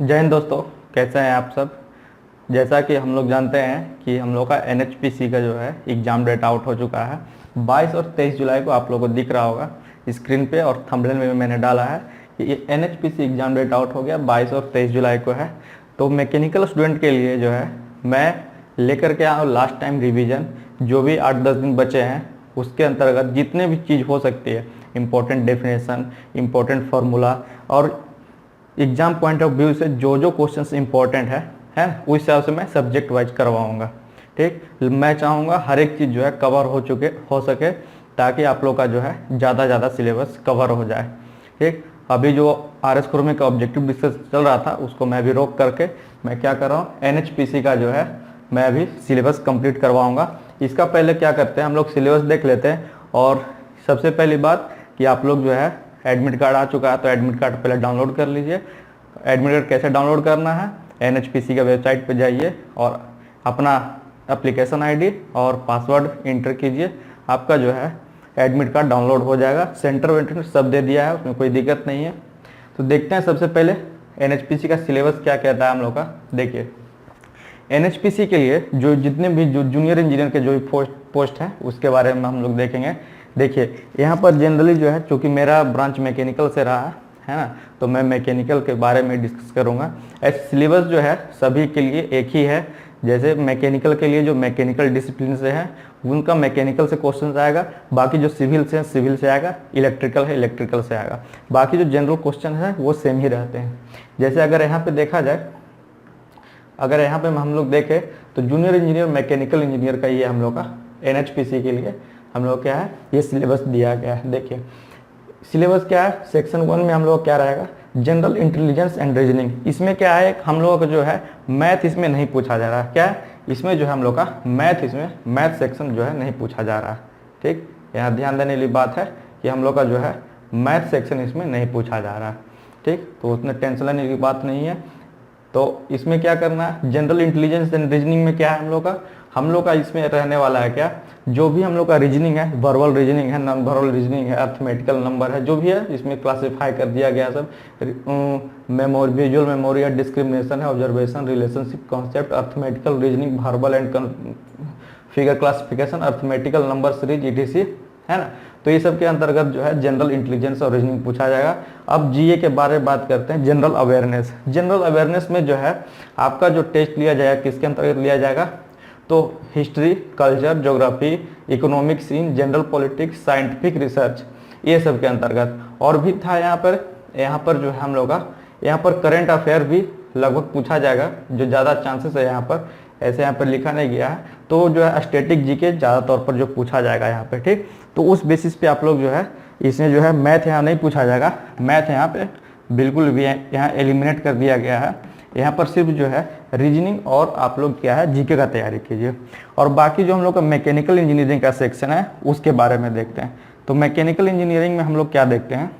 जय हिंद दोस्तों, कैसे हैं आप सब। जैसा कि हम लोग जानते हैं कि हम लोग का NHPC का जो है एग्ज़ाम डेट आउट हो चुका है। 22 और 23 जुलाई को आप लोगों को दिख रहा होगा स्क्रीन पे, और थंबनेल में भी मैंने डाला है कि ये NHPC एग्ज़ाम डेट आउट हो गया, 22 और 23 जुलाई को है। तो मैकेनिकल स्टूडेंट के लिए जो है मैं लेकर के आया लास्ट टाइम रिवीजन, जो भी 8-10 दिन बचे हैं उसके अंतर्गत जितने भी चीज़ हो सकती है, इम्पोर्टेंट डेफिनेशन, इम्पोर्टेंट फार्मूला, और एग्जाम पॉइंट ऑफ व्यू से जो जो क्वेश्चंस इंपॉर्टेंट है उस हिसाब से मैं सब्जेक्ट वाइज करवाऊंगा। ठीक, मैं चाहूँगा हर एक चीज़ जो है कवर हो सके, ताकि आप लोग का जो है ज़्यादा सिलेबस कवर हो जाए। ठीक, अभी जो RS खुरमे का ऑब्जेक्टिव डिस्कस चल रहा था उसको मैं अभी रोक करके मैं क्या कर रहा हूँ, NHPC का जो है मैं अभी सिलेबस कंप्लीट करवाऊँगा। इसका पहले क्या करते हैं, हम लोग सिलेबस देख लेते हैं। और सबसे पहली बात कि आप लोग जो है एडमिट कार्ड आ चुका है तो एडमिट कार्ड पहले डाउनलोड कर लीजिए। एडमिट कार्ड कैसे डाउनलोड करना है, NHPC का वेबसाइट पे जाइए और अपना एप्लीकेशन ID और पासवर्ड इंटर कीजिए, आपका जो है एडमिट कार्ड डाउनलोड हो जाएगा। सेंटर वेंटर सब दे दिया है, उसमें कोई दिक्कत नहीं है। तो देखते हैं सबसे पहले NHPC का सिलेबस क्या कहता है हम लोग का। देखिए, NHPC के लिए जो जितने भी जो जूनियर इंजीनियर के जो भी पोस्ट है उसके बारे में हम लोग देखेंगे। देखिए, यहाँ पर जनरली जो है, चूँकि मेरा ब्रांच मैकेनिकल से रहा है ना, तो मैं मैकेनिकल के बारे में डिस्कस करूँगा। ऐसे सिलेबस जो है सभी के लिए एक ही है। जैसे मैकेनिकल के लिए जो मैकेनिकल डिसिप्लिन से है उनका मैकेनिकल से क्वेश्चन आएगा, बाकी जो सिविल से है सिविल से आएगा, इलेक्ट्रिकल है इलेक्ट्रिकल से आएगा। बाकी जो जनरल क्वेश्चन है वो सेम ही रहते हैं। जैसे अगर यहाँ पे देखा जाए, अगर यहाँ पे हम लोग देखें तो जूनियर इंजीनियर मैकेनिकल इंजीनियर का ये हम लोग का NHPC के लिए हम लोग क्या है ये सिलेबस दिया गया है। देखिए सिलेबस क्या है, सेक्शन 1 में हम लोग क्या रहेगा, जनरल इंटेलिजेंस एंड रीजनिंग। इसमें क्या है, हम लोगों का जो है मैथ इसमें नहीं पूछा जा रहा है। क्या है इसमें जो है हम लोग का मैथ, इसमें मैथ सेक्शन जो है नहीं पूछा जा रहा है। ठीक, यहाँ ध्यान देने वाली बात है कि हम लोग का जो है मैथ सेक्शन इसमें नहीं पूछा जा रहा है। ठीक, तो उतने टेंशन लेने की बात नहीं है। तो इसमें क्या करना है, जनरल इंटेलिजेंस एंड रीजनिंग में क्या है हम लोग का इसमें रहने वाला है क्या, जो भी हम लोग का रीजनिंग है, वर्बल रीजनिंग है, नॉन वर्बल रीजनिंग है, अर्थमेटिकल नंबर है, जो भी है इसमें क्लासिफाई कर दिया गया सब। मेमोरी, विजुअल मेमोरी है, डिस्क्रिमिनेशन है, observation, relationship concept, arithmetical reasoning, verbal and figure classification, arithmetical number series ETC है ना। तो ये सब के अंतर्गत जो है जनरल इंटेलिजेंस और रीजनिंग पूछा जाएगा। अब GA के बारे में बात करते हैं, जनरल अवेयरनेस। जनरल अवेयरनेस में जो है आपका जो टेस्ट लिया जाएगा किसके अंतर्गत लिया जाएगा, तो history, culture, geography, economic scene, general politics, scientific research, ये सब के अंतर्गत। और भी था यहाँ पर जो है हम लोग का यहाँ पर करंट अफेयर भी लगभग पूछा जाएगा, जो ज़्यादा चांसेस है यहाँ पर, ऐसे यहाँ पर लिखा नहीं गया है। तो जो है स्टैटिक GK ज़्यादा तौर पर जो पूछा जाएगा यहाँ पे। ठीक, तो उस बेसिस पे आप लोग जो है इसमें जो है मैथ यहाँ नहीं पूछा जाएगा, मैथ यहाँ पे बिल्कुल भी यहाँ एलिमिनेट कर दिया गया है। यहाँ पर सिर्फ जो है रीजनिंग और आप लोग क्या है GK का तैयारी कीजिए। और बाकी जो हम लोग का मैकेनिकल इंजीनियरिंग का सेक्शन है उसके बारे में देखते हैं। तो मैकेनिकल इंजीनियरिंग में हम लोग क्या देखते हैं,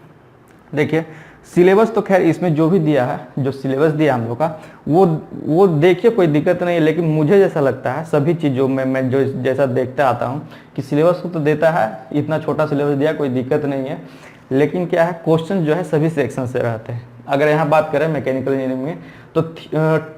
देखिए सिलेबस तो खैर इसमें जो भी दिया है, जो सिलेबस दिया हम लोग का वो देखिए कोई दिक्कत नहीं है। लेकिन मुझे जैसा लगता है सभी चीज़ों में मैं जो जैसा देखता आता हूँ कि सिलेबस तो देता है, इतना छोटा सिलेबस दिया, कोई दिक्कत नहीं है। लेकिन क्या है, क्वेश्चन जो है सभी सेक्शन से रहते हैं। अगर यहाँ बात करें मैकेनिकल इंजीनियरिंग में तो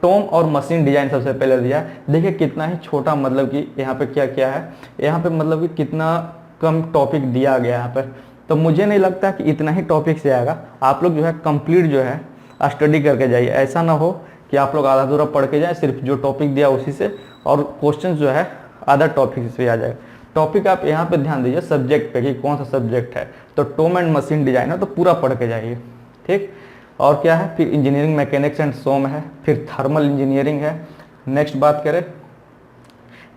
टोम और मशीन डिजाइन सबसे पहले दिया है। देखिए कितना ही छोटा, मतलब कि यहाँ पे क्या क्या है, यहाँ पे मतलब कि कितना कम टॉपिक दिया गया यहाँ पर। तो मुझे नहीं लगता कि इतना ही टॉपिक से आएगा। आप लोग जो है कंप्लीट जो है स्टडी करके जाइए, ऐसा ना हो कि आप लोग आधा अधूरा पढ़ के जाए, सिर्फ जो टॉपिक दिया उसी से, और क्वेश्चन जो है अदर टॉपिक से आ जाएगा। टॉपिक आप यहाँ पे ध्यान दीजिए सब्जेक्ट पे कि कौन सा सब्जेक्ट है। तो टोम एंड मशीन डिजाइन है तो पूरा पढ़ के जाइए। ठीक, और क्या है, फिर इंजीनियरिंग मैकेनिक्स एंड सोम है, फिर थर्मल इंजीनियरिंग है। नेक्स्ट बात करें,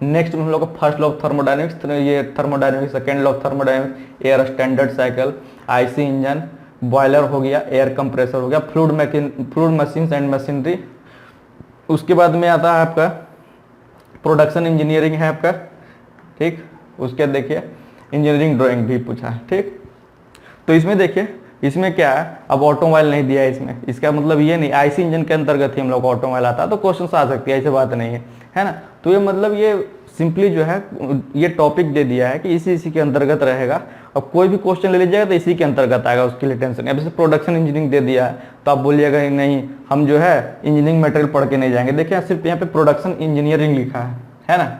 नेक्स्ट हम लोग का फर्स्ट लॉ ऑफ थर्मोडायनेमिक्स, ये thermodynamics, second law of thermodynamics, air standard cycle, IC engine, boiler हो गया, एयर कंप्रेसर हो गया, फ्लूइड मशीन्स एंड मशीनरी। उसके बाद में आता है आपका प्रोडक्शन इंजीनियरिंग है आपका। ठीक, उसके देखिए इंजीनियरिंग ड्राइंग भी पूछा है। ठीक, तो इसमें देखिए इसमें क्या है, अब ऑटोमोबाइल नहीं दिया है इसमें, इसका मतलब ये नहीं IC इंजन के अंतर्गत ही हम लोग ऑटोमोबाइल आता है तो क्वेश्चन आ सकती है, ऐसी बात नहीं है, है ना। तो ये मतलब ये सिंपली जो है ये टॉपिक दे दिया है कि इसी के अंतर्गत रहेगा। अब कोई भी क्वेश्चन ले लीजिएगा तो इसी के अंतर्गत आएगा, उसके लिए टेंशन। अब जैसे प्रोडक्शन इंजीनियरिंग दे दिया है तो आप बोलिएगा नहीं हम जो है इंजीनियरिंग मटेरियल पढ़ के नहीं जाएंगे। देखिए सिर्फ यहाँ पे प्रोडक्शन इंजीनियरिंग लिखा है ना।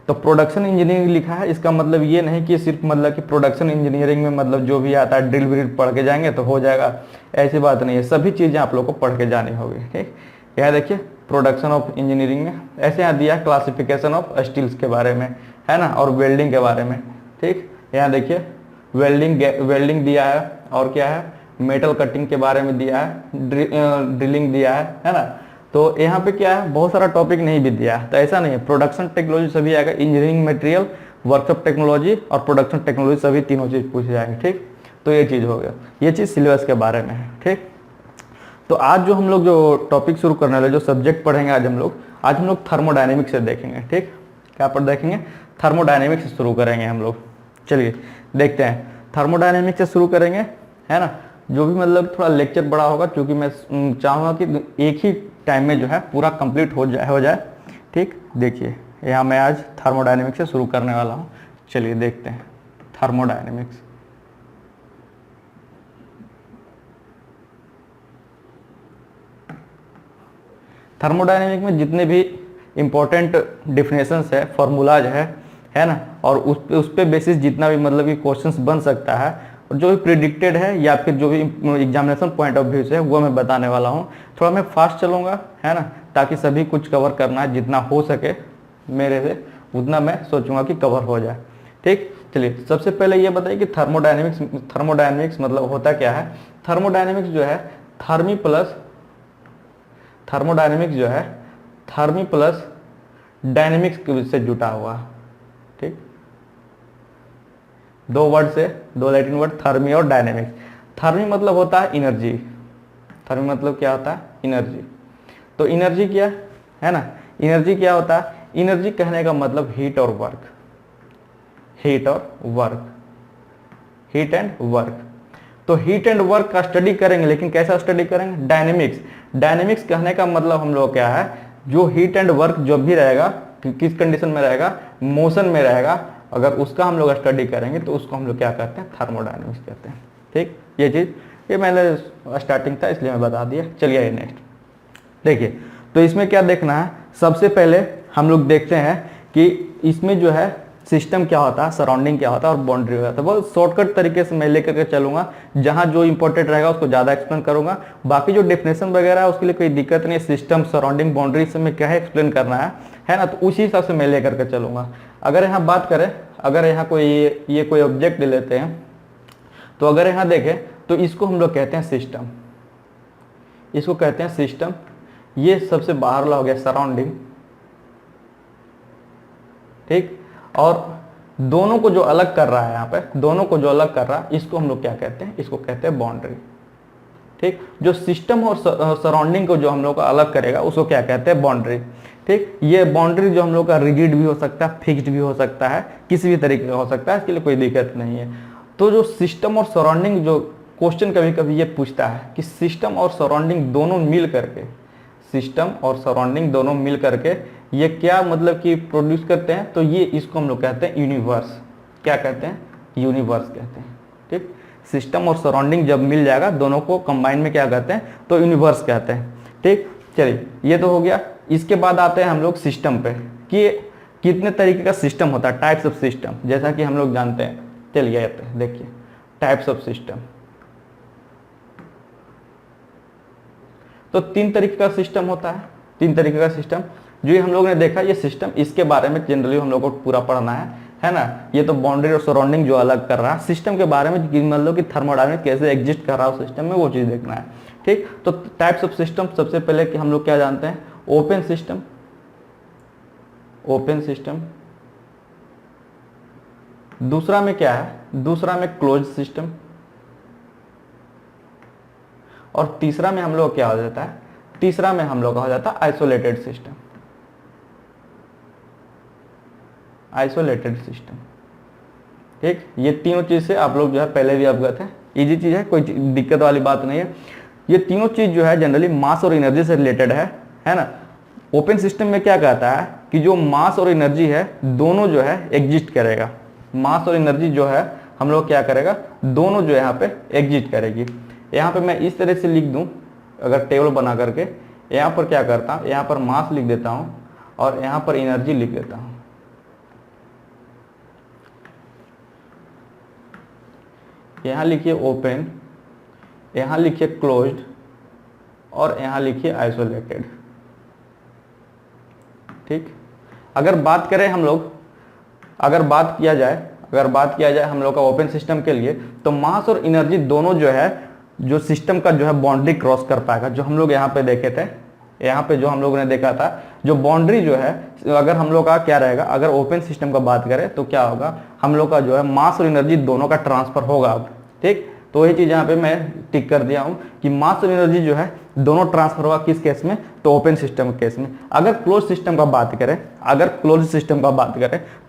तो प्रोडक्शन इंजीनियरिंग लिखा है, इसका मतलब ये नहीं कि सिर्फ मतलब कि प्रोडक्शन इंजीनियरिंग में मतलब जो भी आता है ड्रिल व्रिल पढ़ के जाएंगे तो हो जाएगा, ऐसी बात नहीं है। सभी चीज़ें आप लोग को पढ़ के जानी होगी। ठीक, यहाँ देखिए प्रोडक्शन ऑफ इंजीनियरिंग में ऐसे यहाँ दिया क्लासिफिकेशन ऑफ स्टील्स के बारे में, है ना, और वेल्डिंग के बारे में। ठीक, यहाँ देखिए वेल्डिंग दिया है, और क्या है मेटल कटिंग के बारे में दिया है, ड्रिलिंग दिया है ना। तो यहाँ पे क्या है बहुत सारा टॉपिक नहीं भी दिया है, तो ऐसा नहीं है। प्रोडक्शन टेक्नोलॉजी सभी आएगा, इंजीनियरिंग मटेरियल, वर्कशॉप टेक्नोलॉजी और प्रोडक्शन टेक्नोलॉजी सभी तीनों चीज़ पूछे जाएंगे। ठीक, तो ये चीज़ हो गया, ये चीज़ सिलेबस के बारे में है। ठीक, तो आज जो हम लोग जो टॉपिक शुरू करने वाले, जो सब्जेक्ट पढ़ेंगे आज हम लोग थर्मोडायनेमिक्स से देखेंगे। ठीक, क्या पर देखेंगे, थर्मोडायनेमिक्स से शुरू करेंगे हम लोग। चलिए देखते हैं, थर्मोडायनेमिक्स से शुरू करेंगे, है ना। जो भी मतलब थोड़ा लेक्चर बड़ा होगा, क्योंकि मैं चाहूँगा कि एक ही टाइम में जो है पूरा कंप्लीट हो जाए। ठीक, देखिए यहाँ मैं आज थर्मोडायनेमिक्स से शुरू करने वाला हूँ। चलिए देखते हैं थर्मोडायनेमिक्स। थर्मोडायनेमिक में जितने भी इम्पोर्टेंट डिफिनेशंस है, फॉर्मूलाज है ना, और उस पे बेसिस जितना भी मतलब कि क्वेश्चंस बन सकता है, और जो भी प्रिडिक्टेड है या फिर जो भी एग्जामिनेशन पॉइंट ऑफ व्यू से है वो मैं बताने वाला हूँ। थोड़ा मैं फास्ट चलूँगा, है ना, ताकि सभी कुछ कवर करना है, जितना हो सके मेरे से उतना मैं सोचूंगा कि कवर हो जाए। ठीक, चलिए सबसे पहले ये बताइए कि थर्मोडायनेमिक्स मतलब होता क्या है। थर्मोडायनेमिक्स जो है थर्मी प्लस डायनेमिक्स से जुटा हुआ। ठीक, दो वर्ड से, दो लैटिन वर्ड थर्मी और डायनेमिक्स। थर्मी मतलब होता है एनर्जी, थर्मी मतलब क्या होता है एनर्जी। तो एनर्जी क्या है ना, एनर्जी क्या होता है, एनर्जी कहने का मतलब हीट और वर्क, हीट एंड वर्क। तो हीट एंड वर्क का स्टडी करेंगे, लेकिन कैसा स्टडी करेंगे, डायनेमिक्स कहने का मतलब हम लोग क्या है, जो हीट एंड वर्क जो भी रहेगा किस कंडीशन में रहेगा, मोशन में रहेगा, अगर उसका हम लोग स्टडी करेंगे तो उसको हम लोग क्या कहते हैं, थर्मोडायनेमिक्स कहते हैं। ठीक, ये चीज़ ये मैंने स्टार्टिंग था इसलिए मैं बता दिया। चलिए ये नेक्स्ट देखिए, तो इसमें क्या देखना है, सबसे पहले हम लोग देखते हैं कि इसमें जो है सिस्टम क्या होता है, सराउंडिंग क्या होता है और बाउंड्री क्या होता है। बहुत शॉर्टकट तरीके से मैं लेकर के चलूंगा, जहां जो इंपॉर्टेंट रहेगा उसको ज़्यादा एक्सप्लेन करूंगा। बाकी जो डेफिनेशन वगैरह है उसके लिए कोई दिक्कत नहीं है, सिस्टम सराउंडिंग बाउंड्री से मैं क्या है एक्सप्लेन करना है ना, तो उसी हिसाब से मैं लेकर के चलूंगा। अगर यहाँ बात करें, अगर यहाँ कोई ऑब्जेक्ट ले लेते हैं, तो अगर यहाँ देखें तो इसको हम लोग कहते हैं सिस्टम, इसको कहते हैं सिस्टम। ये सबसे बाहर वाला हो गया सराउंडिंग। ठीक, और दोनों को जो अलग कर रहा है, यहाँ पे दोनों को जो अलग कर रहा है इसको हम लोग क्या कहते हैं, इसको कहते हैं बाउंड्री। ठीक, जो सिस्टम और सराउंडिंग को जो हम लोग का अलग करेगा उसको क्या कहते हैं, बाउंड्री। ठीक, ये बाउंड्री जो हम लोग का रिजिड भी हो सकता है, फिक्स्ड भी हो सकता है, किसी भी तरीके का हो सकता है, इसके लिए कोई दिक्कत नहीं है। तो जो सिस्टम और सराउंडिंग, जो क्वेश्चन कभी कभी ये पूछता है कि सिस्टम और सराउंडिंग दोनों मिल करके, सिस्टम और सराउंडिंग दोनों मिल करके ये क्या मतलब कि प्रोड्यूस करते हैं, तो ये इसको हम लोग कहते हैं यूनिवर्स। क्या कहते हैं, यूनिवर्स कहते हैं। ठीक, सिस्टम और सराउंडिंग जब मिल जाएगा दोनों को कंबाइन में क्या कहते हैं, तो यूनिवर्स कहते हैं। ठीक, चलिए ये तो हो गया। इसके बाद आते हैं हम लोग सिस्टम पे कि कितने तरीके का सिस्टम होता है, टाइप्स ऑफ सिस्टम, जैसा कि हम लोग जानते हैं। चलिए देखिए टाइप्स ऑफ सिस्टम। तो 3 तरीके का सिस्टम होता है, 3 तरीके का सिस्टम जो ये हम लोग ने देखा। ये सिस्टम, इसके बारे में जनरली हम लोग को पूरा पढ़ना है ना। ये तो बाउंड्री और सराउंडिंग जो अलग कर रहा है, सिस्टम के बारे में मतलब कि थर्मोडायनेमिक्स कैसे एग्जिस्ट कर रहा है सिस्टम में, वो चीज़ देखना है। ठीक, तो टाइप्स ऑफ सिस्टम, सबसे पहले कि हम लोग क्या जानते हैं, ओपन सिस्टम, ओपन सिस्टम। दूसरा में क्या है, दूसरा में क्लोज सिस्टम, और तीसरा में हम लोग क्या हो जाता है, तीसरा में हम लोग का हो जाता है आइसोलेटेड सिस्टम, आइसोलेटेड सिस्टम। ठीक, ये तीनों चीज से आप लोग जो है पहले भी अवगत है, इजी चीज है, कोई दिक्कत वाली बात नहीं है। ये तीनों चीज जो है जनरली मास और एनर्जी से रिलेटेड है ना। ओपन सिस्टम में क्या कहता है कि जो मास और एनर्जी है दोनों जो है एग्जिस्ट करेगा। मास और एनर्जी जो है हम लोग क्या करेगा, दोनों जो है यहाँ पे एग्जिस्ट करेगी। यहाँ पे मैं इस तरह से लिख दूं, अगर टेबल बना करके यहाँ पर क्या करता हूँ, यहाँ पर मास लिख देता हूँ और यहाँ पर एनर्जी लिख देता हूँ। यहाँ लिखिए ओपन, यहाँ लिखिए क्लोज्ड और यहाँ लिखिए आइसोलेटेड। ठीक, अगर बात करें हम लोग, अगर बात किया जाए हम लोग का ओपन सिस्टम के लिए, तो मास और एनर्जी दोनों जो है, जो सिस्टम का जो है बाउंड्री क्रॉस कर पाएगा। जो हम लोग यहाँ पे देखे थे, यहाँ पे जो हम लोगों ने देखा था, जो बाउंड्री जो है, अगर हम लोग का क्या रहेगा, अगर ओपन सिस्टम का बात करें तो क्या होगा, हम लोग का जो है मास और एनर्जी दोनों का ट्रांसफर होगा अब। ठीक, तो वही चीज यहाँ पे मैं टिक कर दिया हूँ कि मास और एनर्जी जो है दोनों ट्रांसफर होगा। किस केस में, तो ओपन सिस्टम के केस में। अगर क्लोज सिस्टम का बात करें,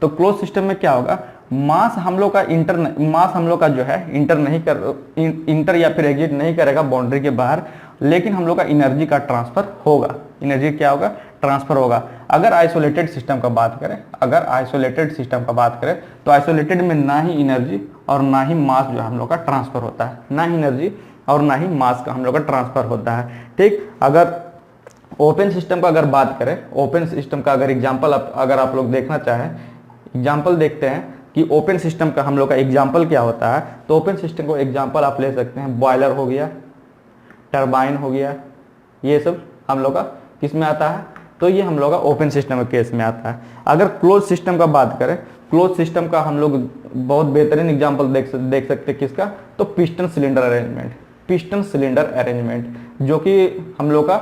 तो क्लोज सिस्टम में क्या होगा, मास हम लोग का जो है इंटर या फिर एग्जिट नहीं करेगा बाउंड्री के बाहर, लेकिन हम लोग का एनर्जी का ट्रांसफर होगा। एनर्जी क्या होगा, ट्रांसफर होगा। अगर आइसोलेटेड सिस्टम का बात करें, तो आइसोलेटेड में ना ही एनर्जी और ना ही मास जो हम लोग का ट्रांसफर होता है, ना ही एनर्जी और ना ही मास का हम लोग का ट्रांसफर होता है। ठीक, अगर ओपन सिस्टम का अगर बात करें, ओपन सिस्टम का अगर एग्जांपल अगर आप लोग देखना चाहें, एग्जांपल देखते हैं कि ओपन सिस्टम का हम लोग का एग्जांपल क्या होता है। तो ओपन सिस्टम को एग्जांपल आप ले सकते हैं, बॉयलर हो गया, टरबाइन हो गया, ये सब हम लोग का किस में आता है, तो ये हम लोग का ओपन सिस्टम के केस में आता है। अगर क्लोज सिस्टम का बात करें, क्लोज सिस्टम का हम लोग बहुत बेहतरीन एग्जांपल देख सकते हैं, किसका, तो पिस्टन सिलेंडर अरेंजमेंट, जो कि हम लोग का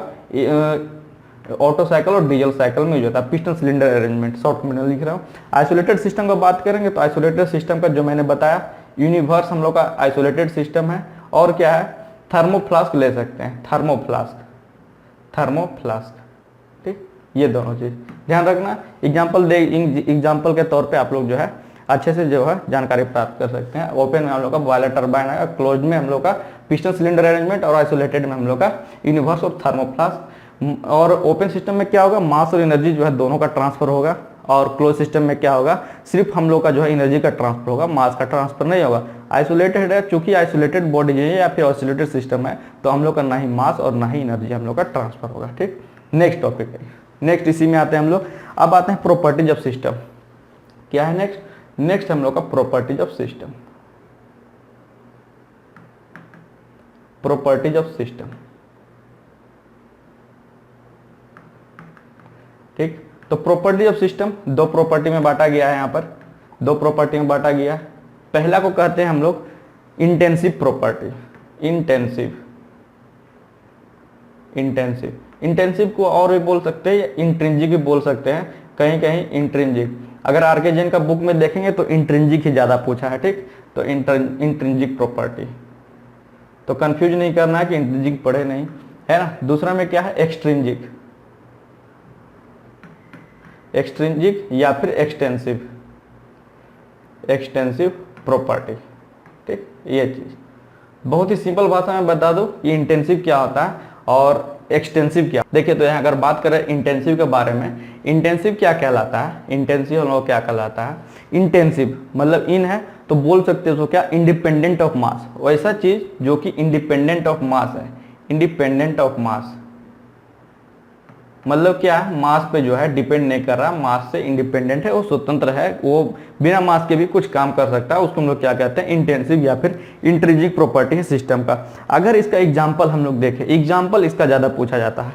ऑटो साइकिल और डीजल साइकिल में जो होता है, पिस्टन सिलेंडर अरेंजमेंट, शॉर्ट में लिख रहा हूँ। आइसोलेटेड सिस्टम का बात करेंगे तो आइसोलेटेड सिस्टम का जो मैंने बताया, यूनिवर्स हम लोग का आइसोलेटेड सिस्टम है। और क्या है, थर्मोफ्लास्क ले सकते हैं, थर्मोफ्लास्क। ठीक, ये दोनों चीज ध्यान रखना। एग्जाम्पल के तौर पे आप लोग जो है अच्छे से जो है जानकारी प्राप्त कर सकते हैं। ओपन में हम लोग का बॉयलर टरबाइन है, क्लोज में हम लोग का पिस्टन सिलेंडर अरेंजमेंट, और आइसोलेटेड में हम लोग का यूनिवर्स और थर्मोफ्लास्क। और ओपन सिस्टम में क्या होगा, मास और एनर्जी जो है दोनों का ट्रांसफर होगा। और क्लोज सिस्टम में क्या होगा, सिर्फ हम लोग का जो है एनर्जी का ट्रांसफर होगा, मास का ट्रांसफर नहीं होगा। आइसोलेटेड है, चूंकि आइसोलेटेड बॉडी है या फिर आइसोलेटेड सिस्टम है, तो हम लोग का ना ही मास और ना ही एनर्जी हम लोग का ट्रांसफर होगा। ठीक, नेक्स्ट टॉपिक है, नेक्स्ट इसी में आते हैं हम लोग। अब आते हैं प्रॉपर्टीज ऑफ सिस्टम। क्या है नेक्स्ट हम लोग का प्रॉपर्टीज ऑफ सिस्टम। ठीक, तो प्रॉपर्टी ऑफ सिस्टम दो प्रॉपर्टी में बांटा गया है। यहाँ पर दो प्रॉपर्टी में बांटा गया। पहला को कहते हैं हम लोग इंटेंसिव प्रॉपर्टी, इंटेंसिव को और भी बोल सकते हैं, इंट्रिंसिक भी बोल सकते हैं, कहीं इंट्रिंसिक। अगर आरके जैन का बुक में देखेंगे तो इंट्रिंसिक ही ज्यादा पूछा है। ठीक, तो इंट्रिंसिक प्रॉपर्टी, तो कंफ्यूज नहीं करना है कि इंट्रिंसिक पढ़े नहीं, है ना। दूसरा में क्या है, एक्सट्रिंसिक या फिर एक्सटेंसिव प्रॉपर्टी। ठीक, ये चीज बहुत ही सिंपल भाषा में बता दो कि इंटेंसिव क्या होता है और एक्सटेंसिव क्या। देखिए, तो यहाँ अगर बात करें इंटेंसिव के बारे में, इंटेंसिव क्या कहलाता है, इंटेंसिव मतलब इन है तो बोल सकते हो क्या, इंडिपेंडेंट ऑफ मास। वैसा चीज जो कि इंडिपेंडेंट ऑफ मास है, इंडिपेंडेंट ऑफ मास मतलब क्या है, मास पे जो है डिपेंड नहीं कर रहा, मास से इंडिपेंडेंट है, वो स्वतंत्र है, वो बिना मास के भी कुछ काम कर सकता है। उसको हम लोग क्या कहते हैं, इंटेंसिव या फिर इंट्रिंसिक प्रॉपर्टी है सिस्टम का। अगर इसका एग्जांपल हम लोग देखें, एग्जांपल इसका ज्यादा पूछा जाता है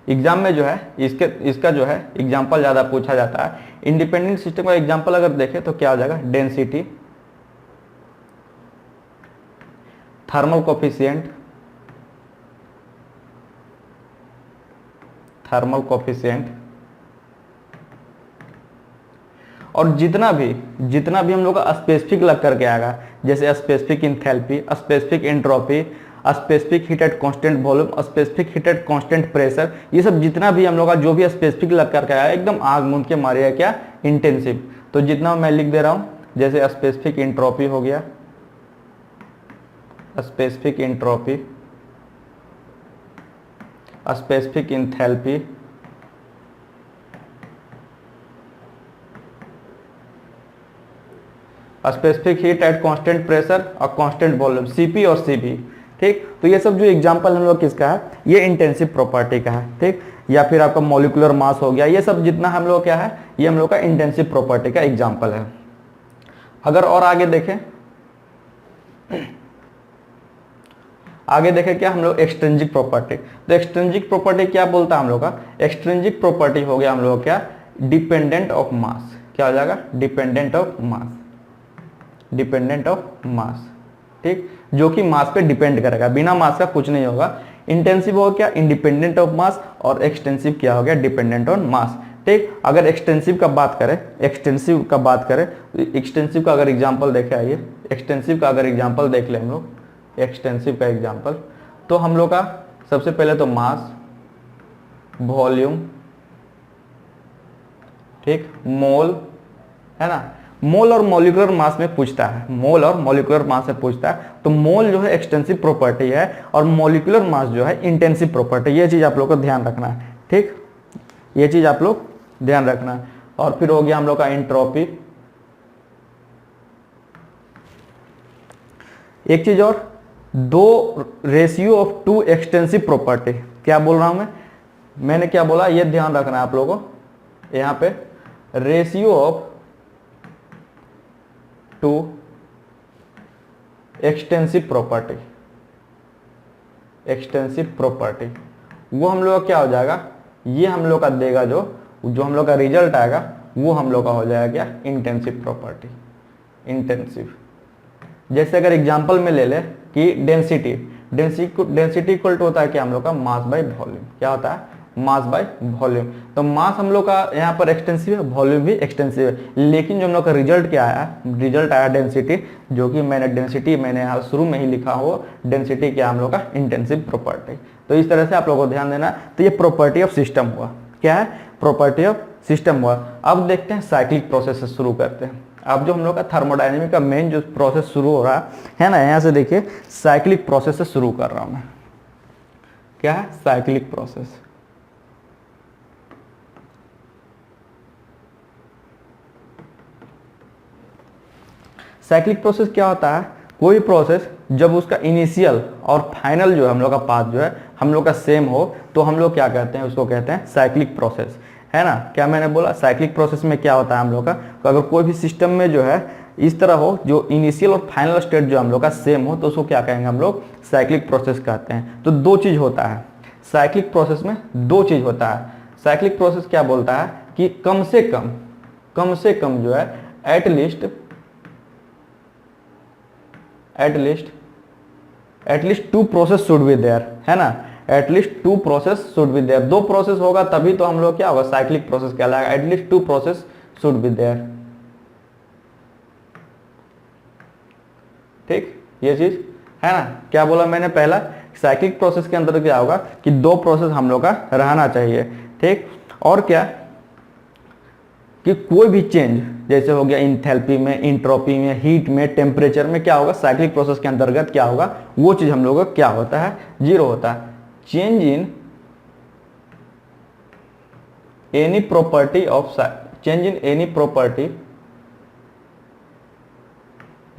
एग्जाम में, जो है इसका जो है एग्जांपल ज्यादा पूछा जाता है। इंडिपेंडेंट सिस्टम का एग्जांपल अगर देखें तो क्या हो जाएगा, डेंसिटी, थर्मल कोफिशिएंट, और जितना भी हम लोग का स्पेसिफिक लग करके आएगा, जैसे specific enthalpy, specific entropy, specific heat at constant volume, specific heat at constant pressure, ये सब जितना भी हम लोग का जो भी स्पेसिफिक लग करके आया एकदम आग मूंद के मारेगा क्या, इंटेंसिव। तो जितना मैं लिख दे रहा हूं, जैसे स्पेसिफिक एंट्रोपी हो गया, specific entropy, specific enthalpy, specific heat at constant pressure और कांस्टेंट वॉल्यूम, सीपी और सीबी। ठीक, तो ये सब जो एग्जांपल हम लोग किसका है, ये इंटेंसिव प्रॉपर्टी का है। ठीक, या फिर आपका मॉलिक्यूलर मास हो गया, ये सब जितना हम लोग क्या है, ये हम लोग का इंटेंसिव प्रॉपर्टी का एग्जांपल है। अगर और आगे देखें, क्या हम लोग एक्सट्रिंसिक प्रॉपर्टी। तो एक्सट्रिंसिक प्रॉपर्टी क्या बोलता है हम लोग का, एक्सट्रिंसिक प्रॉपर्टी हो गया हम लोग क्या, डिपेंडेंट ऑफ मास। क्या हो जाएगा, dependent of mass, dependent of mass. ठीक, जो कि मास पे डिपेंड करेगा, बिना मास का कुछ नहीं होगा। इंटेंसिव हो क्या, इंडिपेंडेंट ऑफ मास, और एक्सटेंसिव क्या हो गया, डिपेंडेंट ऑन मास। ठीक, अगर एक्सटेंसिव का बात करें, एक्सटेंसिव का अगर एग्जांपल देखे, आइए एक्सटेंसिव का अगर एग्जांपल देख लें हम लोग, एक्सटेंसिव का एग्जांपल, तो हम लोग का सबसे पहले तो मास, वॉल्यूम, ठीक, मोल, है ना, मोल और मॉलिक्यूलर मास में पूछता है, मोल और मॉलिक्यूलर मास में पूछता है। तो मोल जो है एक्सटेंसिव प्रॉपर्टी है और मॉलिक्यूलर मास जो है इंटेंसिव प्रॉपर्टी। ये चीज आप लोग को ध्यान रखना है। ठीक, ये चीज आप लोग ध्यान रखना है। और फिर हो गया हम लोग का एंट्रोपी। एक चीज और, दो ratio of two extensive property. क्या बोल रहा हूं मैंने क्या बोला, ये ध्यान रखना है आप लोगों को। यहां पे ratio of two extensive property, extensive property, वो हम लोग का क्या हो जाएगा, ये हम लोग का देगा जो हम लोग का रिजल्ट आएगा, वो हम लोग का हो जाएगा क्या, इंटेंसिव प्रॉपर्टी, इंटेंसिव। जैसे अगर एग्जांपल में ले ले कि डेंसिटी इक्वल टू होता है क्या हम लोग का, मास बाय वॉल्यूम। क्या होता है, मास बाय वॉल्यूम। तो मास हम लोग का यहाँ पर एक्सटेंसिव है, वॉल्यूम भी एक्सटेंसिव है, लेकिन जो हम लोग का रिजल्ट क्या आया, रिजल्ट आया डेंसिटी, जो कि मैंने यहाँ शुरू में ही लिखा हो, डेंसिटी क्या हम लोग का, इंटेंसिव प्रॉपर्टी। तो इस तरह से आप लोगों को ध्यान देना। तो ये प्रॉपर्टी ऑफ सिस्टम हुआ, क्या है, प्रॉपर्टी ऑफ सिस्टम हुआ। अब देखते हैं साइक्लिक प्रोसेस से शुरू करते हैं। अब जो हम लोग का थर्मोडायनेमिक का मेन जो प्रोसेस शुरू हो रहा है ना, यहाँ से देखिए साइक्लिक प्रोसेस से शुरू कर रहा हूँ मैं। क्या है, साइक्लिक प्रोसेस। साइक्लिक प्रोसेस क्या होता है, कोई प्रोसेस जब उसका इनिशियल और फाइनल जो है हम लोग का पाथ जो है हम लोग का सेम हो, तो हम लोग क्या कहते हैं, उसको कहते हैं साइक्लिक प्रोसेस, है ना। क्या मैंने बोला, साइक्लिक प्रोसेस में क्या होता है हम लोग का, तो अगर कोई भी सिस्टम में जो है इस तरह हो, जो इनिशियल और फाइनल स्टेट जो हम लोग का सेम हो, तो उसको क्या कहेंगे हम लोग, साइक्लिक प्रोसेस कहते हैं। तो दो चीज होता है साइक्लिक प्रोसेस में, दो चीज होता है। साइक्लिक प्रोसेस क्या बोलता है कि कम से कम जो है at least two process should be there, है ना, at least two process should be there. दो प्रोसेस होगा तभी तो हम लोग क्या होगा, साइक्लिक प्रोसेस कहलाएगा। At least two process should be there. ठीक, ये चीज है ना। क्या बोला मैंने पहला, साइक्लिक प्रोसेस के अंदर क्या होगा कि दो प्रोसेस हम लोग का रहना चाहिए। ठीक, और क्या कि कोई भी चेंज जैसे हो गया इंथैल्पी में, इंट्रोपी में, हीट में, टेम्परेचर में, क्या होगा, साइक्लिक प्रोसेस के अंतर्गत क्या होगा, वो चीज हम लोग का क्या होता है, जीरो होता है। Change in any property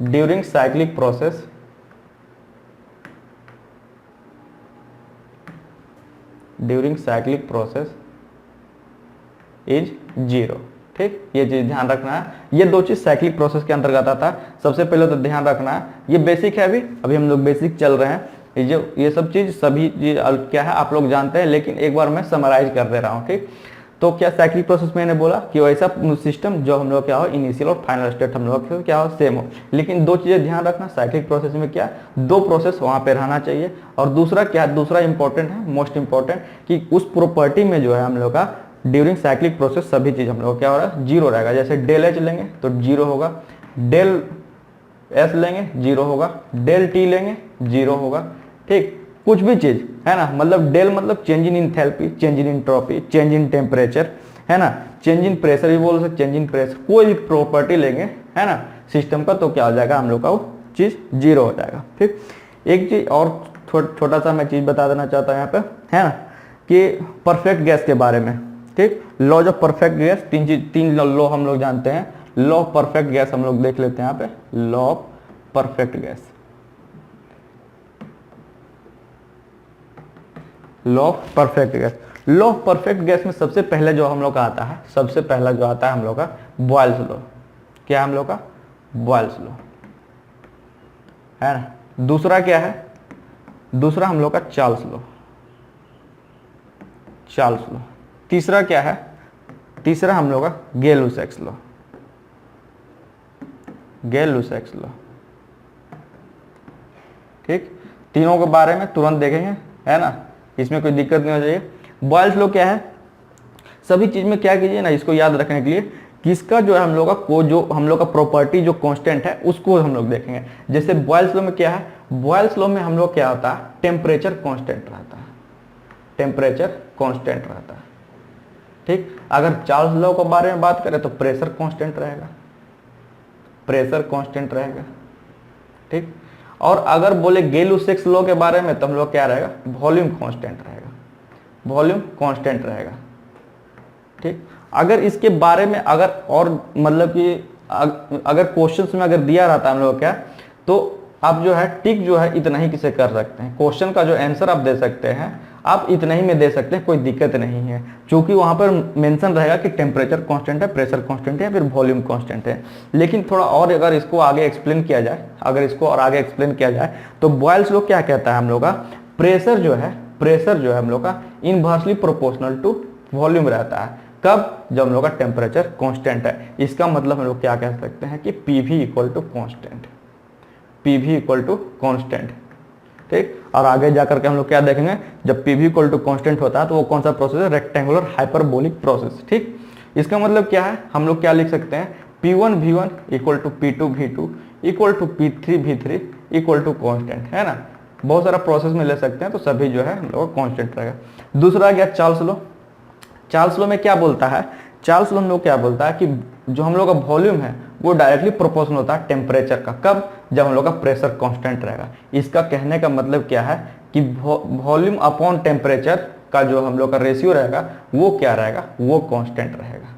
during cyclic process is zero. ठीक, ये चीज ध्यान रखना है। ये दो चीज साइक्लिक प्रोसेस के अंतर्गत आता है। सबसे पहले तो ध्यान रखना है, ये बेसिक है, अभी हम लोग बेसिक चल रहे हैं। ये सब चीज सभी चीज क्या है आप लोग जानते हैं, लेकिन एक बार मैं समराइज कर दे रहा हूँ। ठीक, तो क्या साइक्लिक प्रोसेस मैंने बोला कि वैसा सिस्टम जो हम लोग क्या हो, इनिशियल और फाइनल स्टेट हम लोग क्या हो, सेम हो। लेकिन दो चीजें ध्यान रखना, साइक्लिक प्रोसेस में क्या, दो प्रोसेस वहां पे रहना चाहिए। और दूसरा क्या, दूसरा इंपॉर्टेंट है, मोस्ट इंपॉर्टेंट, कि उस प्रॉपर्टी में जो है हम लोग का ड्यूरिंग साइक्लिक प्रोसेस सभी चीज हम लोग क्या हो रहा है, जीरो रहेगा। जैसे डेल एच लेंगे तो जीरो होगा, डेल एस लेंगे जीरो होगा, डेल टी लेंगे जीरो होगा। ठीक, कुछ भी चीज है ना, मतलब डेल मतलब change in enthalpy, change in entropy, change in temperature, है ना, चेंज इन प्रेशर भी बोल सकते, चेंज इन प्रेशर, कोई भी प्रॉपर्टी लेंगे है ना सिस्टम का, तो क्या हो जाएगा हम लोग का वो चीज जीरो हो जाएगा। ठीक, एक चीज और छोटा सा मैं चीज बता देना चाहता हूँ यहाँ पे, है ना, कि परफेक्ट गैस के बारे में। ठीक, लॉज ऑफ परफेक्ट गैस, तीन लॉ हम लोग जानते हैं। लॉ ऑफ परफेक्ट गैस हम लोग देख लेते हैं यहाँ पे, law of perfect gas, law of perfect gas. Law of perfect gas में सबसे पहले जो हम लोग का आता है, सबसे पहला जो आता है हम लोग का बॉयल्स लॉ। क्या हम लोग का? बॉयल्स लॉ है ना। दूसरा क्या है? दूसरा हम लोग का चार्ल्स लॉ, चार्ल्स लॉ। तीसरा क्या है? तीसरा हम लोग का गै-लुसाक्स लॉ, गै-लुसाक्स लॉ। ठीक, तीनों के बारे में तुरंत देखेंगे, है ना, इसमें कोई दिक्कत नहीं हो जाएगी। बॉयल्स लॉ क्या है? सभी चीज में क्या कीजिए ना, इसको याद रखने के लिए कि इसका जो है हम लोग का जो हम लोग का प्रॉपर्टी जो कांस्टेंट है उसको हम लोग देखेंगे। जैसे बॉयल्स लॉ में क्या है? बॉयल्स लॉ में हम लोग क्या होता है? टेम्परेचर कांस्टेंट रहता है, टेम्परेचर कांस्टेंट रहता है। ठीक, अगर चार्ल्स लॉ के बारे में बात करें तो प्रेशर कांस्टेंट रहेगा, प्रेशर कांस्टेंट रहेगा। ठीक, और अगर बोले गै-लुसाक्स लॉ के बारे में तो हम लोग क्या रहेगा? वॉल्यूम कांस्टेंट रहेगा, वॉल्यूम कांस्टेंट रहेगा। ठीक, अगर इसके बारे में अगर और मतलब कि अगर क्वेश्चंस में अगर दिया रहता हम लोग क्या, तो आप जो है टिक जो है इतना ही किसे कर सकते हैं, क्वेश्चन का जो आंसर आप दे सकते हैं आप इतना ही में दे सकते हैं, कोई दिक्कत नहीं है, क्योंकि वहां पर मेंशन रहेगा कि टेम्परेचर कांस्टेंट है, प्रेशर कांस्टेंट है या फिर वॉल्यूम कांस्टेंट है। लेकिन थोड़ा और अगर इसको आगे एक्सप्लेन किया जाए, अगर इसको और आगे एक्सप्लेन किया जाए तो बॉयल्स लॉ क्या कहता है हम लोग का? प्रेशर जो है, प्रेशर जो है हम लोग का इनवर्सली प्रोपोर्शनल टू वॉल्यूम रहता है। कब? जब हम लोग का टेम्परेचर कांस्टेंट है। इसका मतलब हम लोग क्या कह सकते हैं कि PV equal to constant, PV equal to constant. ठीक, और आगे जाकर के हम लोग क्या देखेंगे, जब पीवी इक्वल टू कांस्टेंट होता है तो वो कौन सा प्रोसेस है? Rectangular hyperbolic process. ठीक, इसका मतलब क्या है? हम लोग क्या लिख सकते हैं? P1 V1 equal to P2 V2 equal to P3 V3 equal to constant, है ना। बहुत सारा प्रोसेस में ले सकते हैं, तो सभी जो है हम लोग का कांस्टेंट रहेगा। दूसरा गया चार्ल्स लॉ। चार्ल्स लॉ में क्या बोलता है? चार्ल्स लॉ हम लोग क्या बोलता है कि जो हम लोग का वॉल्यूम है वो डायरेक्टली प्रोपोर्शनल होता है टेम्परेचर का। कब? जब हम लोग का प्रेशर कांस्टेंट रहेगा। इसका कहने का मतलब क्या है कि वॉल्यूम अपॉन टेम्परेचर का जो हम लोग का रेशियो रहेगा वो क्या रहेगा? वो कांस्टेंट रहेगा,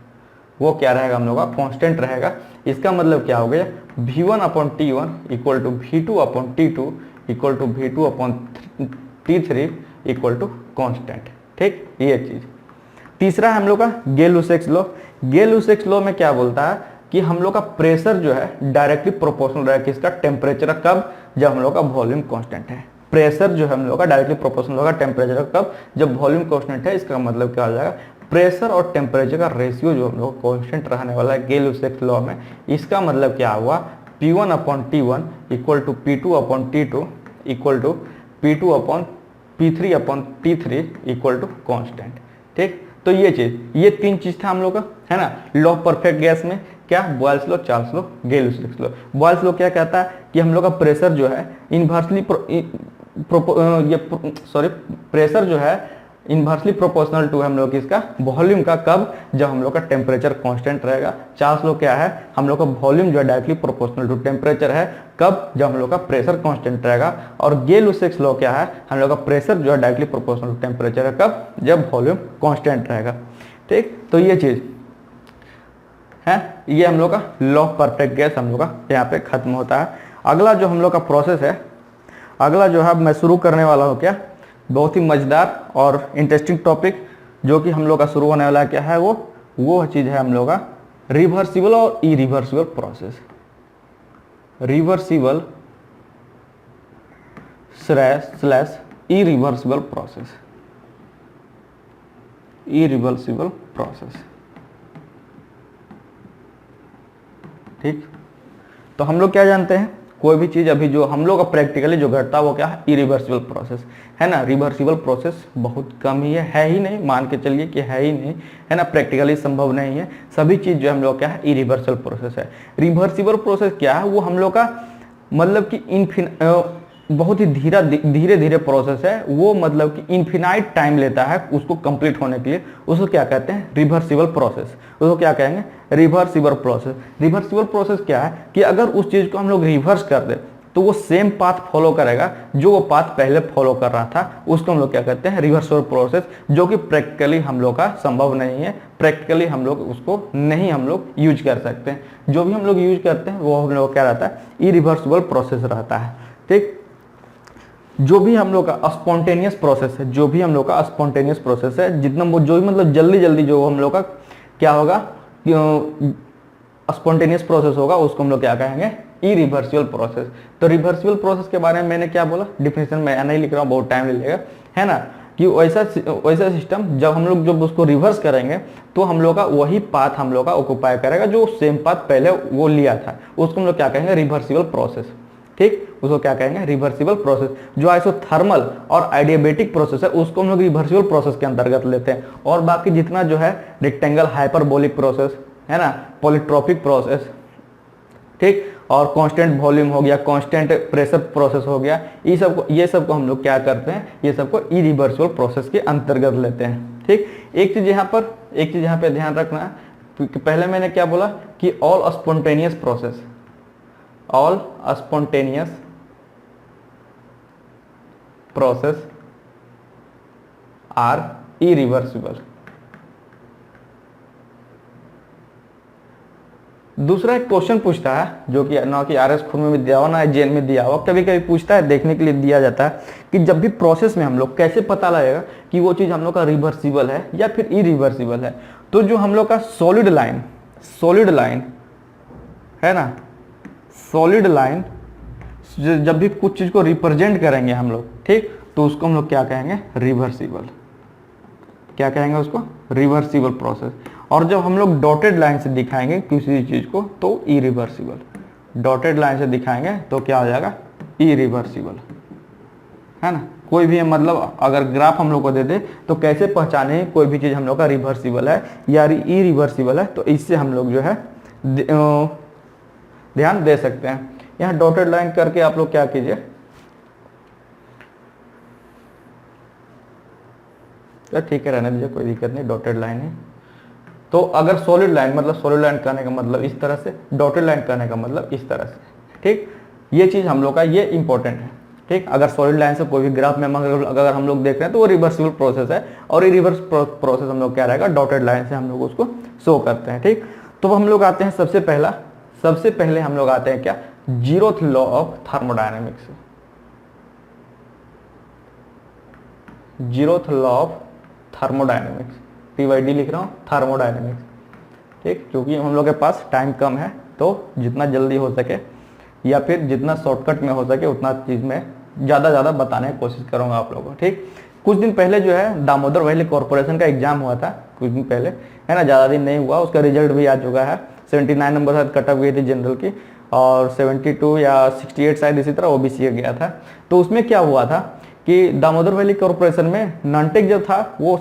वो क्या रहेगा? हम लोग का कांस्टेंट रहेगा। इसका मतलब क्या हो गया? V1 upon T1 equal to V2 upon T2 equal to V2 upon T3 equal to constant. ठीक, ये चीज। तीसरा हम लोग का गै-लुसाक्स लॉ। गै-लुसाक्स लॉ में क्या बोलता है कि हम लोग का प्रेशर जो है डायरेक्टली प्रोपोर्शनल रहेगा किसका? टेम्परेचर। कब? जब हम लोग का वॉल्यूम कांस्टेंट है। प्रेशर जो है हम लोग का डायरेक्टली प्रोपोर्शनल होगा टेम्परेचर। कब? जब वॉल्यूम कांस्टेंट है। इसका मतलब क्या हो जाएगा? प्रेशर और टेम्परेचर का रेशियो जो हम लोग कांस्टेंट रहने वाला है गै-लुसाक्स लॉ में। इसका मतलब क्या हुआ? P1 upon T1 equal to P2 upon T2 equal to P2 upon P3 upon T3 equal to constant. ठीक, तो ये चीज, ये तीन चीज था हम लोग का, है ना। लॉ ऑफ परफेक्ट गैस में क्या? Boyle's law, Charles law, Gay Lussac's law. Boyle's law क्या कहता है कि हम लोग का प्रेशर जो है इनवर्सली प्रेशर जो है इनवर्सली प्रोपोर्शनल टू हम लोग इसका वॉल्यूम का। कब? जब हम लोग का टेम्परेचर कांस्टेंट रहेगा। चार्ल्स लॉ क्या है? हम लोग का वॉल्यूम जो है डायरेक्टली प्रोपोर्शनल टू टेम्परेचर है। कब? जब हम लोग का प्रेशर कांस्टेंट रहेगा। और गै-लुसाक्स लॉ क्या है? हम लोग का प्रेशर जो है डायरेक्टली प्रोपोर्शनल टू टेम्परेचर है। कब? जब वॉल्यूम कांस्टेंट रहेगा। ठीक, तो ये चीज है, ये हम लोग का लॉ ऑफ परफेक्ट गैस हम लोग का यहाँ पे खत्म होता है। अगला जो हम लोग का प्रोसेस है, अगला जो है मैं शुरू करने वाला हूँ क्या, बहुत ही मजेदार और इंटरेस्टिंग टॉपिक जो कि हम लोग का शुरू होने वाला क्या है, वो चीज है हम लोग का रिवर्सिबल और irreversible process. Reversible slash irreversible process, irreversible process. ठीक, तो हम लोग क्या जानते हैं, कोई भी चीज अभी जो हम लोग का प्रैक्टिकली जो घटता है वो क्या है, इरिवर्सिबल प्रोसेस है ना। रिवर्सिबल प्रोसेस बहुत कम ही है ही नहीं, मान के चलिए कि है ही नहीं, है ना, प्रैक्टिकली संभव नहीं है। सभी चीज जो हम लोग क्या है, इरिवर्सिबल प्रोसेस है। रिवर्सिबल प्रोसेस क्या है, वो हम लोग का मतलब कि बहुत ही धीरे धीरे प्रोसेस है वो, मतलब कि इन्फिनाइट टाइम लेता है उसको कंप्लीट होने के लिए। उसको क्या कहते हैं, रिवर्सिबल प्रोसेस। उसको क्या कहेंगे, रिवर्सिबल प्रोसेस। रिवर्सिबल प्रोसेस क्या है कि अगर उस चीज को हम लोग रिवर्स कर दे तो वो सेम पाथ फॉलो करेगा जो वो पाथ पहले फॉलो कर रहा था, उसको हम लोग क्या कहते हैं, रिवर्सिबल प्रोसेस, जो कि प्रैक्टिकली हम लोग का संभव नहीं है, प्रैक्टिकली हम लोग उसको नहीं हम लोग यूज कर सकते हैं। जो भी हम लोग यूज करते हैं वो हम लोग क्या रहता है, इरिवर्सिबल प्रोसेस रहता है। ठीक, जो भी हम लोग का स्पॉन्टेनियस प्रोसेस है, जो भी हम लोग का स्पॉन्टेनियस प्रोसेस है, जितना वो जो भी मतलब जल्दी जल्दी जो हम लोग का क्या होगा, स्पॉन्टेनियस प्रोसेस होगा, उसको हम लोग क्या कहेंगे, इरिवर्सिबल प्रोसेस। तो रिवर्सिबल प्रोसेस के बारे में मैंने क्या बोला, डिफिनेशन मैं नहीं लिख रहा हूँ, बहुत टाइम ले लेगा, है ना, कि वैसा सिस्टम जब हम लोग जब उसको रिवर्स करेंगे तो हम लोग का वही पाथ हम लोग का ऑक्युपाई करेगा जो सेम पाथ पहले वो लिया था, उसको हम लोग क्या कहेंगे, रिवर्सिबल प्रोसेस। ठीक, उसको क्या कहेंगे, रिवर्सिबल प्रोसेस। जो आइसोथर्मल और आइडियाबैटिक प्रोसेस है उसको हम लोग रिवर्सिबल प्रोसेस के अंतर्गत लेते हैं, और बाकी जितना जो है रेक्टेंगल हाइपरबोलिक प्रोसेस है ना, पॉलीट्रोपिक प्रोसेस, ठीक, और कांस्टेंट वॉल्यूम हो गया, कांस्टेंट प्रेशर प्रोसेस हो गया, ये सब को हम लोग क्या करते हैं, ये सबको इरिवर्सिबल प्रोसेस के अंतर्गत लेते हैं। ठीक, एक चीज यहाँ पे ध्यान रखना है, पहले मैंने क्या बोला कि all spontaneous process, all spontaneous process are irreversible। दूसरा एक क्वेश्चन पूछता है जो कि ना कि आरएस खुद में भी दिया हुआ ना जेल में दिया हुआ, कभी कभी पूछता है, देखने के लिए दिया जाता है कि जब भी प्रोसेस में हम लोग कैसे पता लगेगा कि वो चीज हम लोग का रिवर्सिबल है या फिर इरिवर्सिबल है। तो जो हम लोग का सॉलिड लाइन है ना, सॉलिड लाइन जब भी कुछ चीज को रिप्रेजेंट करेंगे हम लोग, ठीक, तो उसको हम लोग क्या कहेंगे, रिवर्सिबल। क्या कहेंगे उसको, रिवर्सिबल प्रोसेस। और जब हम लोग डॉटेड लाइन से दिखाएंगे किसी चीज को तो इरिवर्सिबल। डॉटेड लाइन से दिखाएंगे तो क्या हो जाएगा, इरिवर्सिबल, है ना। कोई भी मतलब अगर ग्राफ हम लोग को दे दे तो कैसे पहचाने कोई भी चीज हम लोग का रिवर्सिबल है या इरिवर्सिबल है, तो इससे हम लोग जो है ध्यान दे सकते हैं। यहाँ डॉटेड लाइन करके आप लोग क्या कीजिए, तो ठीक है रहने दीजिए, कोई दिक्कत नहीं, डॉटेड लाइन है। तो अगर सॉलिड लाइन मतलब सॉलिड लाइन करने का मतलब इस तरह से, डॉटेड लाइन करने का मतलब इस तरह से। ठीक, ये चीज हम लोग का ये इंपॉर्टेंट है। ठीक, अगर सॉलिड लाइन से कोई भी ग्राफ में अगर हम लोग देख रहे हैं तो वो रिवर्सिबल प्रोसेस है, और ये रिवर्स प्रोसेस हम लोग क्या रहेगा, डॉटेड लाइन से हम लोग उसको शो करते हैं। ठीक, तो हम लोग आते हैं सबसे पहले हम लोग आते हैं क्या, zeroth law of thermodynamics. Zeroth law of thermodynamics, TYD लिख रहा हूं, थर्मोडायनेमिक्स। ठीक, क्योंकि हम लोग के पास टाइम कम है तो जितना जल्दी हो सके या फिर जितना शॉर्टकट में हो सके उतना चीज में ज्यादा बताने की कोशिश करूंगा आप लोगों को। ठीक, कुछ दिन पहले जो है दामोदर वैली कॉर्पोरेशन का एग्जाम हुआ था, कुछ दिन पहले, है ना, ज्यादा दिन नहीं हुआ, उसका रिजल्ट भी आ चुका है। 79 नंबर शायद कट ऑफ गई थी जनरल की, और 72 या 68 शायद इसी तरह OBC का गया था। तो उसमें क्या हुआ था कि दामोदर वैली कॉर्पोरेशन में नॉनटेक जो था वो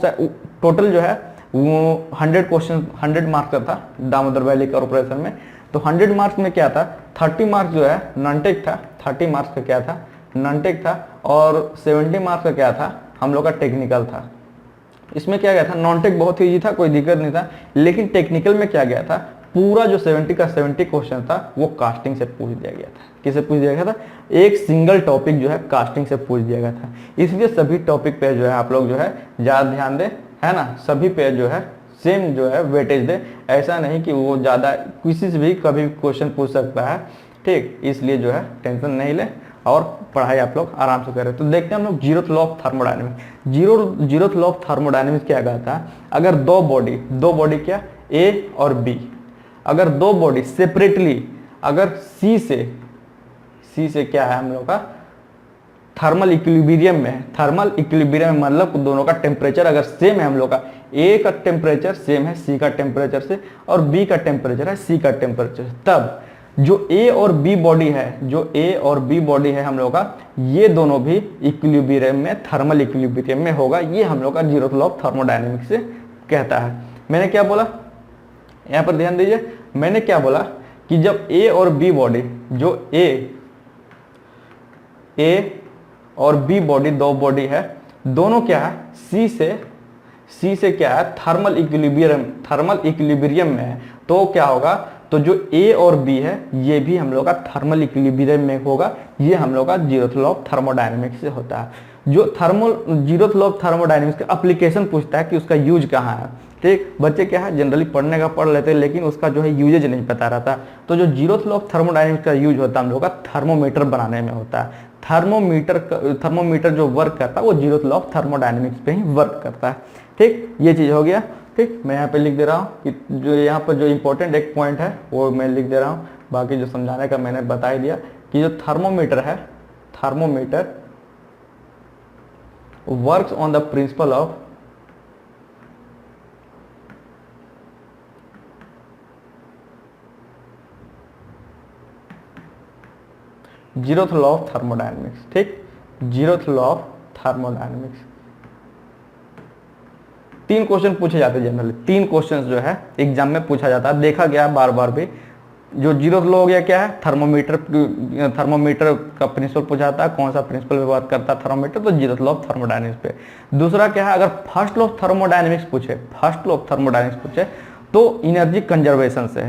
टोटल जो है वो 100 क्वेश्चन 100 मार्क्स का था दामोदर वैली कॉर्पोरेशन में। तो 100 मार्क्स में क्या था, 30 मार्क्स जो है नॉनटेक था, 30 मार्क्स का क्या था, नॉनटेक था, और 70 मार्क्स का क्या था, हम लोग का टेक्निकल था। इसमें क्या गया था, नॉनटेक बहुत ईजी था, कोई दिक्कत नहीं था, लेकिन टेक्निकल में क्या गया था, पूरा जो 70 का 70 क्वेश्चन था वो कास्टिंग से पूछ दिया गया था। किससे पूछ दिया गया था, एक सिंगल टॉपिक जो है कास्टिंग से पूछ दिया गया था। इसलिए सभी टॉपिक पे जो है आप लोग जो है ज्यादा ध्यान दें, है ना, सभी पे जो है सेम जो है वेटेज दे, ऐसा नहीं कि वो ज्यादा किसी से भी कभी क्वेश्चन पूछ सकता है। ठीक, इसलिए जो है टेंशन नहीं ले और पढ़ाई आप लोग आराम से करें। तो देखते हैं हम लोग zeroth law of thermodynamics. Zeroth law of thermodynamics क्या कहता है, अगर दो बॉडी क्या, A और B, अगर दो बॉडी सेपरेटली, अगर C से क्या है हम लोग का थर्मल इक्विलिब्रियम में है, थर्मल इक्विलिब्रियम में मतलब दोनों का टेम्परेचर अगर सेम है, हम लोग का A का टेम्परेचर सेम है C का टेम्परेचर से, और B का टेम्परेचर है C का टेम्परेचर, तब जो A और B बॉडी है, जो A और B बॉडी है हम लोग का, ये दोनों भी इक्विलिब्रियम में, थर्मल इक्विलिब्रियम में होगा। ये हम लोग का जीरोथ लॉ ऑफ थर्मोडायनेमिक्स से कहता है। मैंने क्या बोला, यहाँ पर ध्यान दीजिए, मैंने क्या बोला कि जब A और B बॉडी, जो A और B बॉडी दो बॉडी है, दोनों क्या है, C से क्या है, थर्मल इक्विलिब्रियम में है, तो क्या होगा, तो जो ए और बी है ये भी हम लोग का थर्मल इक्विलिब्रियम में होगा। ये हम लोग का जीरोथ लॉ ऑफ थर्मोडायनेमिक्स से होता है। जो जीरोथ लॉ ऑफ थर्मोडायनेमिक्स का एप्लीकेशन पूछता है कि उसका यूज कहाँ है। ठीक, बच्चे क्या है जनरली पढ़ने का पढ़ लेते हैं लेकिन उसका जो है यूजेज नहीं पता रहता। तो जो जीरोथ लॉ ऑफ थर्मोडायनेमिक्स का यूज होता है हम लोग का थर्मोमीटर बनाने में होता है। थर्मोमीटर जो वर्क करता है वो जीरोथ लॉ ऑफ थर्मोडायनेमिक्स पे ही वर्क करता है। ठीक, ये चीज हो गया। ठीक, मैं यहाँ पे लिख दे रहा हूँ कि जो यहाँ पर जो इंपॉर्टेंट एक पॉइंट है वो मैं लिख दे रहा हूँ। बाकी जो समझाने का मैंने बता ही दिया कि जो थर्मोमीटर है, thermometer works on the principle of zeroth law of thermodynamics. ठीक, zeroth law of thermodynamics. 3 question पूछे जाते हैं जनरली। 3 क्वेश्चन जो है एग्जाम में पूछा जाता है, देखा गया बार बार भी। जो जीरोथ लॉ हो गया क्या है, थर्मोमीटर का प्रिंसिपल पूछा जाता है, कौन सा प्रिंसिपल पे वर्क करता है थर्मोमीटर, तो जीरोथ लॉ ऑफ थर्मोडायनेमिक्स पे। दूसरा क्या है, अगर फर्स्ट लॉ ऑफ थर्मोडायनेमिक्स पूछे, फर्स्ट लॉ ऑफ थर्मोडायनेमिक्स पूछे तो एनर्जी कंजर्वेशन से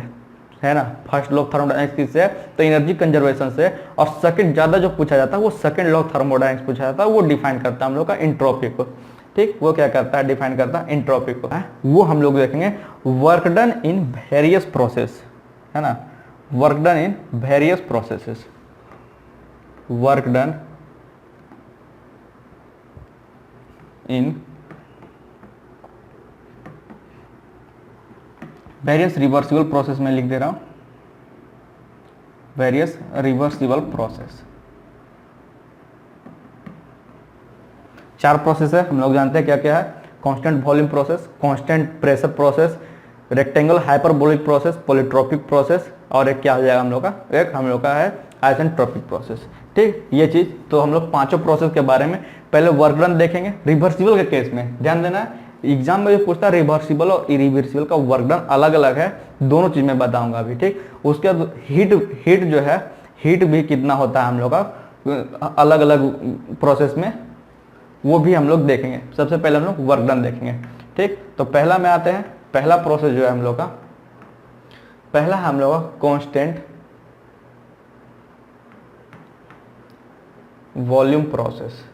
है ना। फर्स्ट लॉ ऑफ थर्मोडायनेमिक्स किससे है, तो एनर्जी कंजर्वेशन से। और सेकंड ज्यादा जो पूछा जाता है वो सेकंड लॉ ऑफ थर्मोडायनेमिक्स पूछा जाता है, वो डिफाइन करता है हम लोग का एंट्रोपी को। ठीक, वो क्या करता है, डिफाइन करता है एंट्रोपी को। वो हम लोग देखेंगे work done in various process, है ना, work done in various processes, work done in various reversible process में लिख दे रहा हूं, वेरियस रिवर्सिबल प्रोसेस। 4 प्रोसेस है, हम लोग जानते हैं क्या क्या है। Constant volume process, constant pressure process, rectangle hyperbolic process, polytropic process, और एक क्या हो जाएगा हम लोग का, एक हम लोग का है आइसेंट्रोपिक प्रोसेस। ठीक, ये चीज तो हम लोग 5 प्रोसेस के बारे में पहले वर्क डन देखेंगे। रिवर्सिबल के केस में ध्यान देना, एग्जाम में जो पूछता है रिवर्सिबल और इरिवर्सिबल का वर्क डन अलग अलग है, दोनों चीज में बताऊंगा अभी। ठीक, उसके बाद हीट जो है, हीट भी कितना होता है हम लोग का अलग अलग प्रोसेस में, वो भी हम लोग देखेंगे। सबसे पहले हम लोग वर्क डन देखेंगे। ठीक, तो पहला में आते हैं, पहला प्रोसेस जो है हम लोग का, पहला हम लोग का कांस्टेंट वॉल्यूम प्रोसेस।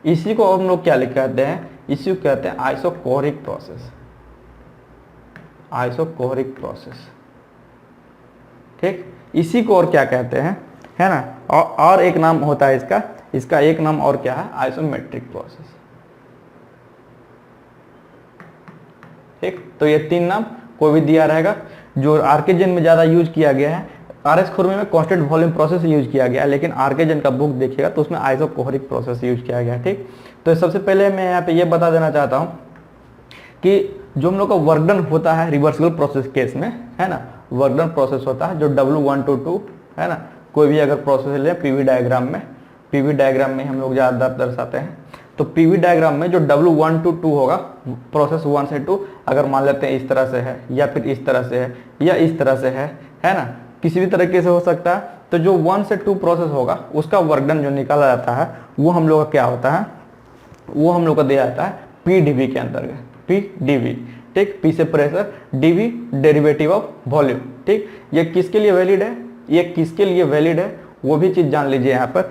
इसी को हम लोग क्या लिख कहते हैं, इसी को कहते हैं आइसोकोरिक प्रोसेस, आइसोकोरिक प्रोसेस। ठीक, इसी को और क्या कहते हैं, है ना, और एक नाम होता है इसका, इसका एक नाम और क्या है, आइसोमेट्रिक प्रोसेस। ठीक, तो ये 3 नाम कोई भी दिया रहेगा। जो आरके जैन में ज्यादा यूज किया गया है, आरएस खुरमी में कांस्टेंट वॉल्यूम प्रोसेस यूज किया गया है, लेकिन आरके जैन का बुक देखिएगा तो उसमें आइसोकोरिक प्रोसेस यूज किया गया है। ठीक, तो सबसे पहले मैं यहाँ पे ये बता देना चाहता हूँ कि जो हम लोग का वर्क डन होता है रिवर्सिबल प्रोसेस केस में, है ना, वर्क डन प्रोसेस होता है जो W1 to 2, है ना, कोई भी अगर प्रोसेस ले पीवी डायग्राम में, पीवी डायग्राम में हम लोग ज्यादा दर्शाते हैं। तो पीवी डायग्राम में जो W1 to 2 होगा, प्रोसेस 1 से 2 अगर मान लेते हैं इस तरह से है, या फिर इस तरह से है, या इस तरह से है ना, किसी भी तरीके से हो सकता है। तो जो 1 से 2 प्रोसेस होगा उसका वर्क डन जो निकाला जाता है वो हम लोग का क्या होता है, वो हम लोग का दिया जाता है PdV के अंतर्गत, PdV। ठीक, P से pressure, dV derivative of volume. ठीक, ये किसके लिए वैलिड है, ये किसके लिए वैलिड है वो भी चीज जान लीजिए। यहाँ पर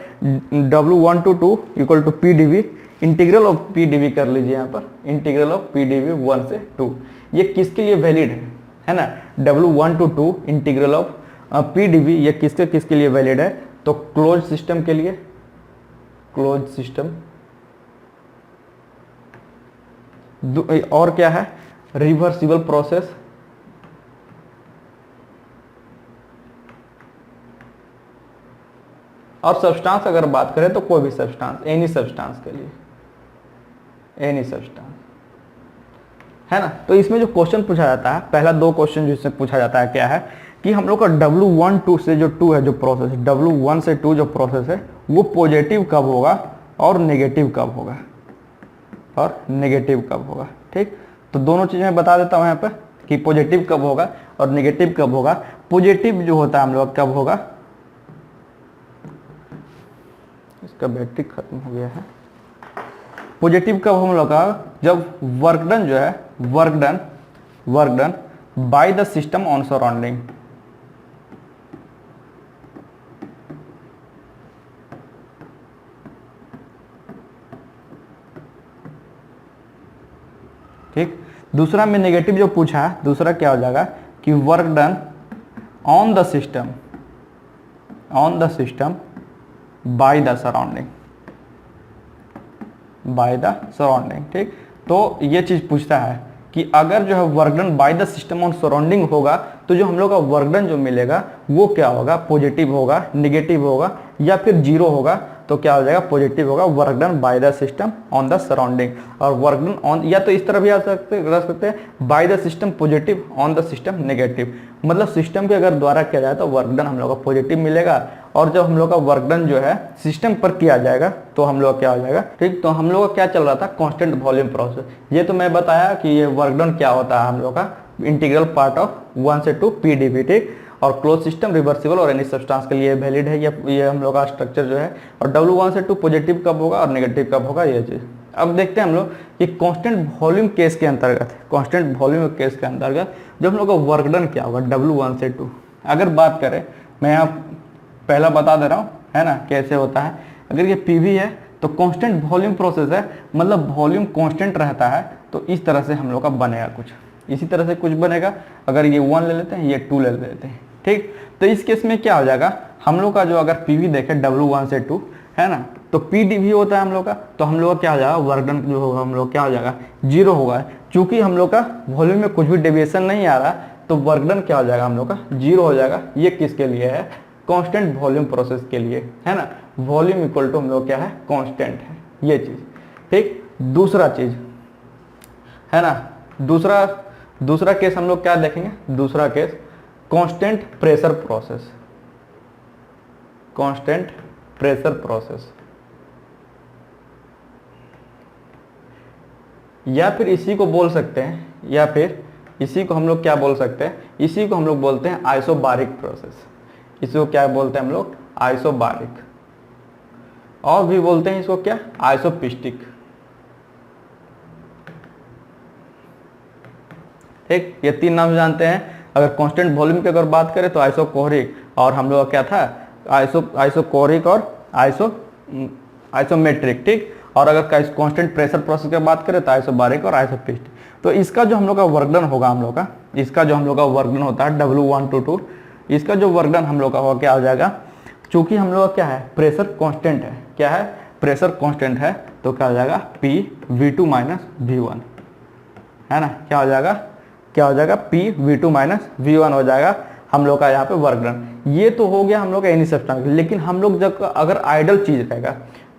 W1 to 2 equal to PdV, integral of PdV कर लीजिए यहाँ पर, इंटीग्रल ऑफ PdV 1 से 2, ये किसके लिए वैलिड है ना, W1 to 2 integral of PdV, ये किसके लिए वैलिड है, तो क्लोज सिस्टम के लिए, क्लोज सिस्टम। और क्या है, रिवर्सिबल प्रोसेस, और सब्सटेंस अगर बात करें तो कोई भी सब्सटेंस, एनी सब्सटेंस के लिए, एनी सब्सटेंस, है ना। तो इसमें जो क्वेश्चन पूछा जाता है, पहला 2 क्वेश्चन जिससे पूछा जाता है क्या है कि हम लोग का W1 2 से जो 2 है, जो प्रोसेस W1 से 2 जो प्रोसेस है वो पॉजिटिव कब होगा और नेगेटिव कब होगा, और नेगेटिव कब होगा। ठीक, तो दोनों चीजें मैं बता देता हूं यहाँ पे कि पॉजिटिव कब होगा और नेगेटिव कब होगा। पॉजिटिव जो होता है हम लोग कब होगा, इसका बैटरी खत्म हो गया है। पॉजिटिव कब हम लोग का, जब वर्क डन जो है, work done by the system on surrounding. ठीक, दूसरा में नेगेटिव जो पूछा है, दूसरा क्या हो जाएगा कि work done on the system, on the system by the surrounding, bye the surrounding. ठीक, तो ये चीज पूछता है कि अगर जो है work done by the system on surrounding होगा तो जो हम लोग का वर्क डन जो मिलेगा वो क्या होगा, पॉजिटिव होगा, निगेटिव होगा या फिर जीरो होगा। तो क्या हो जाएगा, पॉजिटिव होगा, work done by the system on the surrounding. और वर्क डन ऑन, या तो इस तरह भी आ सकते रह सकते हैं, bye the system positive on the system negative. मतलब सिस्टम के अगर द्वारा किया जाए तो वर्क डन हम लोग का पॉजिटिव मिलेगा, और जब हम लोग का वर्क डन जो है सिस्टम पर किया जाएगा तो हम लोग क्या हो जाएगा। ठीक, तो हम लोग का क्या चल रहा था, कांस्टेंट वॉल्यूम प्रोसेस। ये तो मैं बताया कि ये वर्क डन क्या होता है हम लोग का, इंटीग्रल पार्ट ऑफ 1 से 2 पीडीवी। ठीक, और क्लोज सिस्टम रिवर्सिबल और एनी सब्सटेंस के लिए वैलिड है ये हम लोग का स्ट्रक्चर जो है। और W1 से 2 पॉजिटिव कब होगा और नेगेटिव कब होगा, ये चीज। अब देखते हैं हम लोग ये कांस्टेंट वॉल्यूम केस के अंतर्गत, कांस्टेंट वॉल्यूम केस के अंतर्गत जब हम लोग का वर्क डन क्या होगा W1 से 2। अगर बात करें, मैं यहाँ पहला बता दे रहा हूँ, है ना, कैसे होता है। अगर ये PV है तो कांस्टेंट वॉल्यूम प्रोसेस है, मतलब वॉल्यूम कांस्टेंट रहता है, तो इस तरह से हम लोग का बनेगा कुछ, इसी तरह से कुछ बनेगा। अगर ये 1 ले लेते हैं, ये 2 ले लेते हैं। ठीक, तो इस केस में क्या हो जाएगा, हम लोग का जो अगर PV देखे W1 से 2, है ना, तो PdV होता है हम लोग का, तो हम लोग का क्या हो जाएगा, वर्क डन जो होगा हम लोग क्या हो जाएगा, जीरो होगा। चूंकि हम लोग का वॉल्यूम में कुछ भी डेविएशन नहीं आ रहा, तो वर्क डन क्या हो जाएगा हम लोग का, जीरो हो जाएगा। ये किसके लिए है, कांस्टेंट वॉल्यूम प्रोसेस के लिए, है ना। वॉल्यूम इक्वल टू हम लोग क्या है, कांस्टेंट है, ये चीज। ठीक, दूसरा चीज है ना, दूसरा केस हम लोग क्या देखेंगे, दूसरा case constant pressure process, constant pressure process, या फिर इसी को बोल सकते हैं, या फिर इसी को हम लोग क्या बोल सकते हैं, इसी को हम लोग बोलते हैं आइसोबारिक प्रोसेस। इसको क्या बोलते हैं हम लोग, आइसोबारिक, और भी बोलते हैं इसको क्या, आइसोपिस्टिक। ठीक, ये 3 नाम जानते हैं। अगर कांस्टेंट वॉल्यूम की अगर बात करें तो आइसोकोरिक, और हम लोग क्या था, आइसोकोरिक और आइसोमेट्रिक। ठीक, और अगर कांस्टेंट प्रेशर प्रोसेस की बात करें तो आइसोबारिक और आइसोपिस्टिक। तो इसका जो हम लोग का वर्क डन होगा, हम लोग का इसका जो हम लोग का वर्क डन होता है W1 to 2, इसका जो वर्क डन हम लोग का होगा क्या हो जाएगा, चूंकि हम लोग का क्या है, प्रेशर कांस्टेंट है, क्या है, प्रेशर कांस्टेंट है, तो क्या हो जाएगा, PV2 माइनस V1, है ना। क्या हो जाएगा, क्या हो जाएगा, PV2 माइनस V1 हो जाएगा हम लोग का यहाँ पे वर्क डन। ये तो हो गया हम लोग का एनी सब्सटेंस। लेकिन हम लोग जब अगर आइडल चीज रहेगा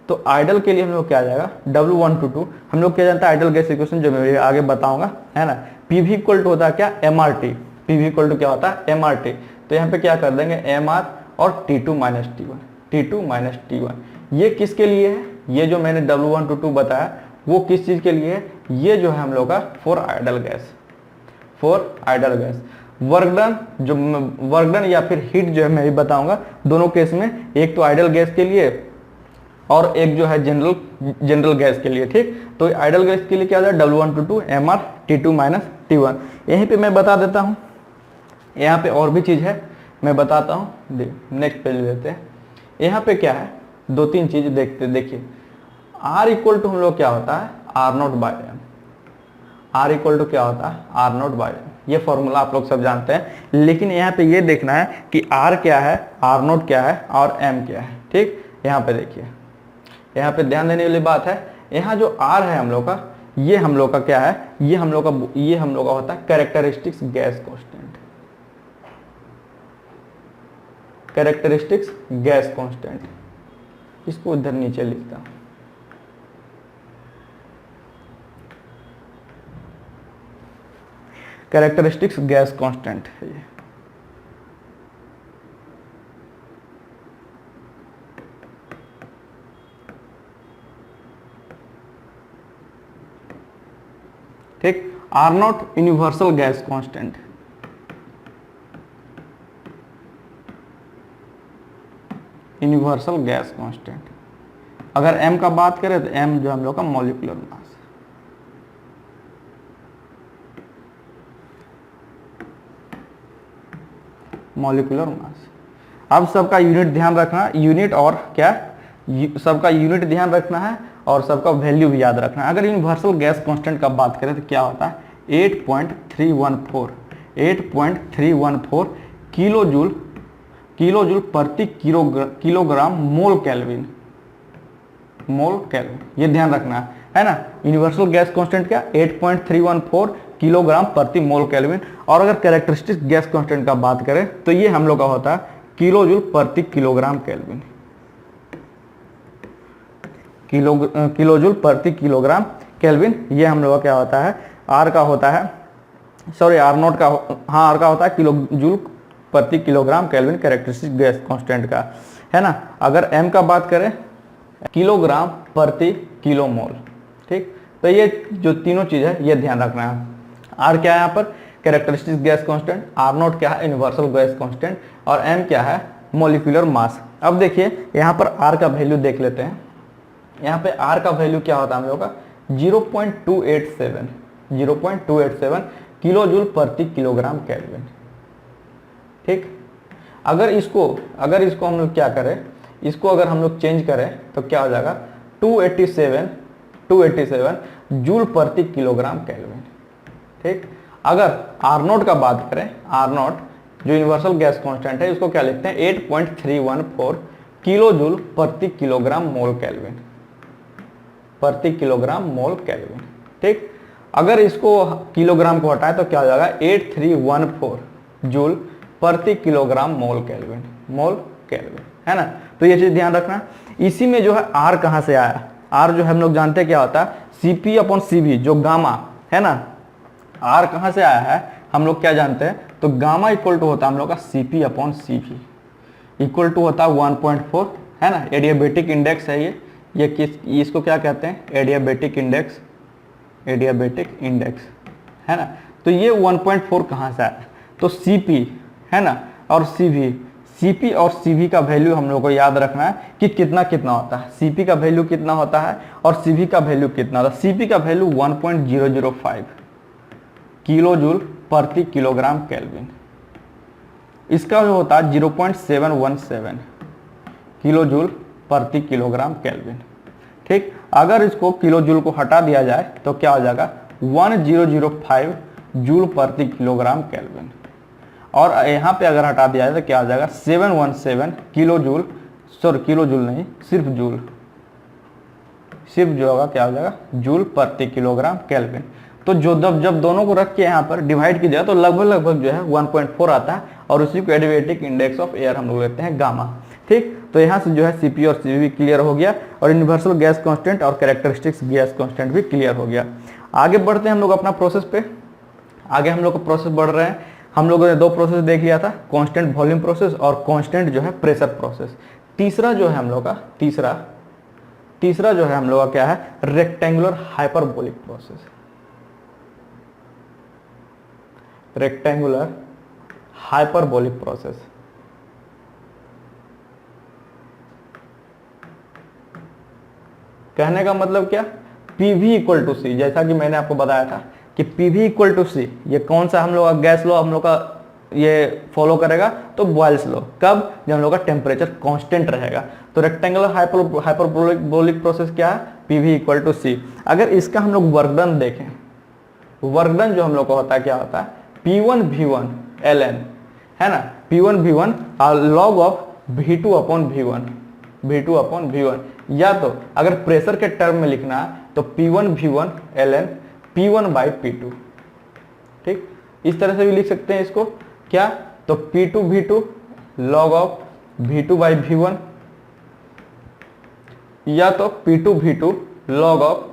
तो आइडल के लिए हम लोग क्या आ जाएगा, W1 to 2 हम लोग क्या जानता है, आइडल गैस इक्वेशन जो मैं आगे बताऊंगा, है ना। PV इक्वल टू होता है क्या, MRT, PV इक्वल टू क्या होता है, MRT। तो यहाँ पे क्या कर देंगे, MR और T2 minus T1, T2 minus T1। ये किसके लिए है, ये जो मैंने W1 to 2 बताया वो किस चीज के लिए है, ये जो है हम लोग का for idol gas, for idol gas. Work done या फिर हीट जो है मैं भी बताऊंगा दोनों केस में, एक तो आइडल गैस के लिए और एक जो है जनरल गैस के लिए। ठीक, तो आइडल गैस के लिए क्या है, W1 to 2 MR T2 minus T1। यहीं पे मैं बता देता हूँ, यहाँ पे और भी चीज है मैं बताता हूँ, नेक्स्ट पेज लेते हैं। यहाँ पे क्या है, 2-3 चीज देखिए। R इक्वल टू हम लोग क्या होता है, R0 by M। R equal to क्या होता है, R0 बाय M। ये फॉर्मूला आप लोग सब जानते हैं, लेकिन यहाँ पे ये देखना है कि R क्या है, R0 क्या है और M क्या है। ठीक, यहाँ पे देखिए, यहाँ पे ध्यान देने वाली बात है, यहाँ जो R है हम लोग का, ये हम लोग का क्या है, ये हम लोग का होता है characteristics gas constant, characteristics gas constant. इसको इधर नीचे लिखता हूं, कैरेक्टरिस्टिक्स गैस कांस्टेंट है ये। ठीक, R0 universal gas constant, universal gas constant. अगर M का बात करें तो M जो हम लोग का मॉलिक्यूलर मास, मॉलिक्यूलर मास। अब सबका यूनिट ध्यान रखना, यूनिट और क्या, सबका यूनिट ध्यान रखना है और सबका वैल्यू भी याद रखना है। अगर यूनिवर्सल गैस कांस्टेंट का बात करें तो क्या होता है 8.314 किलो जूल प्रति किलोग्राम मोल केल्विन, ये ध्यान रखना है ना। यूनिवर्सल गैस कांस्टेंट क्या 8.314 किलोग्राम प्रति मोल केल्विन। और अगर कैरेक्टरिस्टिक गैस कांस्टेंट का बात करें तो ये हम लोग का होता है किलो जूल प्रति किलोग्राम केल्विन, किलो जूल प्रति किलोग्राम केल्विन। ये हम लोग का क्या होता है, आर का होता है, सॉरी आर नॉट का, हाँ आर का होता है किलो जूल प्रति kilogram kelvin characteristic gas constant का, है ना। अगर एम का बात करें किलोग्राम प्रति किलो मोल, ठीक। तो ये जो तीनों चीज़ है ये ध्यान रखना है। आर क्या है यहाँ पर characteristic gas constant, R naught क्या है यूनिवर्सल गैस कांस्टेंट, और एम क्या है मॉलिक्यूलर मास। अब देखिए यहाँ पर आर का वैल्यू देख लेते हैं। यहाँ पे आर का वैल्यू क्या होता है हम लोग का 0.287 किलो जूल प्रति किलोग्राम केल्विन, ठीक। अगर इसको हम लोग क्या करें, इसको अगर हम लोग चेंज करें तो क्या हो जाएगा 287 जूल प्रति किलोग्राम केल्विन, ठीक। अगर आर नॉट का बात करें, आर नॉट जो यूनिवर्सल गैस कांस्टेंट है इसको क्या लिखते हैं 8.314 किलो जूल प्रति किलोग्राम मोल केल्विन, ठीक। अगर इसको किलोग्राम को हटाएं तो क्या हो जाएगा 8314 जूल प्रति किलोग्राम मोल केल्विन, है ना। तो ये चीज ध्यान रखना। इसी में जो है आर कहाँ से आया, आर जो हम लोग जानते हैं क्या होता है CP/CV जो गामा है ना, आर कहाँ से आया है हम लोग क्या जानते हैं, तो गामा इक्वल टू होता है हम लोग का CP/CV इक्वल टू होता है 1.4, है ना। एडियाबेटिक इंडेक्स है ये किस, इसको क्या कहते हैं एडियाबेटिक इंडेक्स, है ना। तो ये 1.4 कहाँ से आया, तो CP है ना और CP और CV का वैल्यू हम लोग को याद रखना है कि कितना कितना होता है। CP का वैल्यू कितना होता है और CV का वैल्यू कितना होता है। CP का वैल्यू 1.005 किलो जूल प्रति किलोग्राम केल्विन, इसका जो होता है 0.717 किलो जूल प्रति किलोग्राम केल्विन, ठीक। अगर इसको किलो जूल को हटा दिया जाए तो क्या हो जाएगा 1005 जूल प्रति किलोग्राम केल्विन, और यहाँ पे अगर हटा दिया जाए तो क्या आ जाएगा 717 kilo joule, sorry kilo joule नहीं सिर्फ जो होगा क्या हो जाएगा जूल प्रति किलोग्राम केल्विन। तो जो जब दोनों को रख के यहाँ पर डिवाइड कीजिएगा तो लगभग जो है 1.4 आता है, और उसी को एडियाबेटिक इंडेक्स ऑफ एयर हम लोग लेते हैं गामा, ठीक। तो यहाँ से जो है CP और CV क्लियर हो गया, और यूनिवर्सल गैस कांस्टेंट और कैरेक्टरिस्टिक्स गैस कांस्टेंट भी क्लियर हो गया। आगे बढ़ते हैं हम लोग अपना प्रोसेस पे। आगे हम लोग का प्रोसेस बढ़ रहे हैं। हम लोगों ने दो प्रोसेस देख लिया था, कांस्टेंट वॉल्यूम प्रोसेस और कांस्टेंट जो है प्रेशर प्रोसेस। तीसरा जो है हम लोग का तीसरा जो है हम लोग का क्या है rectangular hyperbolic process, rectangular hyperbolic process. कहने का मतलब क्या, PV=C, जैसा कि मैंने आपको बताया था कि PV=C, ये कौन सा हम लोग का गैस लॉ हम लोग का ये फॉलो करेगा, तो बॉयल्स लॉ। कब, जब हम लोग का टेम्परेचर कांस्टेंट रहेगा। तो रेक्टेंगुलर हाइपरबोलिक प्रोसेस क्या है PV=C। अगर इसका हम लोग वर्क डन देखें, वर्क डन जो हम लोग का होता है क्या होता है P1V1 ln, है ना, P1V1 log ऑफ V2/V1, या तो अगर प्रेशर के टर्म में लिखना है तो P1V1 ln P1/P2, ठीक। इस तरह से भी लिख सकते हैं इसको क्या, तो P2V2 log ऑफ V2/V1, या तो P2V2 log ऑफ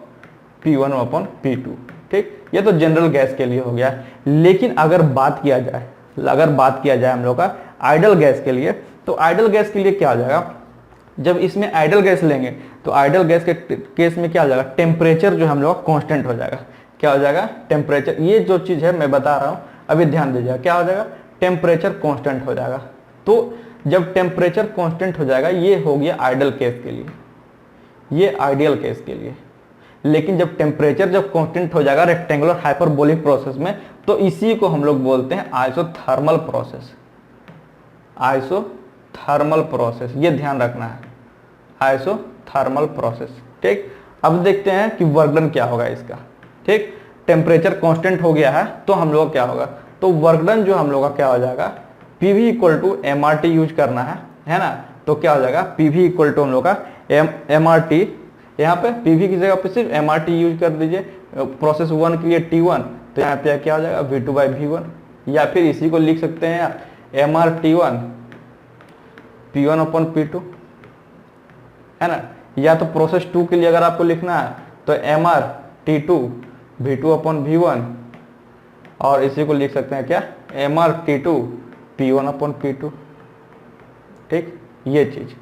P1/P2, ठीक। ये तो जनरल गैस के लिए हो गया। लेकिन अगर बात किया जाए हम लोग का आइडल गैस के लिए, तो आइडल गैस के लिए क्या हो जाएगा, जब इसमें आइडल गैस लेंगे तो आइडल गैस के केस में क्या हो जाएगा, टेम्परेचर जो हम लोग कांस्टेंट हो जाएगा। क्या हो जाएगा, टेम्परेचर, ये जो चीज़ है मैं बता रहा हूँ अभी ध्यान दीजिएगा, क्या हो जाएगा, टेम्परेचर कांस्टेंट हो जाएगा। तो जब टेम्परेचर कांस्टेंट हो जाएगा, ये हो गया आइडल केस के लिए, ये आइडियल केस के लिए। लेकिन जब टेम्परेचर जब कांस्टेंट हो जाएगा रेक्टेंगुलर हाइपरबोलिक प्रोसेस में, तो इसी को हम लोग बोलते हैं आइसोथर्मल प्रोसेस, आइसोथर्मल प्रोसेस, ये ध्यान रखना है, आइसोथर्मल प्रोसेस। ठीक, अब देखते हैं कि वर्क डन क्या होगा इसका। ठीक, टेम्परेचर कांस्टेंट हो गया है तो हम लोग क्या होगा, तो वर्क डन जो हम लोग का क्या हो जाएगा, PV equal to MRT use करना है ना। तो क्या हो जाएगा, PV इक्वल टू हम लोग का MRT, यहाँ पे PV की जगह पे सिर्फ MRT यूज कर दीजिए। प्रोसेस 1 के लिए T1, तो यहाँ पे क्या हो जाएगा V2/V1, या फिर इसी को लिख सकते हैं यार MRT1 P1/P2, है ना। या तो प्रोसेस 2 के लिए अगर आपको लिखना है तो MRT2 V2/V1, और इसी को लिख सकते हैं क्या MRT2 P1/P2। ठीक, ये चीज,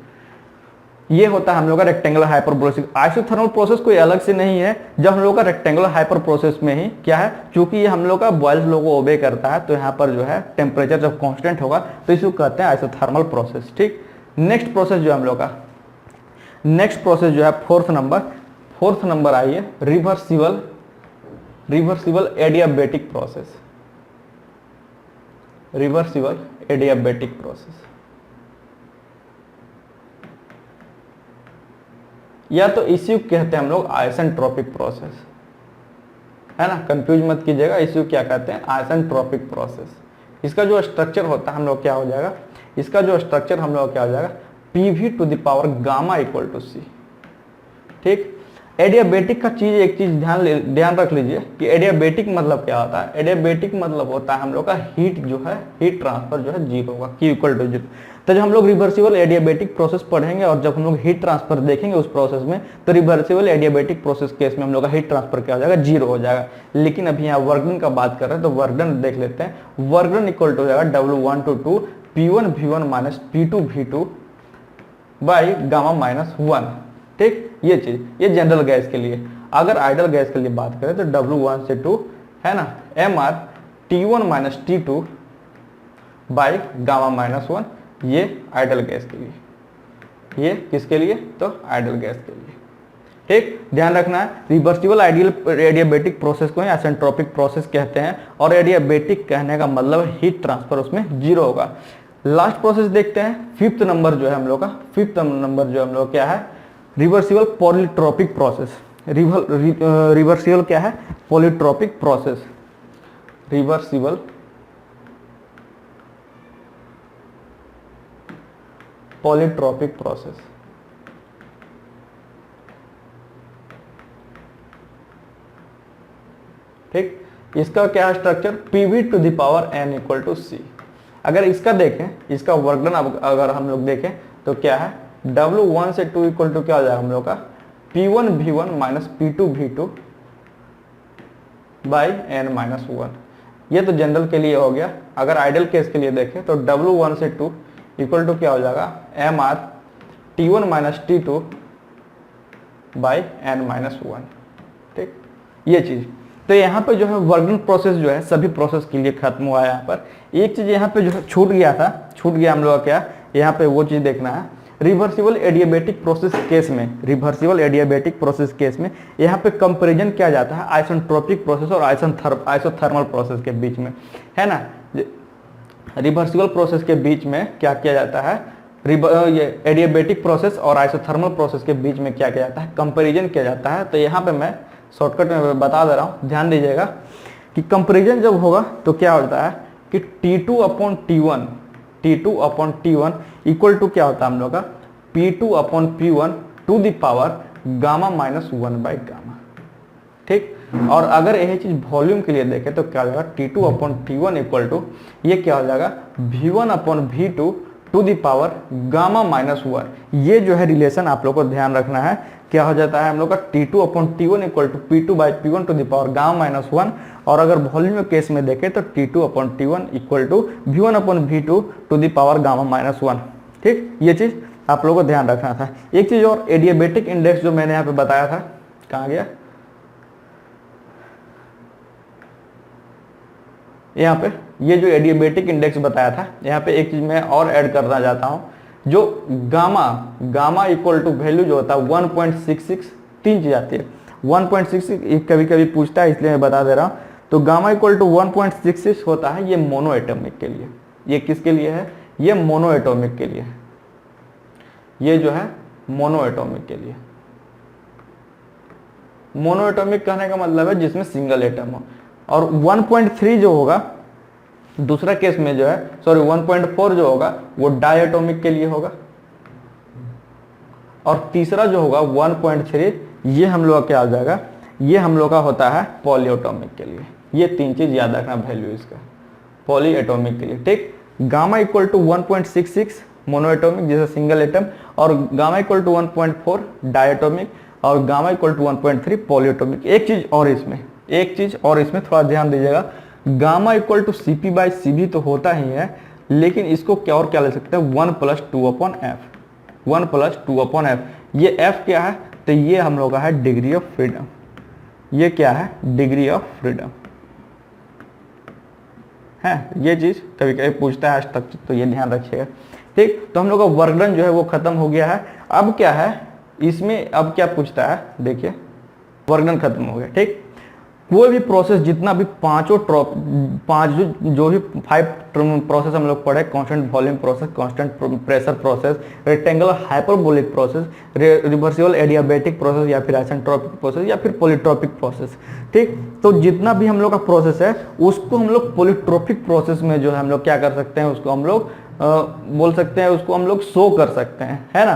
ये होता है हम लोग का रेक्टेंगुलर हाइपरबोलिक। आइसोथर्मल प्रोसेस कोई अलग से नहीं है, जब हम लोग का रेक्टेंगुलर हाइपर प्रोसेस में ही क्या है, क्योंकि ये हम लोग का बॉयल्स लॉ को ओबे करता है, तो यहाँ पर जो है टेम्परेचर जब कांस्टेंट होगा तो इसको कहते हैं आइसोथर्मल प्रोसेस। ठीक, नेक्स्ट प्रोसेस जो है हम लोग का, नेक्स्ट प्रोसेस जो है फोर्थ नंबर आइए, reversible adiabatic process. Reversible adiabatic process, या तो इसी को कहते हैं हम लोग आइसेंट्रोपिक प्रोसेस, है ना, कंफ्यूज मत कीजिएगा। इसी को क्या कहते हैं, आइसेंट्रोपिक प्रोसेस। इसका जो स्ट्रक्चर होता है हम लोग क्या हो जाएगा, इसका जो स्ट्रक्चर हम लोग क्या हो जाएगा, PV to the power gamma equal to C। ठीक, एडियाबेटिक का चीज, एक चीज ध्यान रख लीजिए कि एडियाबेटिक मतलब क्या होता है। एडियाबेटिक मतलब होता है हम लोग का हीट जो है, हीट ट्रांसफर जो है 0 होगा, Q इक्वल टू 0। तो जब हम लोग रिवर्सिबल एडियाबेटिक प्रोसेस पढ़ेंगे और जब हम लोग हीट ट्रांसफर देखेंगे उस प्रोसेस में, तो रिवर्सिबल एडियाबेटिक प्रोसेस केस में हम लोग का हीट ट्रांसफर क्या हो जाएगा, 0 हो जाएगा। लेकिन अभी यहाँ वर्क डन का बात कर रहे हैं तो वर्क डन देख लेते हैं। वर्क डन इक्वल टू हो जाएगा W1/2 P1V1 minus P2V2 by gamma -1। ठीक, ये चीज, ये जनरल गैस के लिए। अगर आइडल गैस के लिए बात करें तो W1 से 2 है ना, MR T1 minus T2 by gamma -1, ये आइडल गैस के लिए। ये किसके लिए, तो आइडल गैस के लिए। ठीक, ध्यान रखना है, रिवर्सिबल एडियाबेटिक प्रोसेस को आइसेंट्रोपिक प्रोसेस कहते हैं, और एडियाबेटिक कहने का मतलब हीट ट्रांसफर उसमें 0 होगा। लास्ट प्रोसेस देखते हैं, फिफ्थ नंबर जो है हम लोग का, फिफ्थ नंबर जो हम लोग क्या है, रिवर्सिबल पॉलीट्रोपिक प्रोसेस। रिवर्सिबल क्या है, polytropic process. Reversible polytropic process. ठीक, इसका क्या है structure, PV to the power N equal to C। अगर इसका देखें, इसका वर्क डन अगर हम लोग देखें तो क्या है, W1 से 2 इक्वल टू क्या हो जाएगा हम लोग का, P1V1 minus P2V2 by N-1। ये तो जनरल के लिए हो गया। अगर आइडल केस के लिए देखें तो W1 से 2 इक्वल टू क्या हो जाएगा, MR T1 minus T2 by N-1। ठीक, ये चीज। तो यहाँ पे जो है वर्किंग प्रोसेस जो है सभी प्रोसेस के लिए खत्म हुआ है। यहाँ पर एक चीज यहाँ पे जो है छूट गया हम लोग का क्या, यहाँ पे वो चीज देखना है। रिवर्सिबल एडियाबेटिक प्रोसेस केस में, रिवर्सिबल एडियाबेटिक प्रोसेस केस में यहाँ पे कंपैरिजन किया जाता है आइसेंट्रोपिक प्रोसेस और आइसोथर्मल प्रोसेस के बीच में, है ना। रिवर्सिबल प्रोसेस के बीच में क्या किया जाता है, ये एडियाबेटिक प्रोसेस और आइसोथर्मल प्रोसेस के बीच में क्या किया जाता है, कंपैरिजन किया जाता है। तो यहाँ पे मैं शॉर्टकट में बता दे रहा हूँ, ध्यान दीजिएगा कि कंपैरिजन जब होगा तो क्या होता है कि T2/T1 इक्वल टू क्या होता है हम लोग का, P2/P1 to the power gamma -1 by gamma. ठीक, और अगर यही चीज वॉल्यूम के लिए देखें तो क्या हो जाएगा, T2/T1 इक्वल टू ये क्या हो जाएगा, V1/V2 to the power gamma -1। ये जो है रिलेशन आप लोग को ध्यान रखना है, क्या हो जाता है हम लोग का T2/T1 equal to P2/P1 to the power gamma -1। और अगर वॉल्यूम केस में देखें तो T2/T1 equal to V1/V2 to the power gamma -1। ठीक, ये चीज आप लोगों को ध्यान रखना था। एक चीज और, एडियाबेटिक इंडेक्स जो मैंने यहाँ पे बताया था, कहाँ गया, यहाँ पे ये जो एडियाबेटिक इंडेक्स बताया था, यहाँ पे एक चीज मैं और ऐड करना चाहता हूँ, जो गामा इक्वल टू वैल्यू जो होता है 1.66, तीन चीज आती है 1.66, कभी कभी पूछता है इसलिए मैं बता दे रहा हूँ। तो गामा इक्वल टू 1.66 होता है, ये मोनो एटॉमिक के लिए। ये किसके लिए है, ये मोनो एटॉमिक के लिए, ये जो है मोनो एटॉमिक के लिए। मोनो एटॉमिक कहने का मतलब है जिसमें सिंगल एटम हो। और 1.3 जो होगा दूसरा केस में जो है, सॉरी 1.4 जो होगा वो डायटोमिक के लिए होगा। और तीसरा जो होगा 1.3 ये हम लोग का क्या हो जाएगा, ये हम लोग का होता है पॉलीएटॉमिक के लिए। ये तीन चीज याद रखना वैल्यू इसका, पॉलीएटॉमिक के लिए, ठीक। गामा इक्वल टू 1.66 मोनोएटॉमिक जैसे सिंगल एटम, और गामा इक्वल टू 1.4 डायटोमिक, और गामा इक्वल टू 1.3 पॉलीएटॉमिक। एक चीज और इसमें थोड़ा ध्यान दीजिएगा, gamma equal to CP by CV तो होता ही है, लेकिन इसको क्या और क्या ले सकते हैं, 1 + 2/f, 1 + 2/f। ये f क्या है, तो ये हम लोग का है डिग्री ऑफ फ्रीडम। ये क्या है, डिग्री ऑफ फ्रीडम है। ये चीज कभी कभी पूछता है आज तक, तो ये ध्यान रखिएगा, ठीक। तो हम लोग का वर्क डन जो है वो खत्म हो गया है। अब क्या है इसमें, अब क्या पूछता है, देखिए वर्क डन खत्म हो गया, ठीक। कोई भी प्रोसेस, जितना भी पांच जो भी 5 प्रोसेस हम लोग पढ़े, constant volume process, constant pressure process, rectangular hyperbolic process, reversible adiabatic process, या फिर आइसेंट्रोपिक प्रोसेस, या फिर पॉलीट्रोपिक प्रोसेस, ठीक। तो जितना भी हम लोग का प्रोसेस है उसको हम लोग पॉलीट्रोपिक प्रोसेस में जो है हम लोग क्या कर सकते हैं, उसको हम लोग बोल सकते हैं, उसको हम लोग शो कर सकते हैं, है ना।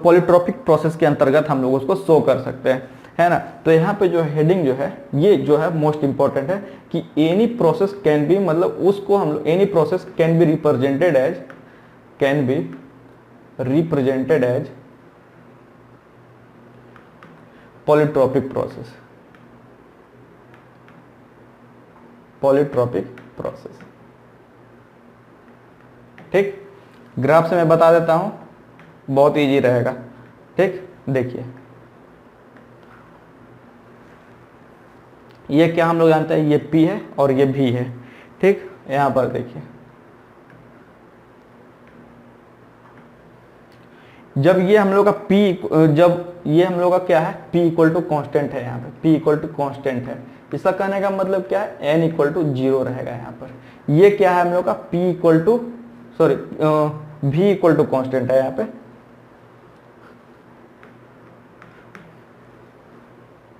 पॉलीट्रोपिक प्रोसेस के अंतर्गत हम लोग उसको शो कर सकते हैं, है ना। तो यहाँ पे जो हेडिंग जो है ये जो है मोस्ट इंपॉर्टेंट है कि एनी प्रोसेस कैन बी, मतलब उसको हम लोग any process can be represented as polytropic process, ठीक। ग्राफ से मैं बता देता हूं, बहुत इजी रहेगा, ठीक। देखिए ये क्या हम लोग जानते हैं, ये P है और ये V है, ठीक। यहां पर देखिए जब ये हम लोग का जब ये हम लोग का क्या है, P इक्वल टू कॉन्स्टेंट है, यहाँ पे P इक्वल टू कॉन्स्टेंट है, इसका कहने का मतलब क्या है, N इक्वल टू 0 रहेगा यहाँ पर। ये क्या है हम लोग का P equal to, sorry V equal to constant है यहाँ पे,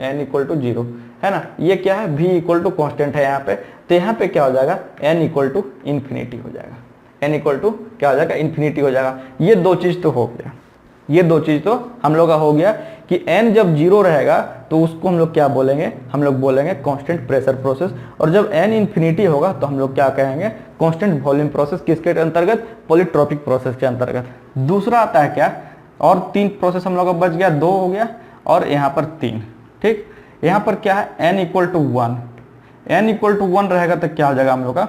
N इक्वल टू 0, है ना। ये क्या है, V इक्वल टू कॉन्स्टेंट है यहाँ पे, तो यहाँ पे क्या हो जाएगा, N इक्वल टू इन्फिनिटी हो जाएगा, N इक्वल टू क्या हो जाएगा, इन्फिनिटी हो जाएगा। ये दो चीज तो हो गया, ये दो चीज तो हम लोग का हो गया कि N जब 0 रहेगा तो उसको हम लोग क्या बोलेंगे, हम लोग बोलेंगे कांस्टेंट प्रेशर प्रोसेस, और जब N इन्फिनिटी होगा तो हम लोग क्या कहेंगे, कांस्टेंट वॉल्यूम प्रोसेस। किसके अंतर्गत, पॉलीट्रोपिक प्रोसेस के अंतर्गत। दूसरा आता है क्या, और 3 प्रोसेस हम लोग का बच गया, 2 हो गया और यहाँ पर 3, ठीक। यहाँ पर क्या है, N equal to 1, N equal to 1 रहेगा तो क्या हो जाएगा हम लोग का,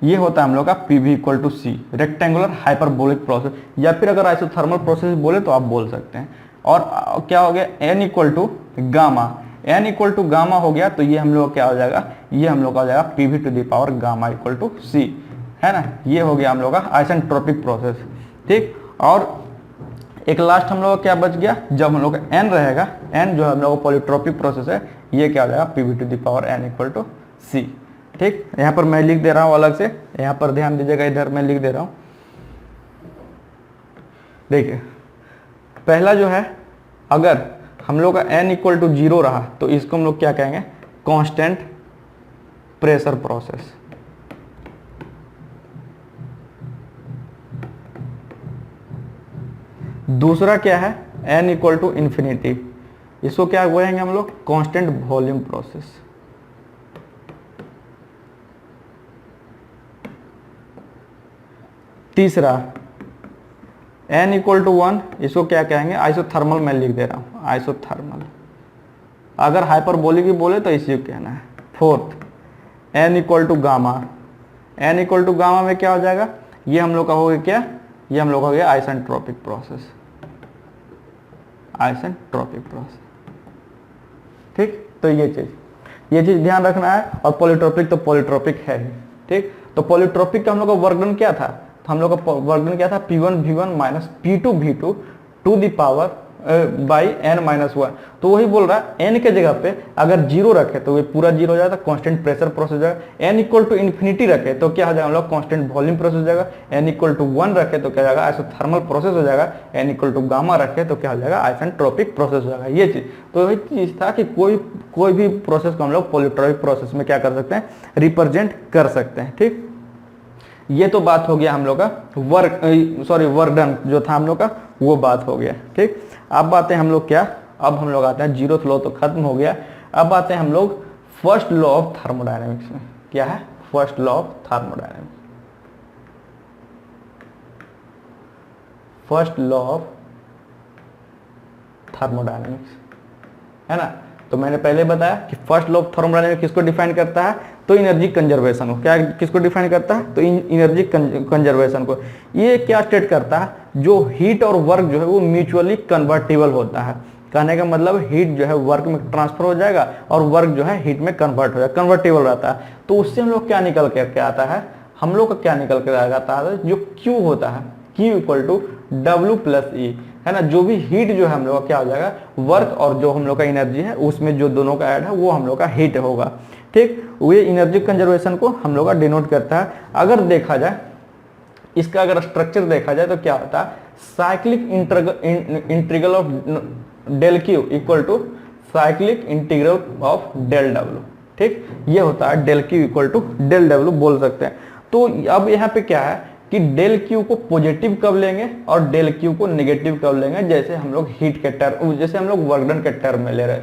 ये होता है हम लोग का PV equal to C, rectangular hyperbolic process, या फिर अगर आइसोथर्मल प्रोसेस बोले तो आप बोल सकते हैं। और क्या हो गया, N equal to gamma, N equal to gamma हो गया, तो ये हम लोग क्या हो जाएगा, ये हम लोग का हो जाएगा PV to the power gamma equal to C, है ना। ये हो गया हम लोग का आइसेंट्रोपिक प्रोसेस, ठीक। और एक लास्ट हम लोग का क्या बच गया, जब हम लोग का N रहेगा, N जो हम लोग का पॉलीट्रोपिक प्रोसेस है, ये क्या हो जाएगा, PV to the power N equal to C, ठीक। यहाँ पर मैं लिख दे रहा हूँ अलग से, यहाँ पर ध्यान दीजिएगा, इधर मैं लिख दे रहा हूँ। देखिए पहला जो है, अगर हम लोग का N इक्वल टू 0 रहा तो इसको हम लोग क्या कहेंगे, कांस्टेंट प्रेशर प्रोसेस। दूसरा क्या है, N इक्वल टू इन्फिनिटी, इसको क्या बोलेंगे हम लोग, कांस्टेंट वॉल्यूम प्रोसेस। तीसरा N इक्वल टू 1, इसको क्या कहेंगे, आइसोथर्मल। मैं लिख दे रहा हूं, आइसोथर्मल। अगर हाइपरबोलिक भी बोले तो इसी को कहना है। Fourth N equal to gamma, N equal to gamma में क्या हो जाएगा, ये हम लोग का हो गया क्या, ये हम लोग हो गया आइसेंट्रोपिक प्रोसेस, आइसेंट्रोपिक प्रोसेस, ठीक। तो ये चीज ध्यान रखना है। और पॉलीट्रोपिक तो पॉलीट्रोपिक है ही, ठीक। तो पॉलीट्रोपिक का हम लोग का वर्क डन क्या था, तो हम लोग का वर्क डन क्या था, P1 V1 minus P2 V2 to the power by n-1। तो वही बोल रहा है n के जगह पे अगर 0 रखे तो ये पूरा 0 हो जाएगा, कांस्टेंट प्रेशर प्रोसेस हो जाएगा। n इक्वल टू इन्फिनिटी रखे तो क्या हो जाएगा हम लोग कांस्टेंट वॉल्यूम प्रोसेस हो जाएगा। n इक्वल टू 1 रखे तो क्या हो जाएगा आइसोथर्मल प्रोसेस हो जाएगा। n इक्वल टू गामा रखे तो क्या हो जाएगा आइसेंट्रोपिक प्रोसेस हो जाएगा। ये चीज तो वही चीज था कि कोई भी प्रोसेस को हम लोग पॉलीट्रॉपिक प्रोसेस में क्या कर सकते हैं, रिप्रेजेंट कर सकते हैं। ठीक, ये तो बात हो गया हम लोग का वर्क डन जो था हम लोग का, वो बात हो गया। ठीक, अब आते हैं हम लोग क्या, अब हम लोग आते हैं जीरोथ लॉ तो खत्म हो गया। अब आते हैं हम लोग फर्स्ट लॉ ऑफ थर्मोडायनेमिक्स में। क्या है first law of thermodynamics? First law of thermodynamics है ना। तो मैंने पहले बताया कि फर्स्ट लॉ ऑफ थर्मोडायनेमिक्स किसको डिफाइन करता है, तो एनर्जी कंजर्वेशन को। क्या किसको डिफाइन करता है, तो एनर्जी कंजर्वेशन को। ये क्या स्टेट करता है, जो हीट और वर्क जो है वो म्यूचुअली कन्वर्टेबल होता है। कहने का मतलब हीट जो है वर्क में ट्रांसफर हो जाएगा और वर्क जो है हीट में कन्वर्ट हो जाएगा, कन्वर्टेबल रहता है। तो उससे हम लोग क्या निकल के आता है, हम लोग का क्या निकल के आता है, जो Q होता है Q equal to W plus E है ना। जो भी हीट जो है हम लोग का क्या हो जाएगा, वर्क और जो हम लोग का एनर्जी है उसमें जो दोनों का ऐड है वो हम लोग का हीट होगा। ठीक, ये एनर्जी कंजर्वेशन को हम लोग का डिनोट करता है। अगर देखा जाए इसका अगर स्ट्रक्चर देखा जाए तो क्या होता है, cyclic integral of del Q equal to cyclic integral of del W। ठीक, ये होता है del Q equal to del W बोल सकते हैं। तो अब यहाँ पे क्या है कि डेल Q को पॉजिटिव कब लेंगे और डेल Q को नेगेटिव कब लेंगे। जैसे हम लोग हीट के टर्म, जैसे हम लोग वर्क डन के टर्म में ले रहे थे,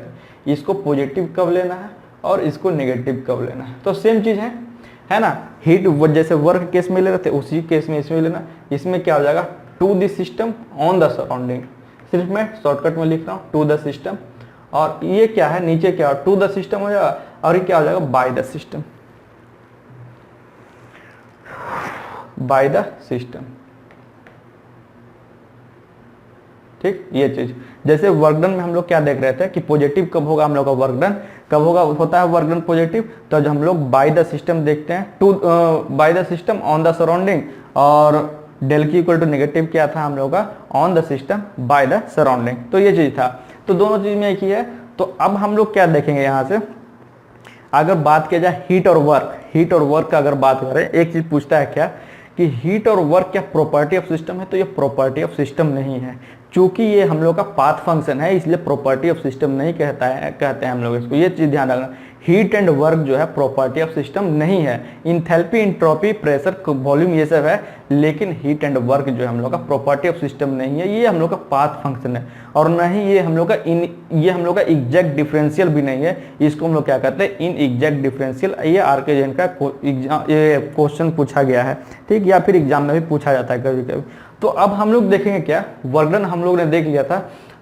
इसको पॉजिटिव कब लेना है और इसको नेगेटिव कब लेना है। तो सेम चीज है ना। हीट जैसे वर्क केस में ले रहे थे उसी केस में इसमें लेना। इसमें क्या हो जाएगा, to the system on the surrounding. सिर्फ मैं शॉर्टकट में लिख रहा हूँ टू द सिस्टम, और ये क्या है नीचे क्या टू द सिस्टम हो जाएगा, और ये क्या हो जाएगा bye the system, by the system. ठीक, ये चीज जैसे वर्क डन में हम लोग क्या देख रहे थे कि पॉजिटिव कब होगा हम लोग का वर्क डन, कब होगा होता है वर्क डन पॉजिटिव, तो जब हम लोग बाय द सिस्टम देखते हैं to by the system on the surrounding, और del Q equal to negative क्या था हम लोग का on the system by the surrounding. तो ये चीज था, तो दोनों चीज में एक ही है। तो अब हम लोग क्या देखेंगे यहाँ से, अगर बात किया जाए हीट और वर्क का अगर बात करें, एक चीज पूछता है क्या कि हीट और वर्क क्या प्रॉपर्टी ऑफ सिस्टम है, तो ये प्रॉपर्टी ऑफ सिस्टम नहीं है। चूंकि ये हम लोग का पाथ फंक्शन है इसलिए प्रॉपर्टी ऑफ सिस्टम नहीं कहते हैं हम लोग इसको। ये चीज ध्यान रखना, हीट एंड वर्क जो है प्रॉपर्टी ऑफ सिस्टम नहीं है। इंथैल्पी, इंट्रोपी, प्रेशर, वॉल्यूम ये सब है, लेकिन हीट एंड वर्क जो है हम लोग का प्रॉपर्टी ऑफ सिस्टम नहीं है। ये हम लोग का पाथ फंक्शन है, और न ही ये हम लोग का एग्जैक्ट डिफरेंशियल भी नहीं है। इसको हम लोग क्या कहते हैं, इन एग्जैक्ट डिफरेंशियल। ये RKJN का क्वेश्चन पूछा गया है, ठीक, या फिर एग्जाम में भी पूछा जाता है कभी कभी। तो अब हम लोग देखेंगे क्या, वर्क डन हम लोग ने देख लिया था,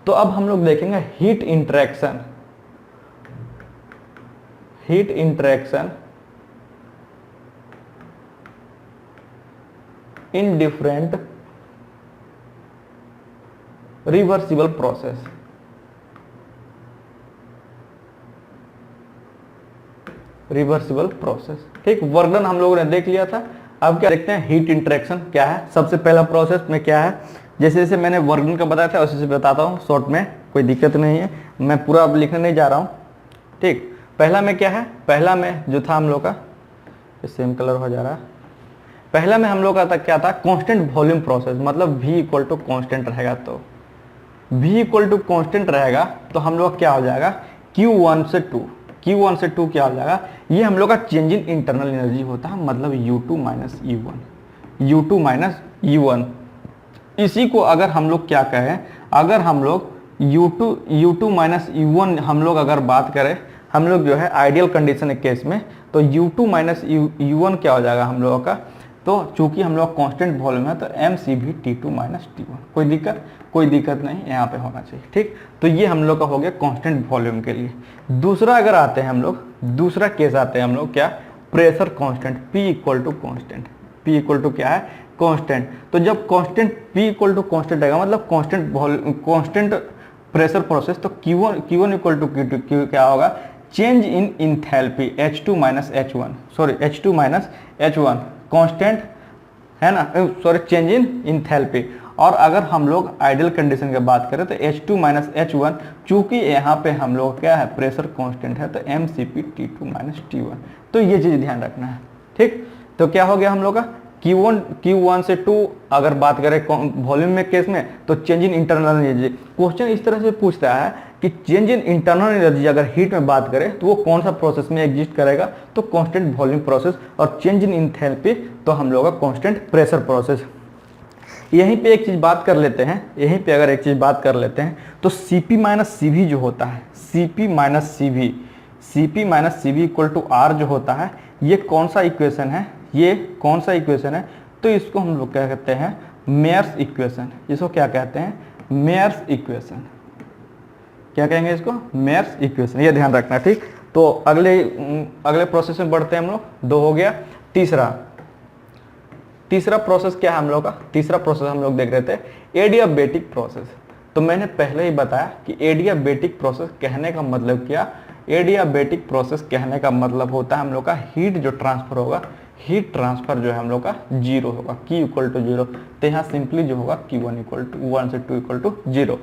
तो अब हम लोग देखेंगे heat interaction in different reversible process. Reversible process, ठीक, वर्क डन हम लोगों ने देख लिया था। अब क्या देखते हैं हीट इंटरेक्शन क्या है। सबसे पहला प्रोसेस में क्या है, जैसे जैसे मैंने वर्क डन का बताया था उसी से बताता हूँ शॉर्ट में, कोई दिक्कत नहीं है, मैं पूरा अब लिखने नहीं जा रहा हूँ। ठीक, पहला में क्या है, पहला में जो था हम लोग का, सेम कलर हो जा रहा है, पहला में हम लोग का था क्या था, कांस्टेंट वॉल्यूम प्रोसेस। मतलब V इक्वल टू कॉन्स्टेंट रहेगा, तो V इक्वल टू कॉन्स्टेंट रहेगा तो हम लोग क्या हो जाएगा Q1 से 2 क्या हो जाएगा, ये हम लोग का चेंज इन इंटरनल एनर्जी होता है, मतलब U2 माइनस U1। इसी को अगर हम लोग क्या कहें, अगर हम लोग U2 माइनस U1 हम लोग अगर बात करें, हम लोग जो है आइडियल कंडीशन केस में, तो U2 माइनस U1 क्या हो जाएगा हम लोगों का, तो चूंकि हम लोग कांस्टेंट वॉल्यूम है तो mCV T2 माइनस T1। कोई दिक्कत नहीं यहाँ पे होना चाहिए, ठीक। तो ये हम लोग का हो गया कांस्टेंट वॉल्यूम के लिए। दूसरा अगर आते हैं हम लोग, दूसरा केस आते हैं हम लोग क्या, pressure constant, P equal to constant, P equal to क्या है कांस्टेंट। तो जब constant P equal to constant आएगा, मतलब कांस्टेंट प्रेशर प्रोसेस, तो Q1 इक्वल टू Q क्या होगा, change in enthalpy H2 minus H1 constant है ना, सॉरी, चेंज इन इंथैल्पी। और अगर हम लोग आइडियल कंडीशन की बात करें तो H2 माइनस H1, चूंकि यहाँ पे हम लोग क्या है प्रेशर कांस्टेंट है तो mCp T2 माइनस T1, तो ये चीज़ ध्यान रखना है। ठीक, तो क्या हो गया हम लोग का Q1 से 2 अगर बात करें वॉल्यूम में केस में तो change in internal energy. Question इस तरह से पूछता है कि चेंज इन इंटरनल एनर्जी अगर हीट में बात करें तो वो कौन सा प्रोसेस में एग्जिस्ट करेगा, तो कांस्टेंट वॉल्यूम प्रोसेस, और चेंज इन एंथैल्पी तो हम लोग का कांस्टेंट प्रेशर प्रोसेस। यहीं पे एक चीज बात कर लेते हैं, यहीं पे अगर एक चीज बात कर लेते हैं तो Cp माइनस Cv जो होता है, Cp minus Cv equal to R जो होता है, ये कौन सा इक्वेशन है, ये कौन सा इक्वेशन है, तो इसको हम लोग क्या कहते हैं मेयर्स इक्वेशन। इसको क्या कहते हैं मेयर्स इक्वेशन। क्या कहेंगे इसको मेयर्स इक्वेशन, ये ध्यान रखना। ठीक, तो अगले प्रोसेस में बढ़ते हैं हम लोग। 2 हो गया। तीसरा प्रोसेस क्या है हम लोग का, तीसरा प्रोसेस हम लोग देख रहे थे एडियाबेटिक प्रोसेस। तो मैंने पहले ही बताया कि एडियाबेटिक प्रोसेस कहने का मतलब क्या, एडियाबेटिक प्रोसेस कहने का मतलब होता है हम लोग का हीट जो ट्रांसफर होगा, हीट ट्रांसफर जो है हम लोग का 0 होगा, Q इक्वल टू 0। तो यहाँ सिंपली जो होगा Q1 इक्वल टू 1 से 2 इक्वल टू 0।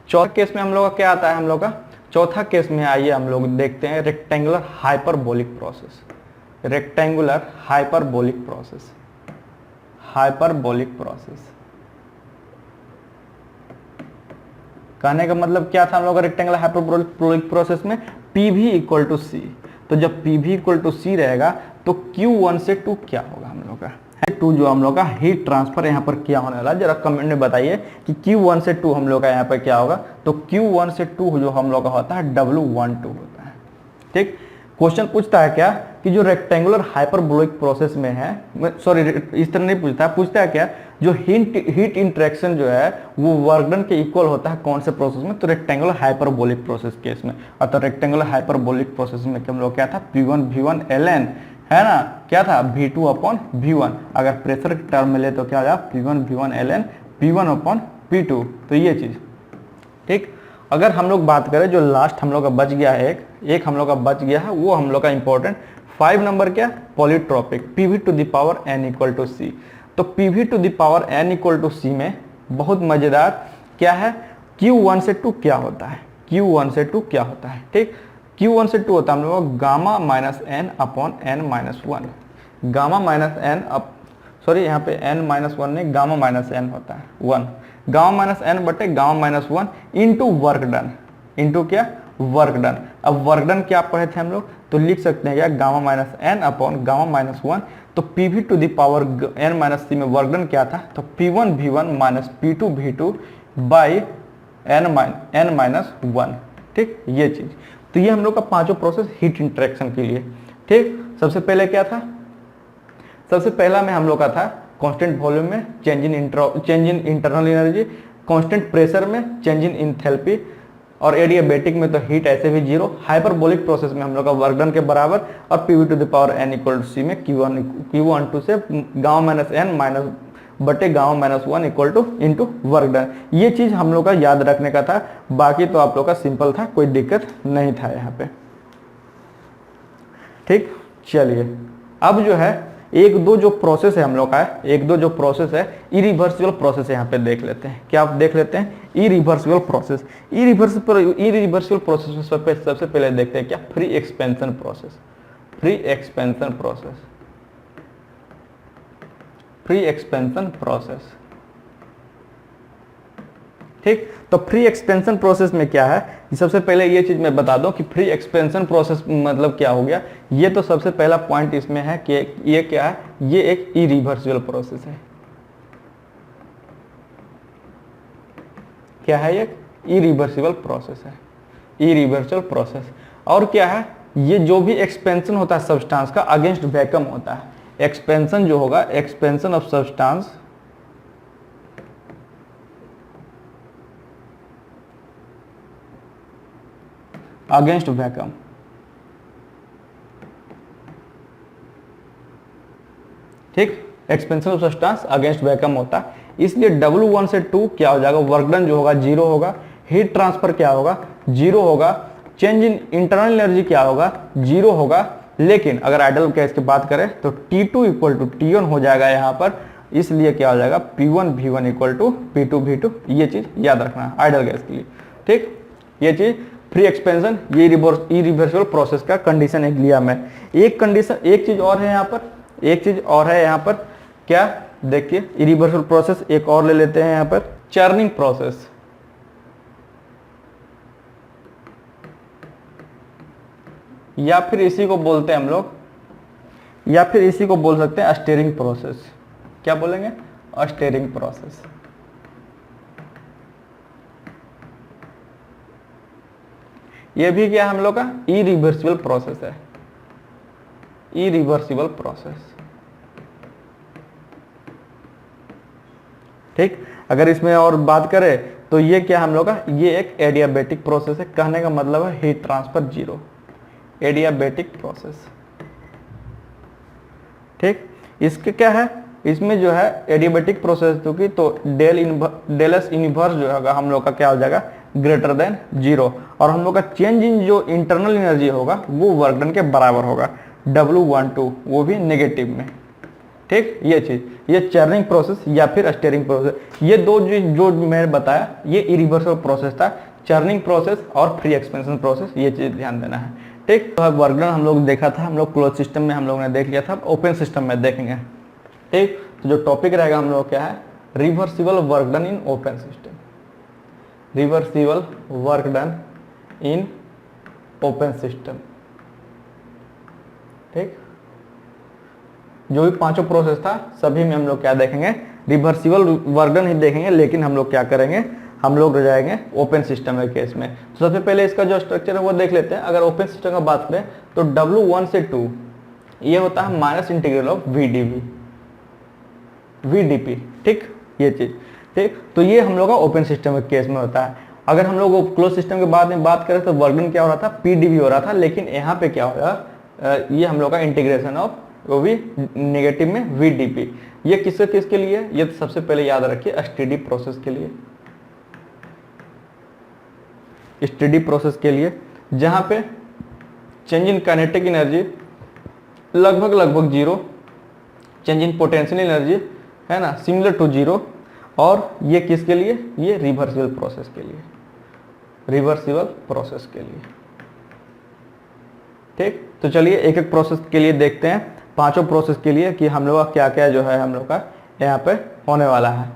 चौथा केस में हम लोग का क्या आता है, हम लोग का चौथा केस में आइए हम लोग देखते हैं rectangular hyperbolic process. Rectangular hyperbolic process, hyperbolic process कहने का मतलब क्या था हम लोग का रेक्टेंगुलर हाइपरबोलिक प्रोसेस में PV इक्वल टू C। तो जब PV इक्वल टू C रहेगा तो Q1 से 2 क्या होगा हम लोग का 2 जो हम लोग का हीट ट्रांसफर यहाँ पर क्या होने वाला, जरा कमेंट में बताइए कि Q1 से 2 हम लोग का यहाँ पर क्या होगा। तो Q1 से 2 जो हम लोग का होता है W12 होता है। ठीक, क्वेश्चन पूछता है क्या कि जो रेक्टेंगुलर हाइपरबोलिक प्रोसेस में है, सॉरी इस तरह नहीं पूछता है, पूछता है क्या जो हीट इंटरेक्शन जो है वो वर्क डन के इक्वल होता है कौन से प्रोसेस में, तो रेक्टेंगुलर हाइपरबोलिक प्रोसेस केस में। और तो रेक्टेंगुलर हाइपरबोलिक प्रोसेस में हम लोग क्या था P1 V1 ln है ना, क्या था V2 अपॉन V1। अगर प्रेशर के टर्म में ले तो क्या हो जाएगा P1 V1 ln P1 upon P2। तो ये चीज ठीक। अगर हम लोग बात करें जो लास्ट हम लोग का बच गया है, एक हम लोग का बच गया है, वो हम लोग का इंपॉर्टेंट 5 नंबर क्या polytropic PV to the power n equal to C। तो PV to the power n equal to C में बहुत मजेदार क्या है, Q1 से 2 क्या होता है, Q1 से 2 क्या होता है। ठीक, Q1 से 2 होता है हम लोग gamma minus n upon n minus 1। Gamma minus n up sorry यहाँ पे n माइनस 1 नहीं, गामा माइनस n होता है 1। गामा माइनस n बटे gamma minus 1 into work done, into क्या वर्क डन। अब वर्क डन क्या पढ़े थे हम लोग, तो लिख सकते हैं क्या gamma minus n upon gamma minus 1। तो PV to the power n minus C में वर्क डन क्या था, तो P1 V1 minus P2 V2 by n minus 1। ठीक, ये चीज। तो ये हम लोग का पांचों प्रोसेस हीट इंटरेक्शन के लिए। ठीक, सबसे पहले क्या था, सबसे पहला में हम लोग का था कांस्टेंट वॉल्यूम में change in internal energy, constant pressure में चेंज इन एंथैल्पी, और एडियाबेटिक में तो हीट ऐसे भी 0। हाइपरबोलिक प्रोसेस में हम लोग का वर्क डन के बराबर, और PV to the power n equal to C में Q1 से गामा माइनस n माइनस बटे gamma minus 1 equal to into work done. ये चीज हम लोग का याद रखने का था, बाकी तो आप लोग का सिंपल था, कोई दिक्कत नहीं था यहाँ पे। ठीक, चलिए अब जो है एक दो जो प्रोसेस है हम लोग का है, एक दो जो प्रोसेस है इरिवर्सिबल प्रोसेस यहाँ पे देख लेते हैं। क्या आप देख लेते हैं इरिवर्सिबल प्रोसेस। इरिवर्सिबल प्रोसेस में सबसे पहले देखते हैं क्या free expansion process. Free expansion process, free expansion process. ठीक, तो फ्री एक्सपेंशन प्रोसेस में क्या है, सबसे पहले ये चीज मैं बता दूं कि फ्री एक्सपेंशन प्रोसेस मतलब क्या हो गया। ये तो सबसे पहला पॉइंट इसमें है कि ये क्या है, ये एक इरिवर्सिबल प्रोसेस है। क्या है, ये इरिवर्सिबल प्रोसेस है, इरिवर्सिबल प्रोसेस। और क्या है, ये जो भी एक्सपेंशन होता है सब्सटेंस का अगेंस्ट वैक्यूम होता है। एक्सपेंशन जो होगा, expansion of substance against vacuum. ठीक, expansion of substance against vacuum होता है, इसलिए W1 से 2 क्या हो जाएगा, वर्क डन जो होगा 0 होगा, हीट ट्रांसफर क्या होगा 0 होगा, चेंज इन इंटरनल एनर्जी क्या होगा 0 होगा। लेकिन अगर आइडल केस की बात करें तो T2 इक्वल टू T1 हो जाएगा यहाँ पर, इसलिए क्या हो जाएगा P1 V1 equal to P2 V2, ये चीज याद रखना है आइडियल गैस के लिए। ठीक, ये चीज फ्री एक्सपेंशन, ये इरिवर्सिबल प्रोसेस का कंडीशन एक लिया मैं। एक कंडीशन, एक चीज और है यहाँ पर, एक चीज और है यहाँ पर, क्या देखिए इरिवर्सिबल प्रोसेस एक और ले लेते हैं यहाँ पर, चर्निंग प्रोसेस, या फिर इसी को बोलते हैं हम लोग, या फिर इसी को बोल सकते हैं स्टीयरिंग प्रोसेस। क्या बोलेंगे? Steering process. ये भी क्या हम लोग का इरिवर्सिबल प्रोसेस है, इरिवर्सिबल प्रोसेस। ठीक, अगर इसमें और बात करें तो ये क्या हम लोग का, ये एक एडियाबैटिक प्रोसेस है। कहने का मतलब है heat transfer zero, adiabatic process. ठीक, इसके क्या है, इसमें जो है एडियाबैटिक प्रोसेस क्योंकि तो डेल एस इनवर्स जो होगा हम लोग का क्या हो जाएगा, ग्रेटर देन जीरो, और हम लोग का चेंज इन जो इंटरनल एनर्जी होगा वो वर्क डन के बराबर होगा, W12, वो भी नेगेटिव में। ठीक, ये चीज, ये चर्निंग प्रोसेस या फिर स्टीयरिंग प्रोसेस, ये दो जो मैंने बताया ये इरिवर्सिबल प्रोसेस था, चर्निंग प्रोसेस और फ्री एक्सपेंशन प्रोसेस, ये चीज ध्यान देना है। ठीक, तो वर्क डन हम लोग देखा था, हम लोग क्लोज सिस्टम में हम लोग ने देख लिया था, ओपन सिस्टम में देखेंगे। ठीक, तो जो टॉपिक रहेगा हम लोग क्या है, reversible work done in open system, reversible work done in open system. ठीक, जो भी पांचों प्रोसेस था सभी में हम लोग क्या देखेंगे, रिवर्सिबल वर्क डन ही देखेंगे, लेकिन हम लोग क्या करेंगे, हम लोग रह जाएंगे ओपन सिस्टम के केस में। तो सबसे पहले इसका जो स्ट्रक्चर है वो देख लेते हैं। अगर ओपन सिस्टम का बात करें तो W1 से 2 ये होता है माइनस इंटीग्रल ऑफ VdP। ठीक, ये चीज। ठीक, तो ये हम लोग का ओपन सिस्टम के केस में होता है। अगर हम लोग क्लोज सिस्टम के बाद में बात करें तो वर्क डन क्या हो रहा था, PdV हो रहा था, लेकिन यहाँ पे क्या हो रहा, ये हम लोग का इंटीग्रेशन ऑफ, वो भी नेगेटिव में VdP। ये किसके लिए, ये तो सबसे पहले याद रखिए स्टेडी प्रोसेस के लिए, स्टेडी प्रोसेस के लिए, जहां पे चेंज इन काइनेटिक एनर्जी लगभग zero, change in potential energy है ना सिमिलर टू जीरो, और ये किसके लिए, ये रिवर्सिबल प्रोसेस के लिए, रिवर्सिबल प्रोसेस के लिए। ठीक, तो चलिए एक एक प्रोसेस के लिए देखते हैं, पांचों प्रोसेस के लिए कि हम लोग का क्या क्या जो है हम लोग का यहाँ पे होने वाला है।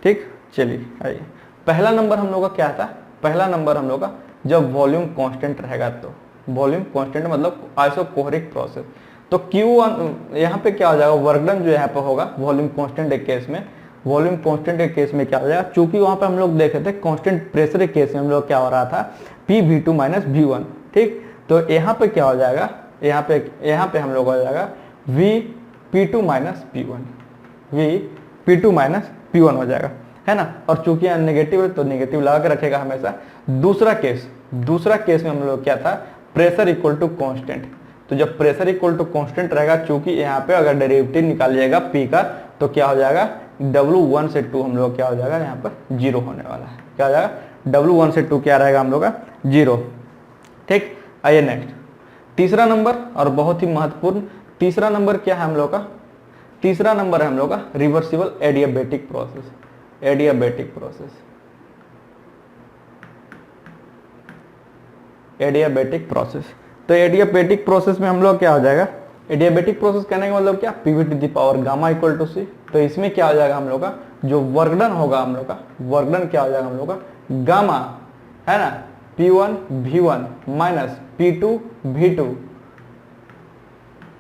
ठीक, चलिए आइए, पहला नंबर हम लोग का क्या था, पहला नंबर हम लोग का जब वॉल्यूम कांस्टेंट रहेगा, तो वॉल्यूम कांस्टेंट मतलब आइसोकोरिक प्रोसेस, तो Q1 यहाँ पे क्या हो जाएगा, वर्क डन जो यहाँ पे होगा वॉल्यूम कांस्टेंट के केस में, वॉल्यूम कांस्टेंट के केस में क्या हो जाएगा, चूंकि वहां पे हम लोग देखे थे कांस्टेंट प्रेशर के केस में हम लोग क्या हो रहा था, PV2 माइनस V1। ठीक, तो यहाँ पे क्या हो जाएगा, यहाँ पे हम लोग हो जाएगा VP2 minus P1, VP2 minus P1 हो जाएगा, है ना। और चूंकि यहाँ नेगेटिव है तो नेगेटिव लगा के रखेगा हमेशा। दूसरा केस में हम लोग क्या था, प्रेशर इक्वल टू कांस्टेंट। तो जब प्रेशर इक्वल टू कांस्टेंट रहेगा, चूंकि यहाँ पे अगर डेरिवेटिव निकालिएगा P का, तो क्या हो जाएगा, W1 से 2 हम लोग क्या हो जाएगा, यहाँ पर जीरो होने वाला है। क्या हो जाएगा, W1 से 2 क्या रहेगा हम लोग का, जीरो। ठीक, आइए नेक्स्ट तीसरा नंबर, और बहुत ही महत्वपूर्ण तीसरा नंबर क्या है हम लोग का, तीसरा नंबर है हम लोग का reversible adiabatic process, adiabatic process, adiabatic process. तो एडियाबैटिक प्रोसेस में हम लोग क्या हो जाएगा, एडियाबैटिक प्रोसेस कहने का मतलब क्या, PV to the power gamma equal to C। तो इसमें क्या हो जाएगा हम लोग का, जो वर्क डन होगा हम लोग का, वर्क डन क्या हो जाएगा हम लोग का, गामा है ना, P1 V1 minus P2 V2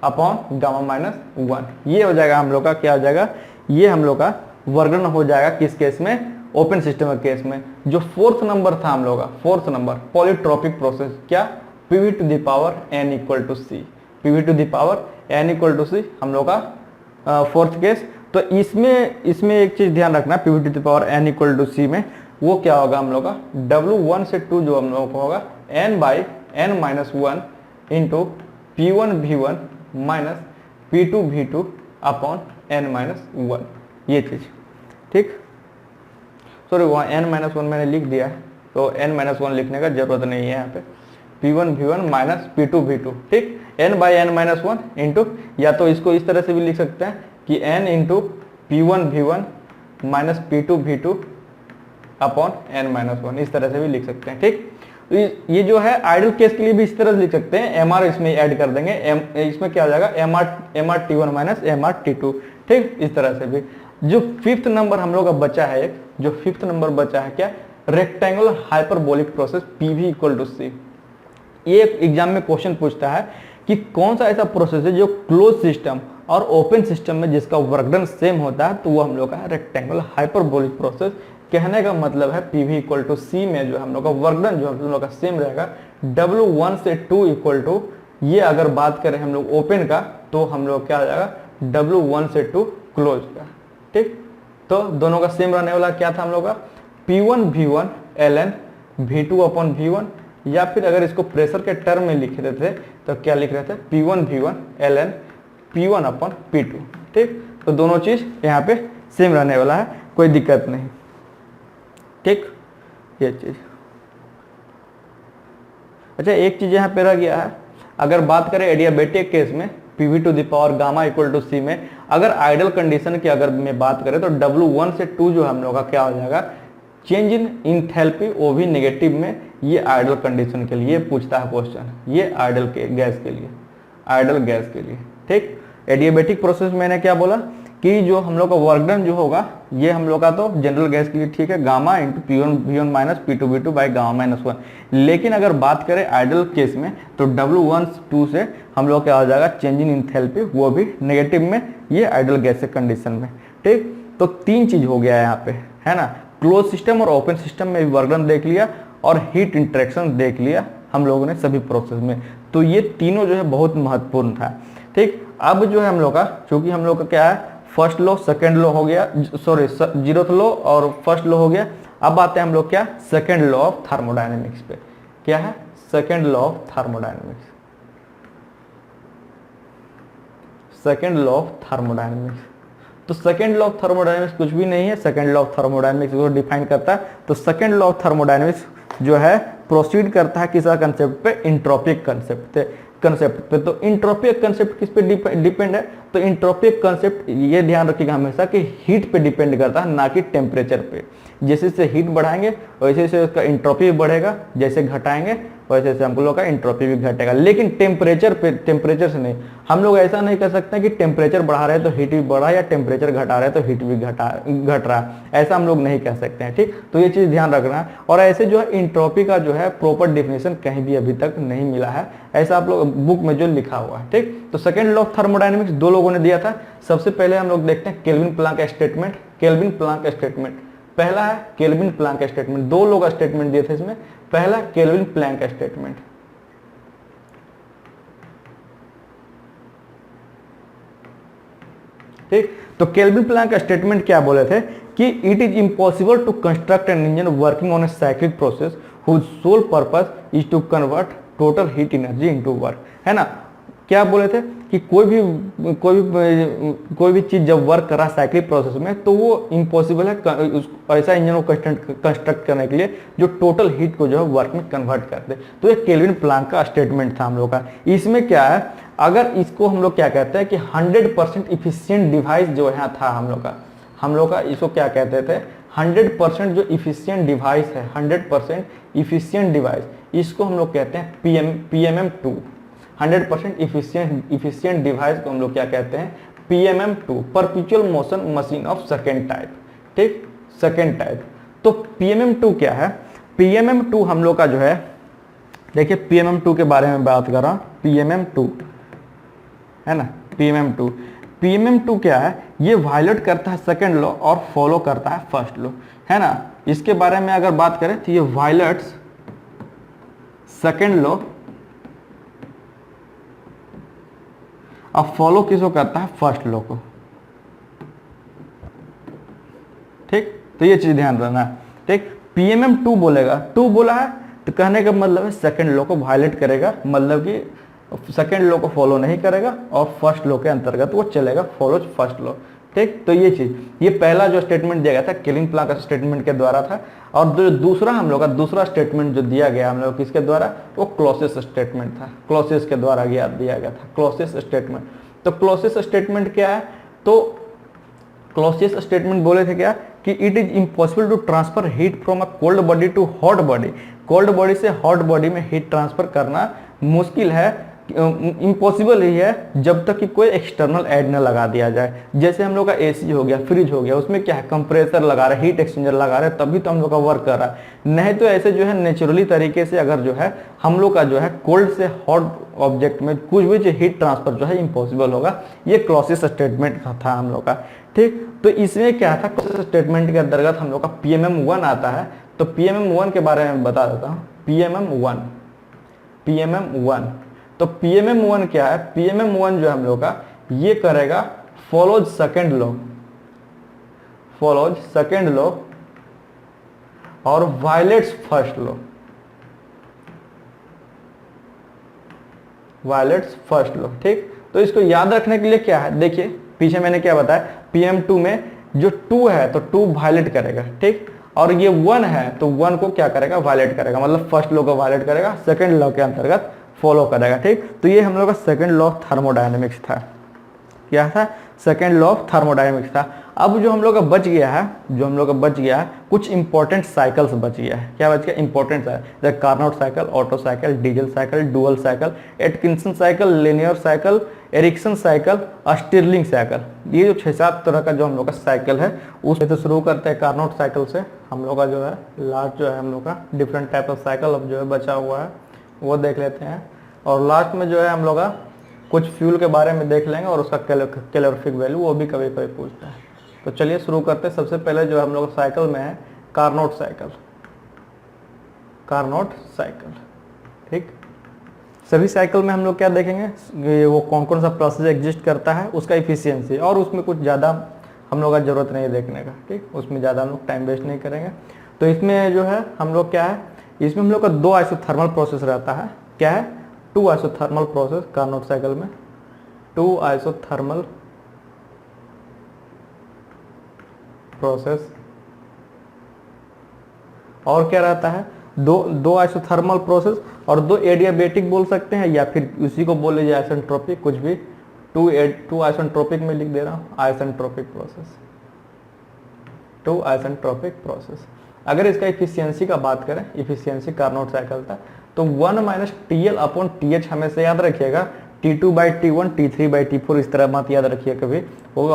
upon gamma minus 1, ये हो जाएगा हम लोग का, क्या हो जाएगा, ये हम लोग का वर्क डन हो जाएगा किस केस में, ओपन सिस्टम के केस में। जो फोर्थ नंबर था हम लोग का, फोर्थ नंबर पॉलीट्रोपिक प्रोसेस, क्या, PV to the power n equal to C, PV to the power n equal to C हम लोग का फोर्थ केस। तो इसमें एक चीज ध्यान रखना, PV to the power n equal to C में वो क्या होगा हम लोग का, W1 से 2 जो हम लोग को होगा n by n minus 1 into P1 V1 minus P2 V2 upon n minus 1, ये चीज। ठीक, सॉरी वहाँ n माइनस 1 मैंने लिख दिया है, तो n माइनस 1 लिखने का जरूरत नहीं है यहाँ पे, P1 V1 minus P2 V2। ठीक, n by n minus 1 into, या तो इसको इस तरह से भी लिख सकते हैं कि n into P1V1 minus P2V2 upon n-1, इस तरह से भी लिख सकते हैं। ठीक, तो ये जो है आइडल केस के लिए भी इस तरह से लिख सकते हैं, mr इसमें ऐड कर देंगे, इसमें क्या हो जाएगा mr_t1 माइनस mr_t2। ठीक, इस तरह से भी। जो फिफ्थ नंबर हम लोग का बचा है, एक जो फिफ्थ नंबर बचा है क्या, rectangular hyperbolic process PV equal to C। ये एग्जाम में क्वेश्चन पूछता है कि कौन सा ऐसा प्रोसेस है जो क्लोज सिस्टम और ओपन सिस्टम में जिसका वर्क डन सेम होता है, तो वो हम लोग का है रेक्टेंगुलर हाइपरबोलिक प्रोसेस। कहने का मतलब है PV इक्वल टू C में जो हम लोग का वर्क डन जो हम लोग का सेम रहेगा, W1 से 2 इक्वल टू, ये अगर बात करें हम लोग ओपन का, तो हम लोग क्या आ जाएगा W1 से 2 क्लोज का। ठीक, तो दोनों का सेम रहने वाला क्या था हम लोग का, P1V1 ln V2 upon V1, या फिर अगर इसको प्रेशर के टर्म में लिख देते तो क्या लिख रहे थे, P1V1 ln P1 upon P2। ठीक, तो दोनों चीज यहाँ पे सेम रहने वाला है, कोई दिक्कत नहीं। ठीक, ये चीज। अच्छा, एक चीज यहाँ पे रह गया है, अगर बात करें एडियाबेटिक केस में PV to the power gamma equal to C में, अगर आइडल कंडीशन की अगर मैं बात करें तो W1 से 2 जो हम लोग का क्या हो जाएगा, चेंज इन इंथैल्पी, वो भी नेगेटिव में। ये आइडल कंडीशन के लिए पूछता है क्वेश्चन, ये आइडल के गैस के लिए, आइडल गैस के लिए। ठीक, एडियाबेटिक प्रोसेस मैंने क्या बोला कि जो हम लोग का वर्क डन जो होगा, ये हम लोग का तो जनरल गैस के लिए ठीक है, gamma into P1V1 minus P2V2 by gamma minus 1। लेकिन अगर बात करें आइडल केस में तो W1 से हम लोग क्या हो जाएगा, चेंज इन इंथैल्पी, वो भी नेगेटिव में, ये आइडल गैस के कंडीशन में। ठीक, तो तीन चीज हो गया यहाँ पे, है ना, क्लोज सिस्टम और ओपन सिस्टम में वर्क डन देख लिया और हीट इंटरेक्शन देख लिया हम लोगों ने सभी प्रोसेस में। तो ये तीनों जो है बहुत महत्वपूर्ण था। ठीक, अब जो है हम लोग का, चूंकि हम लोग का क्या है, फर्स्ट लॉ सेकंड लॉ हो गया, सॉरी जीरोथ लॉ और फर्स्ट लॉ हो गया। अब आते हैं हम लोग क्या, सेकंड लॉ ऑफ थर्मोडायनेमिक्स पे। क्या है, second law of thermodynamics, second law of thermodynamics. तो सेकंड लॉ ऑफ थर्मोडायनेमिक्स कुछ भी नहीं है, सेकंड लॉ ऑफ थर्मोडायनेमिक्स को डिफाइन करता है। तो सेकंड लॉ ऑफ थर्मोडायनेमिक्स जो है प्रोसीड करता है किस कंसेप्ट पे, इंट्रोपिक कंसेप्ट पे। तो इंट्रोपिक कंसेप्ट किस पे डिपेंड है, तो इंट्रोपिक कंसेप्ट ये ध्यान रखिएगा हमेशा कि हीट पे डिपेंड करता है, ना कि टेम्परेचर पे। जैसे जैसे हीट बढ़ाएंगे वैसे वैसे उसका इंट्रोपी भी बढ़ेगा, जैसे घटाएंगे वैसे वैसे हम लोग का इंट्रोपी भी घटेगा। लेकिन टेम्परेचर पे, टेम्परेचर से नहीं, हम लोग ऐसा नहीं कर सकते कि टेम्परेचर बढ़ा रहे हैं तो हीट भी बढ़ा, या टेम्परेचर घटा रहे हैं तो हीट भी घट रहा है, ऐसा हम लोग नहीं कह सकते हैं। ठीक, तो ये चीज ध्यान रखना है। और ऐसे जो है इंट्रोपी का जो है प्रॉपर डेफिनेशन कहीं भी अभी तक नहीं मिला है, ऐसा आप लोग बुक में जो लिखा हुआ है। ठीक, तो सेकंड लॉ ऑफ थर्मोडायनेमिक्स दो लोगों ने दिया था। सबसे पहले हम लोग देखते हैं kelvin Planck statement. Kelvin Planck statement पहला है, केल्विन प्लांक स्टेटमेंट, दो लोग स्टेटमेंट दिए थे इसमें। पहला केल्विन प्लांक स्टेटमेंट, ठीक, तो केल्विन प्लांक स्टेटमेंट क्या बोले थे कि it is impossible to construct an engine working on a cyclic process whose sole purpose is to convert total heat energy into work, है ना। क्या बोले थे कि कोई भी चीज जब वर्क कर रहा है साइक्लिक प्रोसेस में, तो वो इम्पॉसिबल है ऐसा इंजन को कंस्ट्रक्ट करने के लिए जो टोटल हीट को जो है वर्क में कन्वर्ट कर दे। तो ये केल्विन प्लांक का स्टेटमेंट था हम लोग का। इसमें क्या है, अगर इसको हम लोग क्या कहते हैं कि 100% इफिशियंट डिवाइस जो यहाँ था हम लोग का इसको क्या कहते थे, 100% जो इफिशियंट डिवाइस है, 100% इफिशियंट डिवाइस, इसको हम लोग कहते हैं PMM2। 100% इफिशियंट डिवाइस को हम लोग क्या कहते हैं, PMM2, perpetual motion machine of second type. ठीक, सेकेंड टाइप। तो PMM2 क्या है, PMM2 हम लोग का जो है, देखिए PMM2 के बारे में बात कर रहा हूं, PMM2 है ना, PMM2 क्या है, ये वायलेट करता है सेकंड लॉ और फॉलो करता है फर्स्ट लॉ, है ना। इसके बारे में अगर बात करें तो ये वायलेट्स सेकंड लॉ और फॉलो किसको करता है, फर्स्ट लॉ को। ठीक, तो ये चीज ध्यान रखना है। ठीक, PMM2 बोलेगा, 2 बोला है तो कहने का मतलब है सेकंड लॉ को वायलेट करेगा, मतलब कि सेकंड लॉ को फॉलो नहीं करेगा और फर्स्ट लॉ के अंतर्गत वो चलेगा, फॉलो फर्स्ट लॉ। ठीक, तो ये चीज, ये पहला जो स्टेटमेंट दिया गया था केल्विन प्लांक स्टेटमेंट के द्वारा था। और जो दूसरा हम लोग का दूसरा स्टेटमेंट जो दिया गया हम लोग किसके द्वारा, वो क्लॉसियस स्टेटमेंट था, क्लॉसियस के द्वारा दिया गया था, क्लॉसियस स्टेटमेंट। तो क्लॉसियस स्टेटमेंट क्या है, तो क्लॉसियस स्टेटमेंट बोले थे क्या कि it is impossible to transfer heat from a cold body to hot body. Cold body से हॉट बॉडी में हीट ट्रांसफर करना मुश्किल है, इम्पॉसिबल ही है जब तक कि कोई एक्सटर्नल ऐड न लगा दिया जाए। जैसे हम लोग का एसी हो गया, फ्रिज हो गया, उसमें क्या है कंप्रेसर लगा रहे, हीट एक्सचेंजर लगा रहे, तभी तो हम लोग का वर्क कर रहा है। नहीं तो ऐसे जो है नेचुरली तरीके से अगर जो है हम लोग का जो है कोल्ड से हॉट ऑब्जेक्ट में कुछ भी जो हीट ट्रांसफर जो है इम्पॉसिबल होगा। ये क्लॉसियस स्टेटमेंट था हम लोग का। ठीक, तो इसमें क्या था, क्लॉसियस स्टेटमेंट के अंतर्गत हम लोग का PMM1 आता है। तो PMM1 के बारे में बता देता हूँ। PMM1 तो PMM1 क्या है, PMM1 जो हम लोग का ये करेगा फॉलोज सेकंड लॉ और वायलेट्स फर्स्ट लॉ। ठीक, तो इसको याद रखने के लिए क्या है, देखिए पीछे मैंने क्या बताया, PM2 में जो 2 है तो 2 वायलेट करेगा। ठीक, और ये 1 है तो 1 को क्या करेगा, वायलेट करेगा, मतलब फर्स्ट लॉ को वायलेट करेगा, सेकंड लॉ के अंतर्गत फॉलो करेगा। ठीक, तो ये हम लोग का सेकंड लॉ ऑफ थर्मोडायनेमिक्स था। क्या था, सेकंड लॉ ऑफ थर्मोडायनेमिक्स था। अब जो हम लोग का बच गया है, कुछ इंपॉर्टेंट साइकिल्स बच गया है। क्या बच गया, इंपॉर्टेंट साइकिल, जैसे Carnot cycle, Otto cycle, diesel cycle, dual cycle, Atkinson cycle, linear cycle, Ericsson cycle, Stirling cycle. ये जो 6-7 तरह का जो हम लोग का साइकिल है, उससे तो शुरू करते हैं कार्नोट साइकिल से। हम लोग का जो है लास्ट जो है हम लोग का डिफरेंट टाइप ऑफ साइकिल अब जो है बचा हुआ है वो देख लेते हैं, और लास्ट में जो है हम लोग का कुछ फ्यूल के बारे में देख लेंगे और उसका कैलोरीफिक वैल्यू वो भी कभी कभी पूछता है। तो चलिए शुरू करते हैं। सबसे पहले जो हम लोग साइकिल में है कार्नोट साइकिल। ठीक, सभी साइकिल में हम लोग क्या देखेंगे, वो कौन कौन सा प्रोसेस एग्जिस्ट करता है, उसका इफिशियंसी, और उसमें कुछ ज़्यादा हम लोग का जरूरत नहीं है देखने का। ठीक, उसमें ज़्यादा हम लोग टाइम वेस्ट नहीं करेंगे। तो इसमें जो है हम लोग क्या है, इसमें हम लोग का 2 आइसोथर्मल प्रोसेस रहता है। क्या है, 2 आइसोथर्मल प्रोसेस कार्नोट साइकिल में, 2 आइसोथर्मल प्रोसेस। और क्या रहता है, दो आइसोथर्मल प्रोसेस और 2 एडियाबेटिक बोल सकते हैं, या फिर उसी को बोल लीजिए आइसेंट्रोपिक, कुछ भी। 2 आइसेंट्रोपिक में लिख दे रहा हूँ, आइसेंट्रोपिक प्रोसेस, 2 आइसेंट्रोपिक प्रोसेस। अगर इसका इफिशियंसी का बात करें, इफिशियंसी कार्नोट साइकिल था तो 1 - TL/TH हमेशा याद रखिएगा। T2/T1, T3/T4 इस तरह मत याद रखिए कभी, वो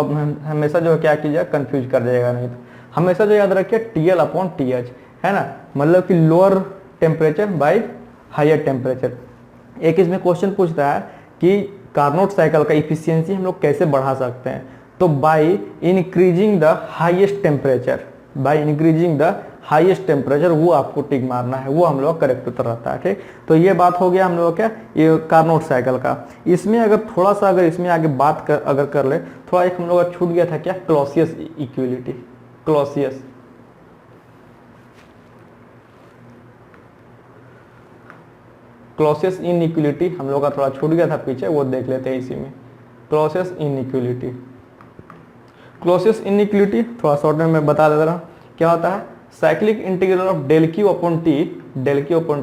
हमेशा जो क्या कीजिएगा कंफ्यूज कर जाएगा। नहीं तो हमेशा जो याद रखिए TL/TH है ना, मतलब कि lower temperature by higher temperature. एक इसमें क्वेश्चन पूछता है कि कार्नोट साइकिल का इफिशियंसी हम लोग कैसे बढ़ा सकते हैं, तो by increasing the highest temperature, वो आपको टिक मारना है, वो हम लोग करेक्ट उत्तर रहता है। ठीक, तो ये बात हो गया हम लोग क्या, ये कार्नोट साइकिल का। इसमें अगर थोड़ा सा अगर इसमें आगे बात कर ले, थोड़ा एक हम लोग का छूट गया था क्या, क्लॉसियस इक्विलिटी। क्लॉसियस इनइक्विलिटी हम लोग का थोड़ा छूट गया था पीछे, वो देख लेते हैं इसी में। क्लॉसियस इनइक्विलिटी थोड़ा शॉर्ट में मैं बता दे रहा हूँ। क्या होता है, cyclic integral of del Q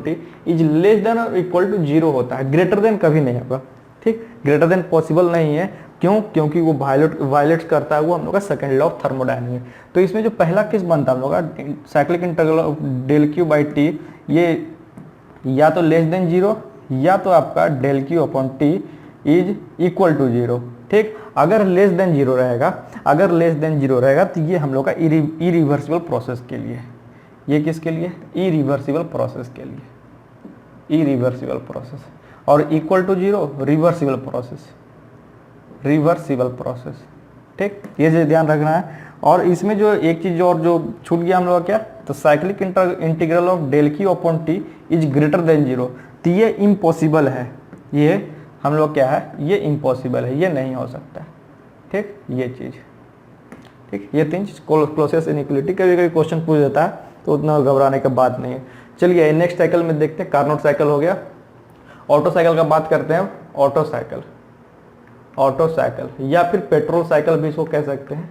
/T is less than और इक्वल टू 0 होता है, ग्रेटर देन कभी नहीं होगा। ठीक, ग्रेटर देन पॉसिबल नहीं है, क्यों, क्योंकि वो वायलेट्स करता है वो हम लोग का सेकंड लॉ ऑफ थर्मोडायनेमिक्स। तो इसमें जो पहला केस बनता है हम लोग का cyclic integral of del Q/T, ये या तो लेस देन 0 या तो आपका del Q/T is equal to 0। ठीक, अगर लेस देन जीरो रहेगा तो ये हम लोग का इरिवर्सिबल प्रोसेस के लिए, ये किसके लिए, इरिवर्सिबल प्रोसेस, और इक्वल टू 0 रिवर्सिबल प्रोसेस। ठीक, ये जो ध्यान रखना है। और इसमें जो एक चीज और जो छूट गया हम लोग क्या, तो cyclic integral of del Q/T is greater than 0, तो ये इम्पॉसिबल है, ये हम लोग क्या है, ये इम्पॉसिबल है, ये नहीं हो सकता। ठीक, ये चीज। ठीक, ये 3 चीज क्लॉसियस इनइक्विलिटी कभी कभी क्वेश्चन पूछ देता है, तो उतना घबराने की बात नहीं है। चलिए नेक्स्ट साइकिल में देखते हैं, कार्नोट साइकिल हो गया। ऑटो साइकिल का बात करते हैं। ऑटो साइकिल या फिर पेट्रोल साइकिल भी इसको कह सकते हैं,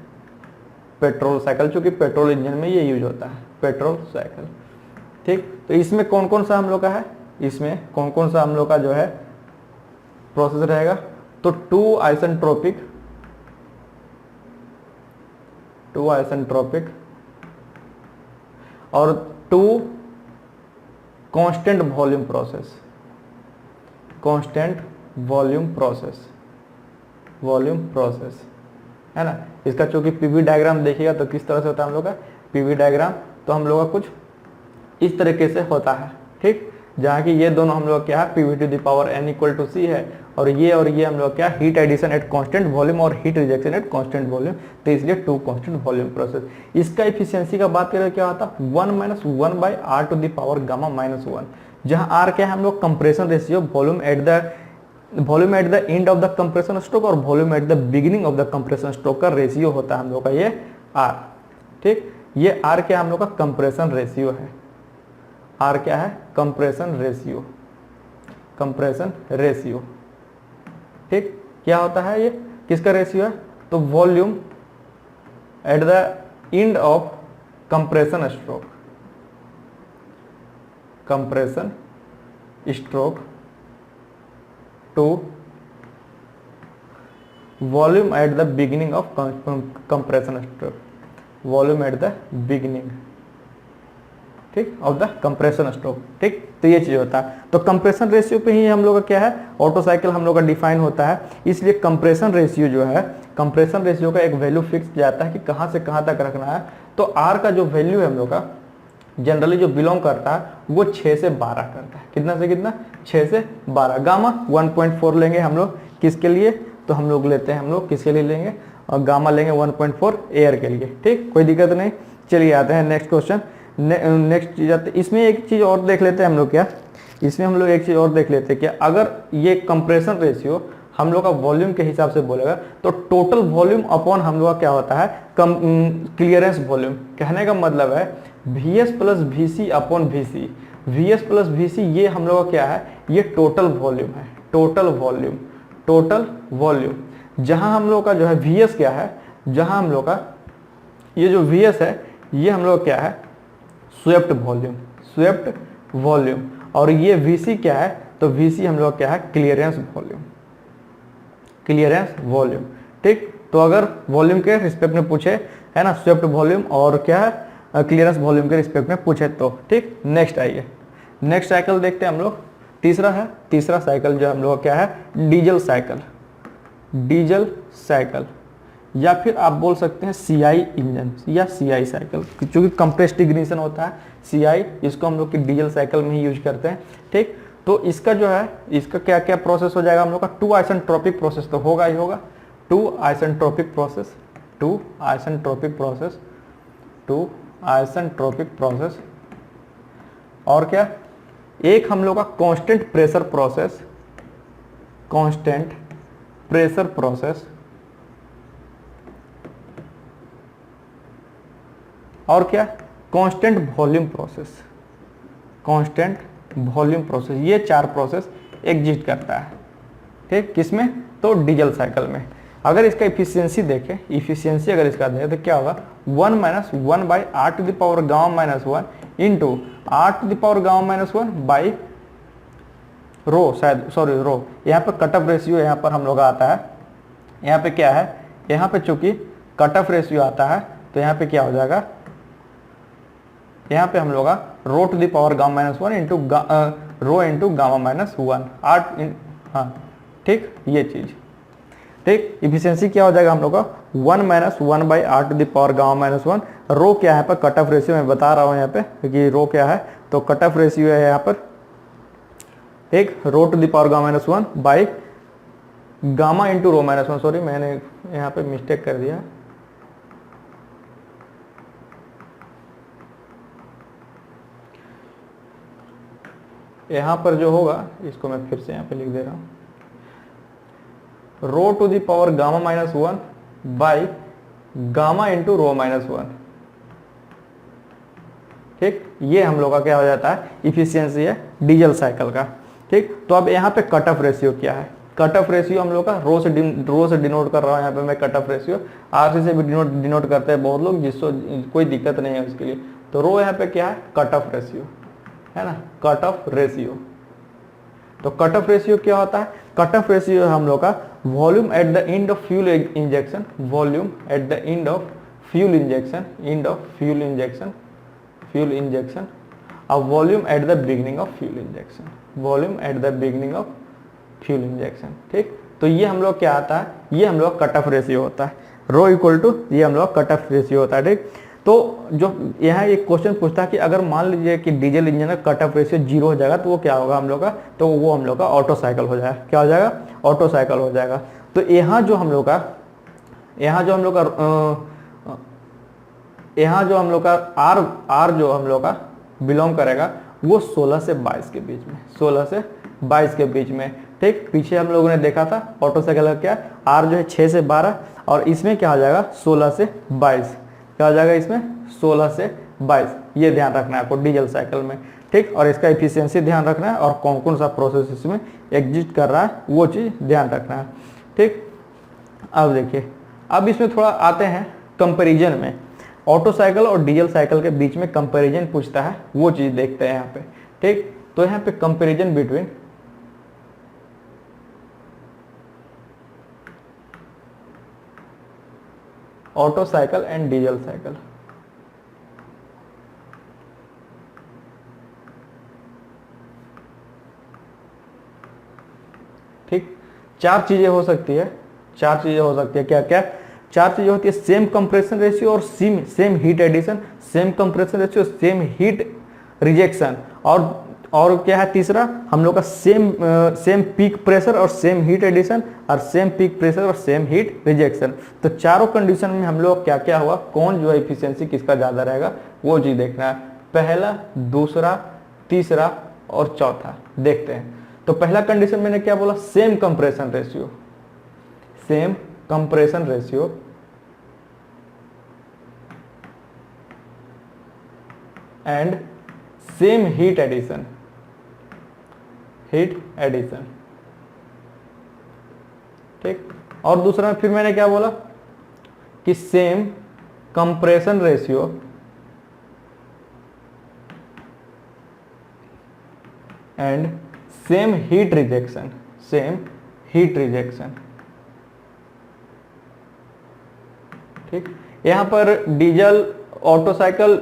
पेट्रोल साइकिल, चूंकि पेट्रोल इंजन में ये यूज होता है, पेट्रोल साइकिल। ठीक, तो इसमें कौन कौन सा हम लोग का है, इसमें कौन कौन सा हम लोग का जो है प्रोसेस रहेगा, तो 2 आइसेंट्रोपिक 2 आइसेंट्रोपिक और 2 constant volume process, constant volume process, volume process है ना। इसका चूंकि पीवी डायग्राम देखिएगा तो किस तरह से होता है हम लोग का पीवी डायग्राम, तो हम लोग का कुछ इस तरीके से होता है, ठीक। जहाँ की ये दोनों हम लोग क्या है PV to the power n equal to C है, और ये हम लोग क्या heat addition at constant volume और heat rejection at constant volume, तो इसलिए 2 कांस्टेंट वॉल्यूम प्रोसेस। इसका एफिशिएंसी का बात करें क्या होता है 1 - 1 by are to the power gamma -1, जहाँ आर क्या है हम लोग compression ratio, volume at the end of the compression stroke और volume at the beginning of the compression stroke का रेशियो होता है हम लोग का ये आर, ठीक। ये आर क्या हम लोग का कंप्रेशन रेशियो है, आर क्या है कंप्रेशन रेशियो, कंप्रेशन रेशियो, ठीक। क्या होता है ये किसका रेशियो है, तो volume at the end of compression stroke, compression stroke to volume at the beginning of compression stroke, volume at the beginning, ठीक, ऑफ द कंप्रेशन स्ट्रोक, ठीक। तो ये चीज होता है, तो कंप्रेशन रेशियो पे ही हम लोग का क्या है ऑटो साइकिल हम लोग का डिफाइन होता है। इसलिए कंप्रेशन रेशियो जो है, कंप्रेशन रेशियो का एक वैल्यू फिक्स जाता है कि कहाँ से कहाँ तक रखना है। तो आर का जो वैल्यू है हम लोग का जनरली जो बिलोंग करता है वो 6 से 12 करता है, कितना से कितना 6 से 12। गामा 1.4 लेंगे हम लोग किसके लिए, तो हम लोग लेते हैं हम लोग किसके लिए लेंगे, और गामा लेंगे 1.4 एयर के लिए, ठीक, कोई दिक्कत नहीं। चलिए आते हैं नेक्स्ट क्वेश्चन, नेक्स्ट चीज आते हैं। इसमें एक चीज और देख लेते हैं हम लोग, क्या इसमें हम लोग एक चीज और देख लेते हैं, क्या अगर ये कंप्रेशन रेशियो हम लोग का वॉल्यूम के हिसाब से बोलेगा तो टोटल वॉल्यूम अपॉन हम लोग का क्या होता है क्लियरेंस वॉल्यूम। कहने का मतलब है VS plus VC upon VC, VS plus VC ये हम लोग का क्या है, ये टोटल वॉल्यूम है, टोटल वॉल्यूम, टोटल वॉल्यूम। जहां हम लोग का जो है VS क्या है, जहां हम लोग का ये जो VS है ये हम लोग क्या है स्वेप्ट वॉल्यूम, स्वेप्ट वॉल्यूम, और ये VC क्या है, तो VC हम लोग क्या है क्लियरेंस वॉल्यूम, क्लियरेंस वॉल्यूम, ठीक। तो अगर वॉल्यूम के रिस्पेक्ट में पूछे है ना स्वेप्ट वॉल्यूम और क्या है क्लियरेंस वॉल्यूम के रिस्पेक्ट में पूछे तो, ठीक। नेक्स्ट आइए, नेक्स्ट साइकिल देखते हैं हम लोग, तीसरा है, तीसरा साइकिल जो हम लोग क्या है डीजल साइकिल, डीजल साइकिल, या फिर आप बोल सकते हैं CI इंजन या CI साइकिल, क्योंकि कंप्रेस्ड इग्निशन होता है CI, इसको हम लोग की डीजल साइकिल में ही यूज करते हैं, ठीक। तो इसका जो है इसका क्या क्या प्रोसेस हो जाएगा हम लोग का 2 आइसेंट्रोपिक प्रोसेस तो होगा ही होगा, 2 isentropic process, 2 isentropic process, 2 isentropic process, और क्या एक हम लोग का constant pressure process, constant pressure process, और क्या constant volume process, constant volume process. ये 4 प्रोसेस एग्जिस्ट करता है, ठीक, किसमें, तो डीजल साइकिल में। अगर इसका इफिशियंसी देखें, इफिशियंसी अगर इसका देखें तो क्या होगा 1 - 1 by are to the power gamma -1 into r to the power gamma -1 by rho, शायद सॉरी रो, यहाँ पे कट ऑफ रेशियो यहाँ पर हम लोग आता है, यहाँ पे क्या है, यहाँ पे चूंकि कट ऑफ रेशियो आता है तो यहाँ पे क्या हो जाएगा, यहाँ पे हम लोग rho to the power gamma -1 into rho into gamma -1 आठ, हाँ ठीक, ये चीज, ठीक। इफिशियंसी क्या हो जाएगा हम लोग का 1 - 1 by are to the power gamma -1, rho क्या है पर कट ऑफ रेशियो मैं बता रहा हूँ यहाँ पे कि रो क्या है, तो कट ऑफ रेशियो है यहाँ पर एक rho to the power gamma -1 by gamma into rho -1, sorry मैंने यहाँ पे मिस्टेक कर दिया, यहाँ पर जो होगा इसको मैं फिर से यहाँ पे लिख दे रहा हूँ, rho to the power gamma -1 by gamma into rho -1, ठीक। ये हम लोग का क्या हो जाता है, इफिशियंसी है डीजल साइकिल का, ठीक। तो अब यहाँ पे कट ऑफ रेशियो क्या है, कट ऑफ रेशियो हम लोग का रो से डिनोट कर रहा हूँ यहाँ पे मैं कट ऑफ रेशियो, RC से भी डिनोट करते हैं बहुत लोग, जिसको कोई दिक्कत नहीं है उसके लिए। तो रो यहाँ पे क्या है, कट ऑफ रेशियो है ना, कट ऑफ रेशियो। तो कट ऑफ रेशियो क्या होता है, कट ऑफ रेशियो हम लोग का volume at the end of fuel injection, volume at the end of fuel injection, end of fuel injection, a volume at the beginning of fuel injection, volume at the beginning of fuel injection। ठीक, तो ये हम लोग क्या आता है, ये हम लोग कट ऑफ रेशियो होता है, रो इक्वल टू ये हम लोग कट ऑफ रेशियो होता है। ठीक, तो जो यहाँ एक क्वेश्चन पूछता है कि अगर मान लीजिए कि डीजल इंजन का कट ऑफ रेशियो 0 हो जाएगा तो वो क्या होगा हम लोग का, तो वो हम लोग का ऑटो साइकिल हो जाएगा। क्या हो जाएगा, ऑटो साइकिल हो जाएगा। तो यहाँ जो हम लोग का आर जो हम लोग का बिलोंग करेगा वो 16 से 22 के बीच में, 16 से 22 के बीच में। ठीक, पीछे हम लोगों ने देखा था ऑटो साइकिल का क्या, आर जो है 6 से 12 और इसमें क्या हो जाएगा 16 से 22। क्या हो जाएगा इसमें 16 से 22, ये ध्यान रखना है आपको डीजल साइकिल में। ठीक, और इसका एफिशिएंसी ध्यान रखना है और कौन कौन सा प्रोसेस इसमें एग्जिस्ट कर रहा है वो चीज़ ध्यान रखना है। ठीक, अब देखिए, अब इसमें थोड़ा आते हैं कंपैरिजन में, ऑटो साइकिल और डीजल साइकिल के बीच में कंपैरिजन पूछता है, वो चीज़ देखते हैं यहाँ पे। ठीक, तो यहाँ पे comparison between auto cycle and diesel cycle. ठीक, 4 चीजें हो सकती है, 4 चीजें हो सकती है। क्या क्या 4 चीजें होती है, सेम कंप्रेशन रेशियो और same heat addition, same compression ratio same heat rejection, और क्या है तीसरा हम लोग का सेम पीक प्रेशर और सेम हीट एडिशन, और सेम पीक प्रेशर और सेम हीट रिजेक्शन। तो चारों कंडीशन में हम लोग क्या क्या हुआ, कौन जो है इफिशियंसी किसका ज़्यादा रहेगा वो चीज़ देखना है। पहला, दूसरा, तीसरा और चौथा देखते हैं। तो पहला कंडीशन मैंने क्या बोला, same compression ratio, same compression ratio and same heat addition, heat addition. ठीक, और दूसरा फिर मैंने क्या बोला कि same compression ratio and same heat rejection, same heat rejection. ठीक, यहां पर diesel Otto cycle,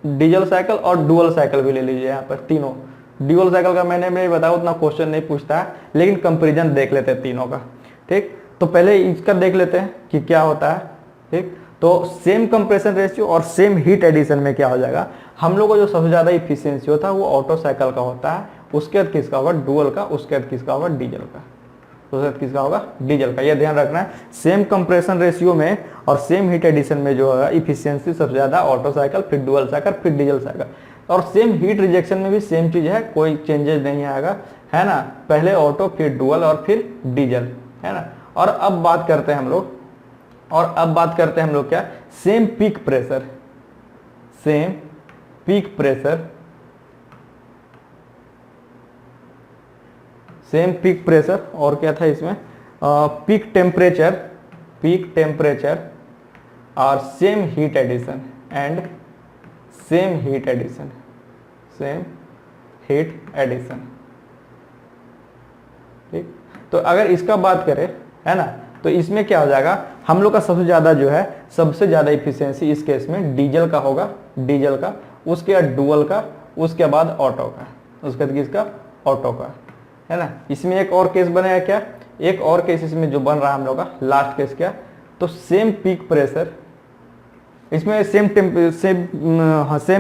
diesel cycle और डुअल साइकिल भी ले लीजिए। यहाँ पर तीनों, ड्यूअल साइकिल का मैंने बताया उतना क्वेश्चन नहीं पूछता है, लेकिन कंपैरिजन देख लेते हैं तीनों का। ठीक, तो पहले इसका देख लेते हैं कि क्या होता है। ठीक, तो सेम कंप्रेशन रेशियो और सेम हीट एडिशन में क्या हो जाएगा, हम लोग को जो सबसे ज्यादा इफिशियंसी होता है वो ऑटो साइकिल का होता है, उसके बाद किसका होगा डुअल का, उसके बाद किसका होगा डीजल का, उसके बाद किसका होगा डीजल का। यह ध्यान रखना है, सेम कंप्रेशन रेशियो में और सेम हीट एडिशन में जो होगा इफिशियंसी सबसे ज्यादा ऑटो साइकिल, फिर डुअल साइकिल, फिर डीजल साइकिल। और सेम हीट रिजेक्शन में भी सेम चीज है, कोई चेंजेस नहीं आएगा, है ना। पहले ऑटो, फिर डुअल और फिर डीजल, है ना। और अब बात करते हैं हम लोग, क्या, same peak pressure, same peak pressure, same peak pressure, और क्या था इसमें पीक टेम्परेचर और same heat addition and same heat addition, same heat addition. ठीक, तो अगर इसका बात करें, है ना, तो इसमें क्या हो जाएगा, हम लोग का सबसे ज्यादा जो है, सबसे ज्यादा इफिशियंसी इस केस में डीजल का होगा, डीजल का, उसके बाद डुअल का, उसके बाद ऑटो का, उसके बाद किसका ऑटो का, है ना। इसमें एक और केस बनेगा, क्या, एक और केस इसमें जो बन रहा है हम लोग का लास्ट केस, क्या, तो सेम पीक प्रेशर, इसमें सेम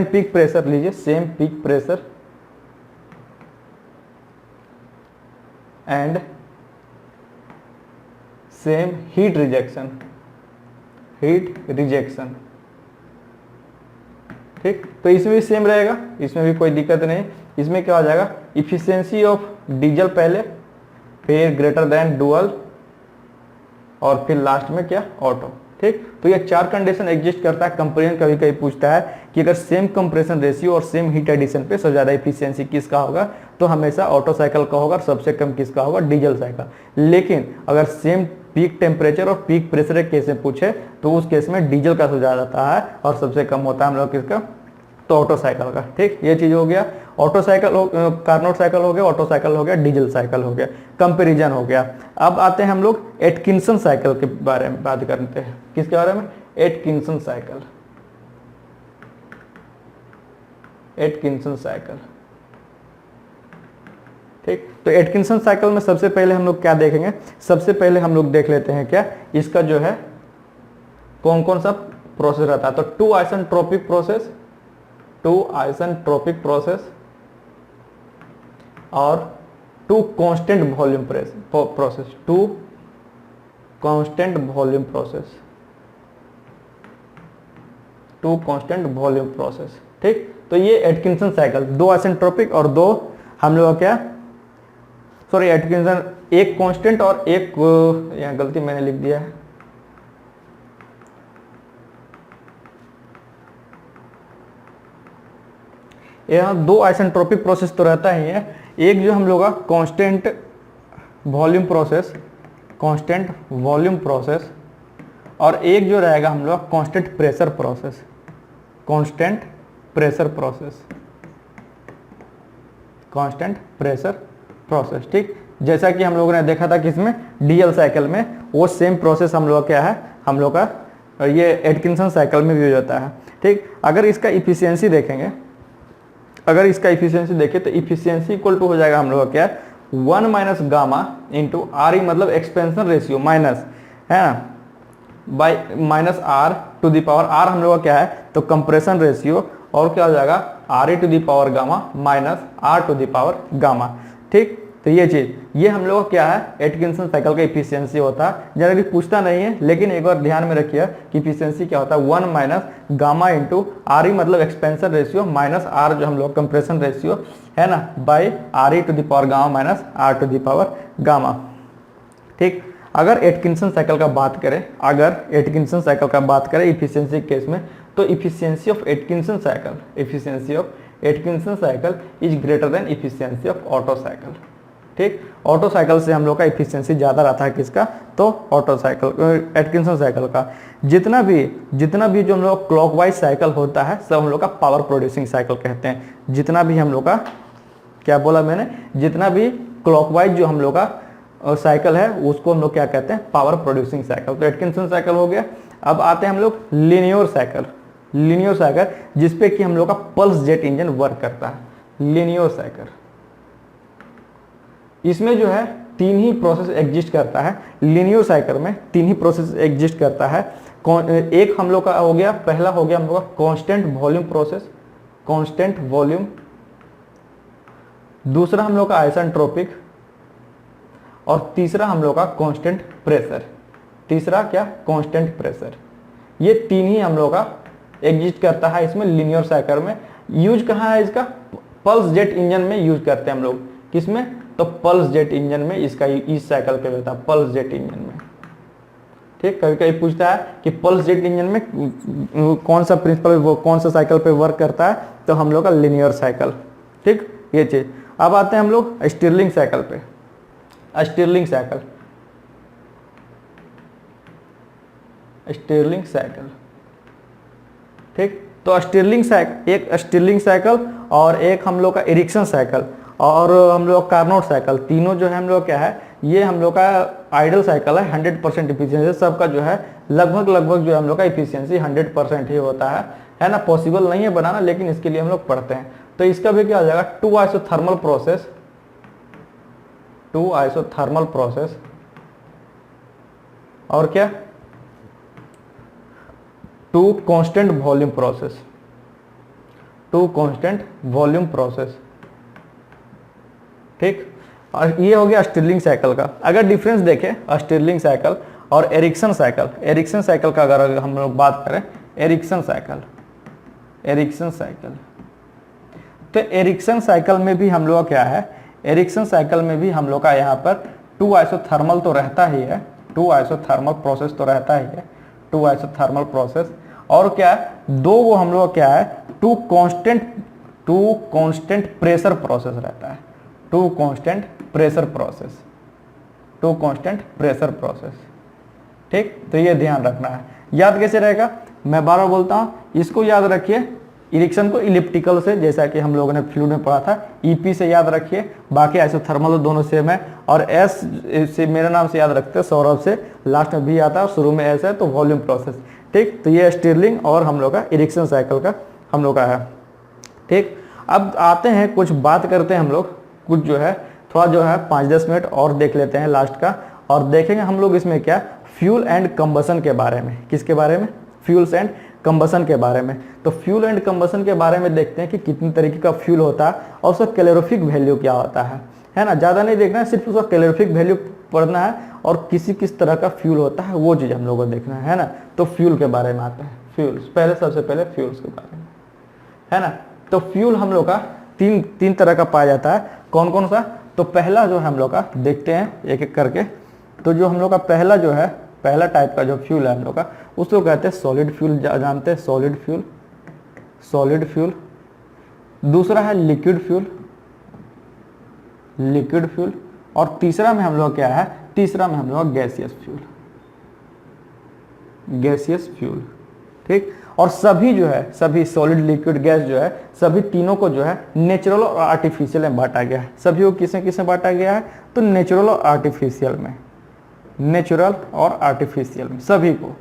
पीक प्रेशर लीजिए, same peak pressure and same heat rejection, heat rejection. ठीक, तो इसमें भी सेम रहेगा, इसमें भी कोई दिक्कत नहीं। इसमें क्या हो जाएगा, इफिशियंसी ऑफ डीजल पहले, फिर ग्रेटर देन डुअल, और फिर लास्ट में क्या ऑटो। ठीक, तो ये 4 कंडीशन एग्जिस्ट करता है। कंपैरिजन कभी कभी पूछता है कि अगर सेम कंप्रेशन रेशियो और सेम हीट एडिशन पे सबसे ज्यादा इफिशियंसी किसका होगा, तो हमेशा ऑटो साइकिल का होगा, सबसे कम किसका होगा डीजल साइकिल। लेकिन अगर सेम पीक टेम्परेचर और पीक प्रेशर केस में पूछे तो उस केस में डीजल का सबसे ज्यादा आता है और सबसे कम होता है हम लोग किसका, तो ऑटो साइकिल का। ठीक, ये चीज हो गया, ऑटो साइकिल हो, कार्नोट साइकिल हो गया, ऑटो साइकिल हो गया, डीजल साइकिल हो गया, कंपैरिजन हो गया। अब आते हैं हम लोग एटकिंसन साइकिल के बारे में बात करते हैं। किसके बारे में, एटकिंसन साइकिल, एटकिंसन साइकिल। ठीक, तो एटकिंसन साइकिल में सबसे पहले हम लोग क्या देखेंगे, सबसे पहले हम लोग देख लेते हैं क्या इसका जो है कौन कौन सा प्रोसेस रहता है। तो two isentropic process, two isentropic process और two constant volume process, two constant volume process, two constant volume process. ठीक, तो ये एटकिंसन साइकिल, दो आइसेंट्रोपिक और दो हम लोग क्या, सॉरी एटकिंसन, एक कांस्टेंट और एक, यहाँ गलती मैंने लिख दिया है, यहाँ दो आइसेंट्रोपिक प्रोसेस तो रहता ही है, एक जो हम लोग का constant volume process, constant volume process, और एक जो रहेगा हम लोग constant pressure process, constant pressure process, constant pressure process. ठीक, जैसा कि हम लोगों ने देखा था कि इसमें डीएल साइकिल में वो सेम प्रोसेस हम लोग क्या है, हम लोग का ये एटकिंसन साइकिल में भी यूज होता है। ठीक, अगर इसका इफिशियंसी देखेंगे, अगर इसका इफिशियंसी देखें तो इफिशियंसी इक्वल टू हो जाएगा हम लोग क्या, 1 minus gamma into r e, मतलब एक्सपेंशन रेशियो माइनस है ना, by minus r to the power, r हम लोग का क्या है तो कंप्रेशन रेशियो, और क्या हो जाएगा r e to the power gamma minus r to the power gamma. ठीक, तो ये चीज, ये हम लोग क्या है एटकिंसन साइकिल का इफिशियंसी होता है। जनरली पूछता नहीं है, लेकिन एक बार ध्यान में रखिए कि इफिशियंसी क्या होता है, 1 minus gamma into r e, मतलब एक्सपेंशन रेशियो, माइनस आर जो हम लोग कंप्रेशन रेशियो है ना, by r e to the power gamma minus r to the power gamma. ठीक, अगर एटकिंसन साइकिल का बात करें, अगर एटकिंसन साइकिल का बात करें इफिशियंसी केस में, तो efficiency of Atkinson cycle, efficiency of Atkinson cycle is greater than efficiency of auto cycle. ठीक, ऑटो साइकिल से हम लोग का इफिशियंसी ज़्यादा रहता है किसका, तो ऑटो साइकिल, एटकिंसन साइकिल का। जितना भी जो हम लोग क्लॉकवाइज साइकिल होता है सब हम लोग का पावर प्रोड्यूसिंग साइकिल कहते हैं। जितना भी हम लोग का, क्या बोला मैंने, जितना भी क्लॉकवाइज जो हम लोग का साइकिल है उसको हम लोग क्या कहते हैं, पावर प्रोड्यूसिंग साइकिल। तो एटकिंसन साइकिल हो गया। अब आते हैं हम लोग लीनियर साइकिल, लीनियर साइकिल जिसपे कि हम लोग का पल्स जेट इंजन वर्क करता है, लीनियर साइकिल। इसमें जो है तीन ही प्रोसेस एग्जिस्ट करता है, लीनियर साइकिल में तीन ही प्रोसेस एग्जिस्ट करता है। एक हम लोग का हो गया, पहला हो गया हम लोग का constant volume process, constant volume. दूसरा हम लोग का आइसेंट्रोपिक, और तीसरा हम लोग का कांस्टेंट प्रेशर। तीसरा क्या, कांस्टेंट प्रेशर। ये तीन ही हम लोग का एग्जिस्ट करता है इसमें लीनियर साइकिल में। यूज कहाँ है इसका, पल्स जेट इंजन में यूज करते हैं हम लोग। किसमें, तो पल्स जेट इंजन में इसका, इस साइकिल का होता है पल्स जेट इंजन में। ठीक, कभी कभी पूछता है कि पल्स जेट इंजन में कौन सा प्रिंसिपल, वो कौन सा साइकिल पे वर्क करता है, तो हम लोग का लीनियर साइकिल। ठीक, ये चीज। अब आते हैं हम लोग स्टिरलिंग साइकिल पे, स्टिरलिंग साइकिल, स्टिरलिंग साइकिल। ठीक, तो स्टिरलिंग साइकिल, एक स्टिरलिंग साइकिल और एक हम लोग का एरिक्सन साइकिल और हम लोग कार्नोट साइकिल, तीनों जो है हम लोग क्या है, ये हम लोग का आइडल साइकिल है। 100% इफिशियंसी सबका जो है लगभग जो है हम लोग का इफिशियंसी 100% ही होता है ना। पॉसिबल नहीं है बनाना, लेकिन इसके लिए हम लोग पढ़ते हैं। तो इसका भी क्या हो जाएगा, two isothermal process, two isothermal process, और क्या, two constant volume process, two constant volume process. ठीक, और ये हो गया स्टिरलिंग साइकिल का। अगर डिफरेंस देखें स्टिरलिंग साइकिल और एरिक्सन साइकिल, एरिक्सन साइकिल का अगर हम लोग बात करें, एरिक्सन साइकिल, एरिक्सन साइकिल, तो एरिक्सन साइकिल में भी हम लोग क्या है, एरिक्सन साइकिल में भी हम लोग का यहाँ पर टू आइसोथर्मल तो रहता ही है, टू आइसोथर्मल प्रोसेस तो रहता ही है, टू आइसोथर्मल प्रोसेस। और क्या है, दो वो हम लोग क्या है, टू कांस्टेंट प्रेशर प्रोसेस रहता है, two constant pressure process, two constant pressure process. ठीक, तो ये ध्यान रखना है। याद कैसे रहेगा, मैं बार बार बोलता हूँ, इसको याद रखिए इरिक्शन को इलिप्टिकल से, जैसा कि हम लोगों ने फ्लूइड में पढ़ा था, ईपी से याद रखिए, बाकी आइसोथर्मल तो दोनों सेम है। और एस से मेरे नाम से याद रखते हैं, सौरभ से लास्ट में भी आता है, शुरू में एस है तो वॉल्यूम प्रोसेस। ठीक, तो ये स्टिरलिंग और हम लोग का इरिक्शन साइकिल का हम लोग का है। ठीक, अब आते हैं कुछ बात करते हैं हम लोग, कुछ जो है थोड़ा जो है 5-10 मिनट और देख लेते हैं लास्ट का, और देखेंगे हम लोग इसमें क्या फ्यूल एंड कंबसन के बारे में। किसके बारे में? फ्यूल्स एंड कंबसन के बारे में। तो फ्यूल एंड कंबसन के बारे में देखते हैं कि कितने तरीके का फ्यूल होता है और उसका कैलोरीफिक वैल्यू क्या होता है ना। ज़्यादा नहीं देखना है, सिर्फ उसका कैलोरीफिक वैल्यू पढ़ना है और किस तरह का फ्यूल होता है वो चीज़ हम लोग को देखना है ना। तो फ्यूल के बारे में आते हैं, फ्यूल्स पहले, सबसे पहले फ्यूल्स के बारे में, है ना। तो फ्यूल हम लोग का तीन तरह का पाया जाता है। कौन कौन सा? तो पहला जो है हम लोग का देखते हैं एक एक करके। तो जो हम लोग का पहला जो है, पहला टाइप का जो फ्यूल है हम लोग का, उसको कहते हैं सॉलिड फ्यूल, जानते हैं सॉलिड फ्यूल, सॉलिड फ्यूल। दूसरा है लिक्विड फ्यूल, लिक्विड फ्यूल। और तीसरा में हम लोग क्या है? तीसरा में हम लोग गैसियस फ्यूल, गैसियस फ्यूल। ठीक, और सभी जो है, सभी सॉलिड लिक्विड गैस जो है, सभी तीनों को जो है नेचुरल और आर्टिफिशियल में बांटा गया है। सभी को किसमें किसमें बांटा गया है? तो नेचुरल और आर्टिफिशियल में, नेचुरल और आर्टिफिशियल में सभी को,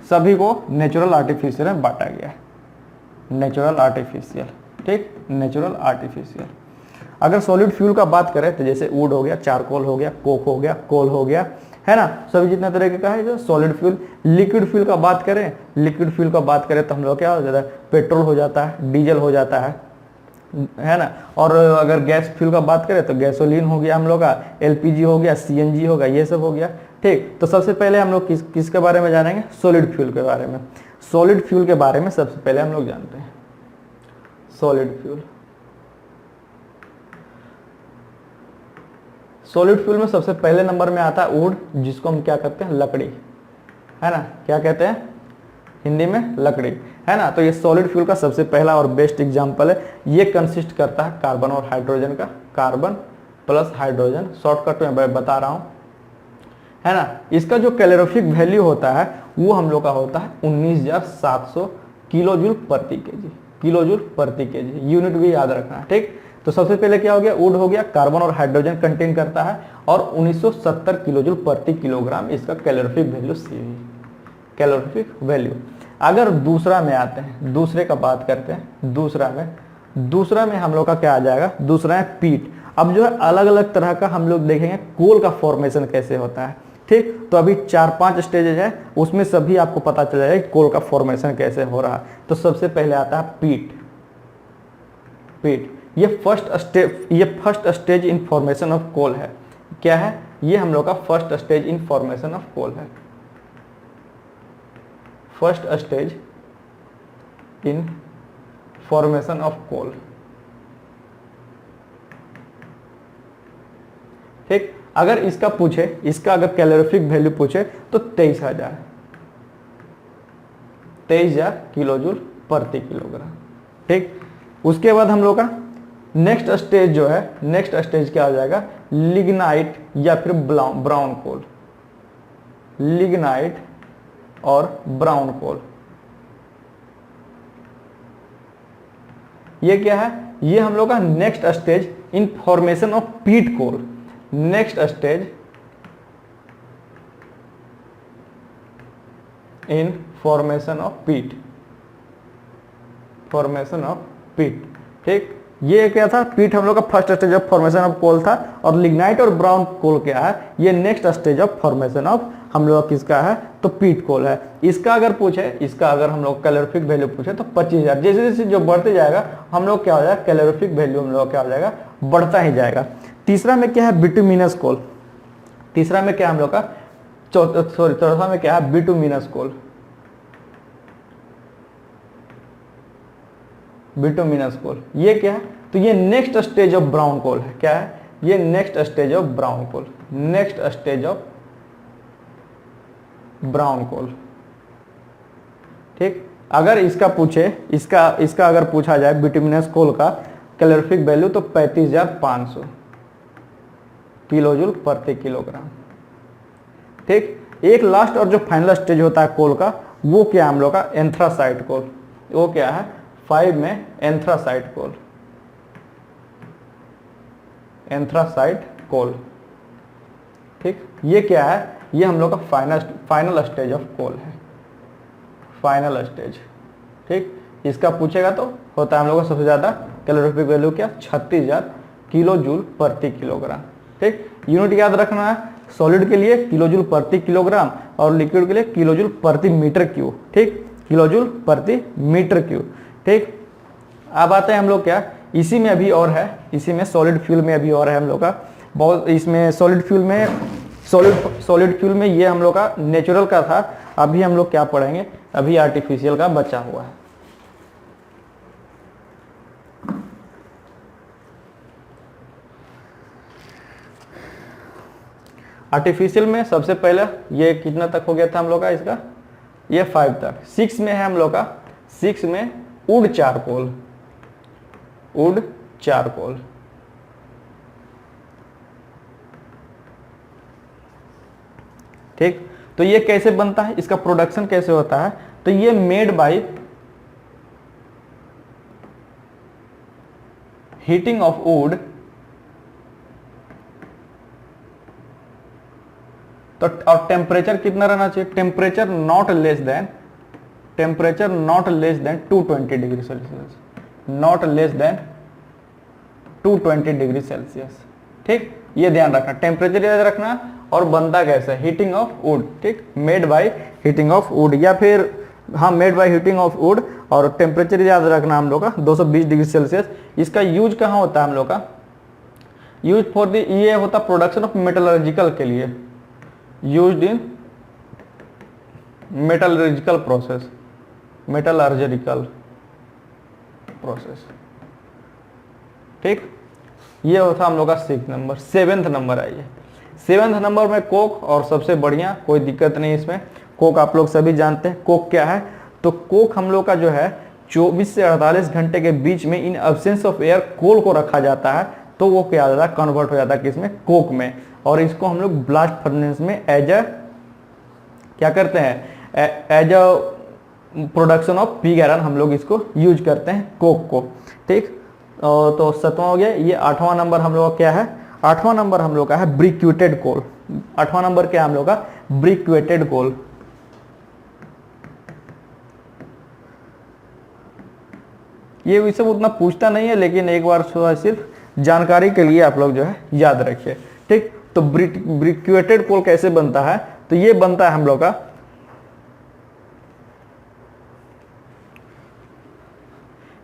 सभी को नेचुरल आर्टिफिशियल में बांटा गया है, नेचुरल आर्टिफिशियल। ठीक, नेचुरल आर्टिफिशियल। अगर सॉलिड फ्यूल का बात करें तो जैसे वुड हो गया, चारकोल हो गया, कोक हो गया, कोल हो गया, है ना, सभी जितना तरह का है जो सॉलिड फ्यूल। लिक्विड फ्यूल का बात करें, लिक्विड फ्यूल का बात करें तो हम लोग क्या हो जाता है? पेट्रोल हो जाता है, डीजल हो जाता है ना। और अगर गैस फ्यूल का बात करें तो गैसोलीन हो गया हम लोग का, एलपीजी हो गया, सीएनजी होगा, ये सब हो गया। ठीक, तो सबसे पहले हम लोग किसके बारे में जानेंगे? सॉलिड फ्यूल के बारे में। सॉलिड फ्यूल के बारे में सबसे पहले हम लोग जानते हैं सॉलिड फ्यूल। सॉलिड फ्यूल में सबसे पहले नंबर में आता है वुड, जिसको हम क्या कहते हैं? लकड़ी, है ना। क्या कहते हैं हिंदी में? लकड़ी, है ना। तो ये सॉलिड फ्यूल का सबसे पहला और बेस्ट एग्जांपल है। ये कंसिस्ट करता है कार्बन और हाइड्रोजन का, कार्बन प्लस हाइड्रोजन, शॉर्टकट में मैं बता रहा हूँ, है ना। इसका जो कैलोरीफिक वैल्यू होता है वो हम लोग का होता है 19,700 किलो जूल प्रति केजी, किलो जूल प्रति केजी, यूनिट भी याद रखना है। ठीक, तो सबसे पहले क्या हो गया? वुड हो गया, कार्बन और हाइड्रोजन कंटेन करता है और 1970 किलो जूल प्रति किलोग्राम इसका calorific value C, calorific value. अगर दूसरा में आते हैं, दूसरे का बात करते हैं, दूसरा में हम लोग का क्या आ जाएगा? दूसरा है पीट। अब जो है अलग अलग तरह का हम लोग देखेंगे कोल का फॉर्मेशन कैसे होता है। ठीक, तो अभी 4-5 स्टेजेज है, उसमें सभी आपको पता चल जाएगा कोल का फॉर्मेशन कैसे हो रहा है। तो सबसे पहले आता है पीट। पीट ये first stage in formation of coal है। क्या है? ये हम लोग का first stage in formation of coal है, first stage in formation of coal. ठीक, अगर इसका पूछे, इसका अगर कैलोरीफिक वैल्यू पूछे तो 23,000 किलो जूल प्रति किलोग्राम। ठीक, उसके बाद हम लोग का नेक्स्ट स्टेज जो है, नेक्स्ट स्टेज क्या हो जाएगा? लिग्नाइट या फिर ब्राउन कोल, लिग्नाइट और ब्राउन कोल। ये क्या है? ये हम लोग का next stage in formation of peat coal, next stage in formation of peat, formation of peat. ठीक, ये क्या था? पीट हम लोग का first stage of formation of coal था, और लिग्नाइट और ब्राउन कोल क्या है? ये next stage of formation of हम लोग किसका है? तो पीट कोल है। इसका अगर पूछे, इसका अगर हम लोग कैलोरीफिक वैल्यू पूछे तो 25,000। जैसे जैसे जो बढ़ते जाएगा हम लोग क्या हो जाएगा? कैलोरीफिक वैल्यू हम लोग क्या हो जाएगा? बढ़ता ही जाएगा। तीसरा में क्या है? बिटुमिनस कोल। तीसरा में क्या हम लोग का? चौथा में क्या है? Bituminous coal, bituminous coal. ये क्या है? तो ये next stage of brown coal है। क्या है? ये next stage of brown coal, next stage of brown coal. ठीक, अगर इसका पूछे, इसका अगर पूछा जाए बिटुमिनस कोल का कैलोरीफिक वैल्यू तो 35,500 किलो जूल प्रति किलोग्राम। ठीक, एक लास्ट और जो फाइनल स्टेज होता है कोल का, वो क्या है हम लोग का एंथ्रासाइट कोल। वो क्या है 5 में एंथ्रासाइट कोल, एंथ्रासाइट कोल। ठीक, ये क्या है, ये हम लोग का फाइनल स्टेज ऑफ कोल है, फाइनल स्टेज। ठीक, इसका पूछेगा तो होता है हम लोग का सबसे ज्यादा कैलोरीफिक वैल्यू क्या 36,000 किलो जूल प्रति किलोग्राम। ठीक, यूनिट याद रखना है, सॉलिड के लिए किलो जूल प्रति किलोग्राम और लिक्विड के लिए किलो जूल प्रति मीटर क्यूब। ठीक, किलो जूल प्रति मीटर क्यूब। ठीक, अब आते हैं हम लोग क्या, इसी में अभी और है, इसी में सॉलिड फ्यूल में अभी और है हम लोग का बहुत, इसमें सॉलिड फ्यूल में ये हम लोग का नेचुरल का था, अभी हम लोग क्या पढ़ेंगे, अभी आर्टिफिशियल का बचा हुआ है। आर्टिफिशियल में सबसे पहले ये कितना तक हो गया था हम लोग का, इसका ये 5 तक। 6 में है हम लोग का, 6 में वुड चारकोल, वुड चारकोल। ठीक, तो ये कैसे बनता है, इसका प्रोडक्शन कैसे होता है, तो ये made by heating of would. तो और टेम्परेचर कितना रहना चाहिए, temperature not less than 220 degree Celsius, not less than 220 degree Celsius. ठीक, ये ध्यान रखना, टेम्परेचर याद रखना और बनता कैसे, हीटिंग ऑफ वुड। ठीक, made by heating of would, या फिर हाँ made by heating of would, और टेम्परेचर याद रखना हम लोग का 220 डिग्री सेल्सियस। इसका यूज कहाँ होता है हम लोग का, यूज फॉर द, ये होता प्रोडक्शन ऑफ मेटलर्जिकल के लिए, used in metallurgical process, metallurgical process. ठीक, ये होता हम लोग का 6 नंबर। 7th नंबर आइए, 7th नंबर में कोक, और सबसे बढ़िया कोई दिक्कत नहीं इसमें, कोक आप लोग सभी जानते हैं। कोक क्या है, तो कोक हम लोग का जो है 24 से 48 घंटे के बीच में इन एब्सेंस ऑफ एयर कोल को रखा जाता है, तो वो क्या हो जाता है, कन्वर्ट हो जाता है किसमें, कोक में। और इसको हम लोग ब्लास्ट फर्नेस में एज अ क्या करते हैं, as a production of pig iron हम लोग इसको यूज करते हैं कोक को। ठीक, तो 7वां हो गया। ये 8वां नंबर हम लोग का क्या है, 8वां नंबर हम लोग का है ब्रिक्यूटेड कोल। 8वां नंबर क्या है हम लोग का, ब्रिक्यूटेड कोल। ये सब उतना पूछता नहीं है, लेकिन एक बार सिर्फ जानकारी के लिए आप लोग जो है याद रखिए। ठीक, तो ब्रिक्यूटेड कोल कैसे बनता है, तो ये बनता है हम लोग का,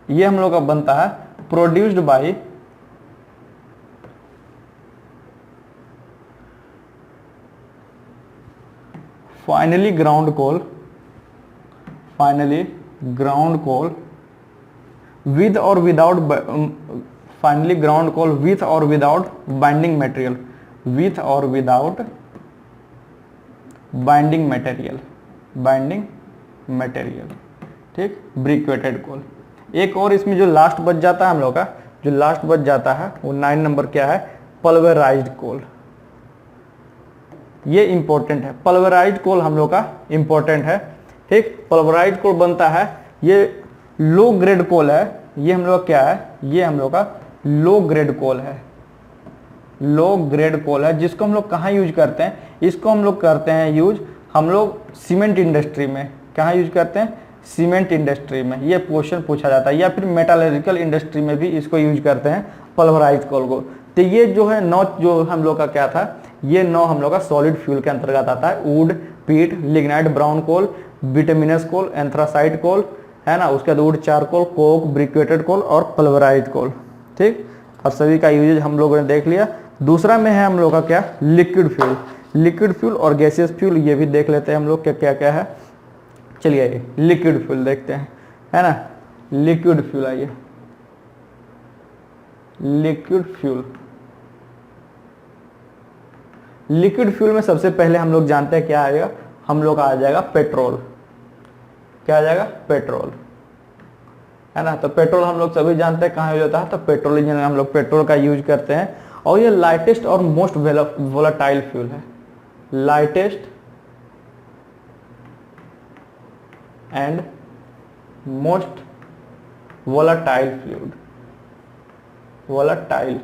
ये हम लोग का बनता है produced by finally ground coal with or without finally ground coal with or without binding material, with or without binding material। ठीक, ब्रिक्यूटेड कोल। एक और इसमें जो लास्ट बच जाता है हम लोग का, जो लास्ट बच जाता है वो 9 नंबर क्या है, पल्वराइज्ड कोल। ये इंपॉर्टेंट है, पल्वराइज्ड कोल हम लोग का इंपॉर्टेंट है। ठीक, पल्वराइज्ड कोल बनता है, ये लो ग्रेड कोल है, ये हम लोग क्या है, ये हम लोग का लो ग्रेड कोल है, लो ग्रेड कोल है, जिसको हम लोग कहाँ यूज करते हैं, इसको हम लोग करते हैं यूज हम लोग सीमेंट इंडस्ट्री में। कहाँ यूज करते हैं, सीमेंट इंडस्ट्री में, ये क्वेश्चन पूछा जाता है, या फिर मेटालर्जिकल इंडस्ट्री में भी इसको यूज करते हैं पल्वराइज्ड कोल को। तो ये जो है 9 जो हम लोग का क्या था, ये 9 हम लोग का सॉलिड फ्यूल के अंतर्गत आता है, वुड, पीट, लिग्नाइट, ब्राउन कोल, बिटुमिनस कोल, एंथ्रासाइट कोल, है ना, उसके बाद वुड चारकोल, कोक, ब्रिक्यूटेड कोल और पल्वराइज्ड कोल। ठीक, और सभी का यूजेज हम लोगों ने देख लिया। दूसरा में है हम लोग का क्या, लिक्विड फ्यूल। लिक्विड फ्यूल और गैसियस फ्यूल, ये भी देख लेते हैं हम लोग क्या क्या क्या है। चलिए आइए लिक्विड फ्यूल देखते हैं, है ना, लिक्विड फ्यूल। आइए लिक्विड फ्यूल, लिक्विड फ्यूल में सबसे पहले हम लोग जानते हैं क्या आएगा, हम लोग आ जाएगा पेट्रोल। क्या आ जाएगा, पेट्रोल, है ना। तो पेट्रोल हम लोग सभी जानते हैं कहाँ यूज होता है, तो पेट्रोल इंजन में हम लोग पेट्रोल का यूज करते हैं। और ये लाइटेस्ट और मोस्ट वोलेटाइल फ्यूल है, lightest and most volatile fluid, volatile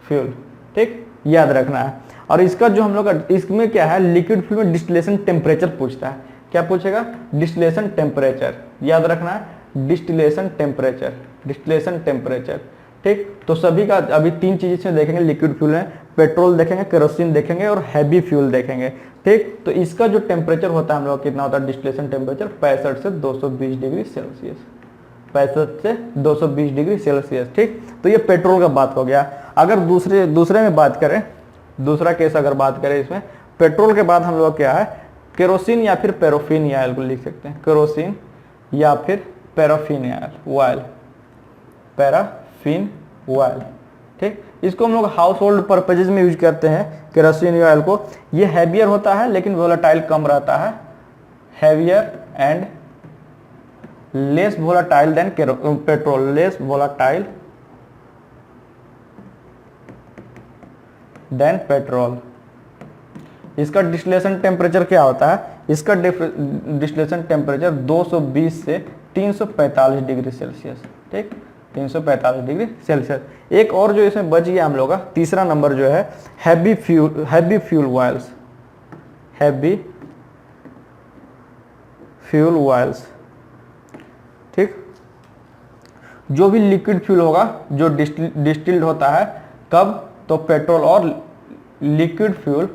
fuel, ठीक, याद रखना है। और इसका जो हम लोग का इसमें क्या है, लिक्विड फ्यूल में डिस्टिलेशन टेम्परेचर पूछता है। क्या पूछेगा? डिस्टिलेशन टेम्परेचर, याद रखना है, डिस्टिलेशन टेम्परेचर, ठीक। तो सभी का अभी 3 चीज इसमें देखेंगे लिक्विड फ्यूल में, पेट्रोल देखेंगे, केरोसिन देखेंगे और हैवी फ्यूल देखेंगे, ठीक। तो इसका जो टेम्परेचर होता है हम लोग कितना होता है, डिस्टिलेशन टेम्परेचर 65 से 220 डिग्री सेल्सियस, 65 से 220 डिग्री सेल्सियस, ठीक। तो ये पेट्रोल का बात हो गया। अगर दूसरे में बात करें, दूसरा केस अगर बात करें इसमें, पेट्रोल के बाद हम लोग क्या है, केरोसिन या फिर पैराफिन ऑयल को लिख सकते हैं, केरोसिन या फिर पैराफिन ऑयल, पैराफिन ऑयल, ठीक। इसको हम लोग हाउस होल्ड पर्पजेज में यूज करते हैं केरोसिन ऑयल को। ये हैवियर होता है लेकिन वोलेटाइल कम रहता है, heavier and less volatile then petrol, less volatile then petrol. इसका डिस्टिलेशन टेम्परेचर क्या होता है, इसका डिस्टिलेशन टेम्परेचर 220 से 345 डिग्री सेल्सियस, ठीक, 345 डिग्री सेल्सियस। एक और जो इसमें बच गया हम लोग का तीसरा नंबर जो है, हैवी फ्यूल ऑयल्स, ठीक। जो भी लिक्विड फ्यूल होगा जो डिस्टिल्ड होता है, कब, तो पेट्रोल और liquid fuel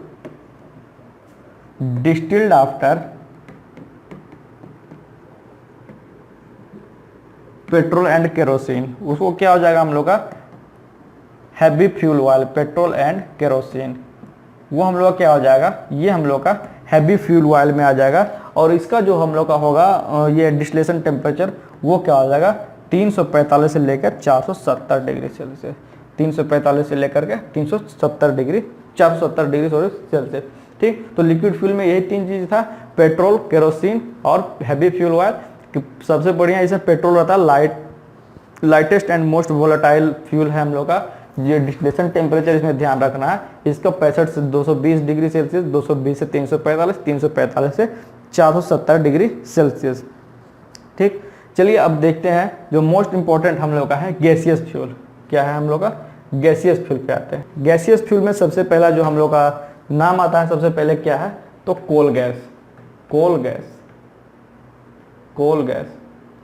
distilled after petrol and kerosene, उसको क्या हो जाएगा हम लोग का, heavy fuel oil, petrol and kerosene, वो हम लोग का क्या हो जाएगा, ये हम लोग का हैवी फ्यूल ऑयल में आ जाएगा। और इसका जो हम लोग का होगा ये डिस्टिलेशन टेम्परेचर वो क्या हो जाएगा, 345 से लेकर 470 डिग्री सेल्सियस, 345 से लेकर के 470 डिग्री सेल्सियस, ठीक। तो लिक्विड फ्यूल में यही 3 चीज था, पेट्रोल, केरोसिन और हैवी फ्यूल ऑयल। सबसे बढ़िया इसमें पेट्रोल रहता है, lightest and most volatile fuel है हम लोग का। ये डिस्टिलेशन टेम्परेचर इसमें ध्यान रखना है, इसका 65 से 220 डिग्री सेल्सियस, 220 से 345, 345 से 470 डिग्री सेल्सियस, ठीक। चलिए अब देखते हैं जो मोस्ट इंपॉर्टेंट हम लोग का है गैसियस फ्यूल। क्या है हम लोग का, गैसियस फ्यूल पे आते हैं। गैसियस फ्यूल में सबसे पहला जो हम लोग का नाम आता है सबसे पहले क्या है, तो कोल गैस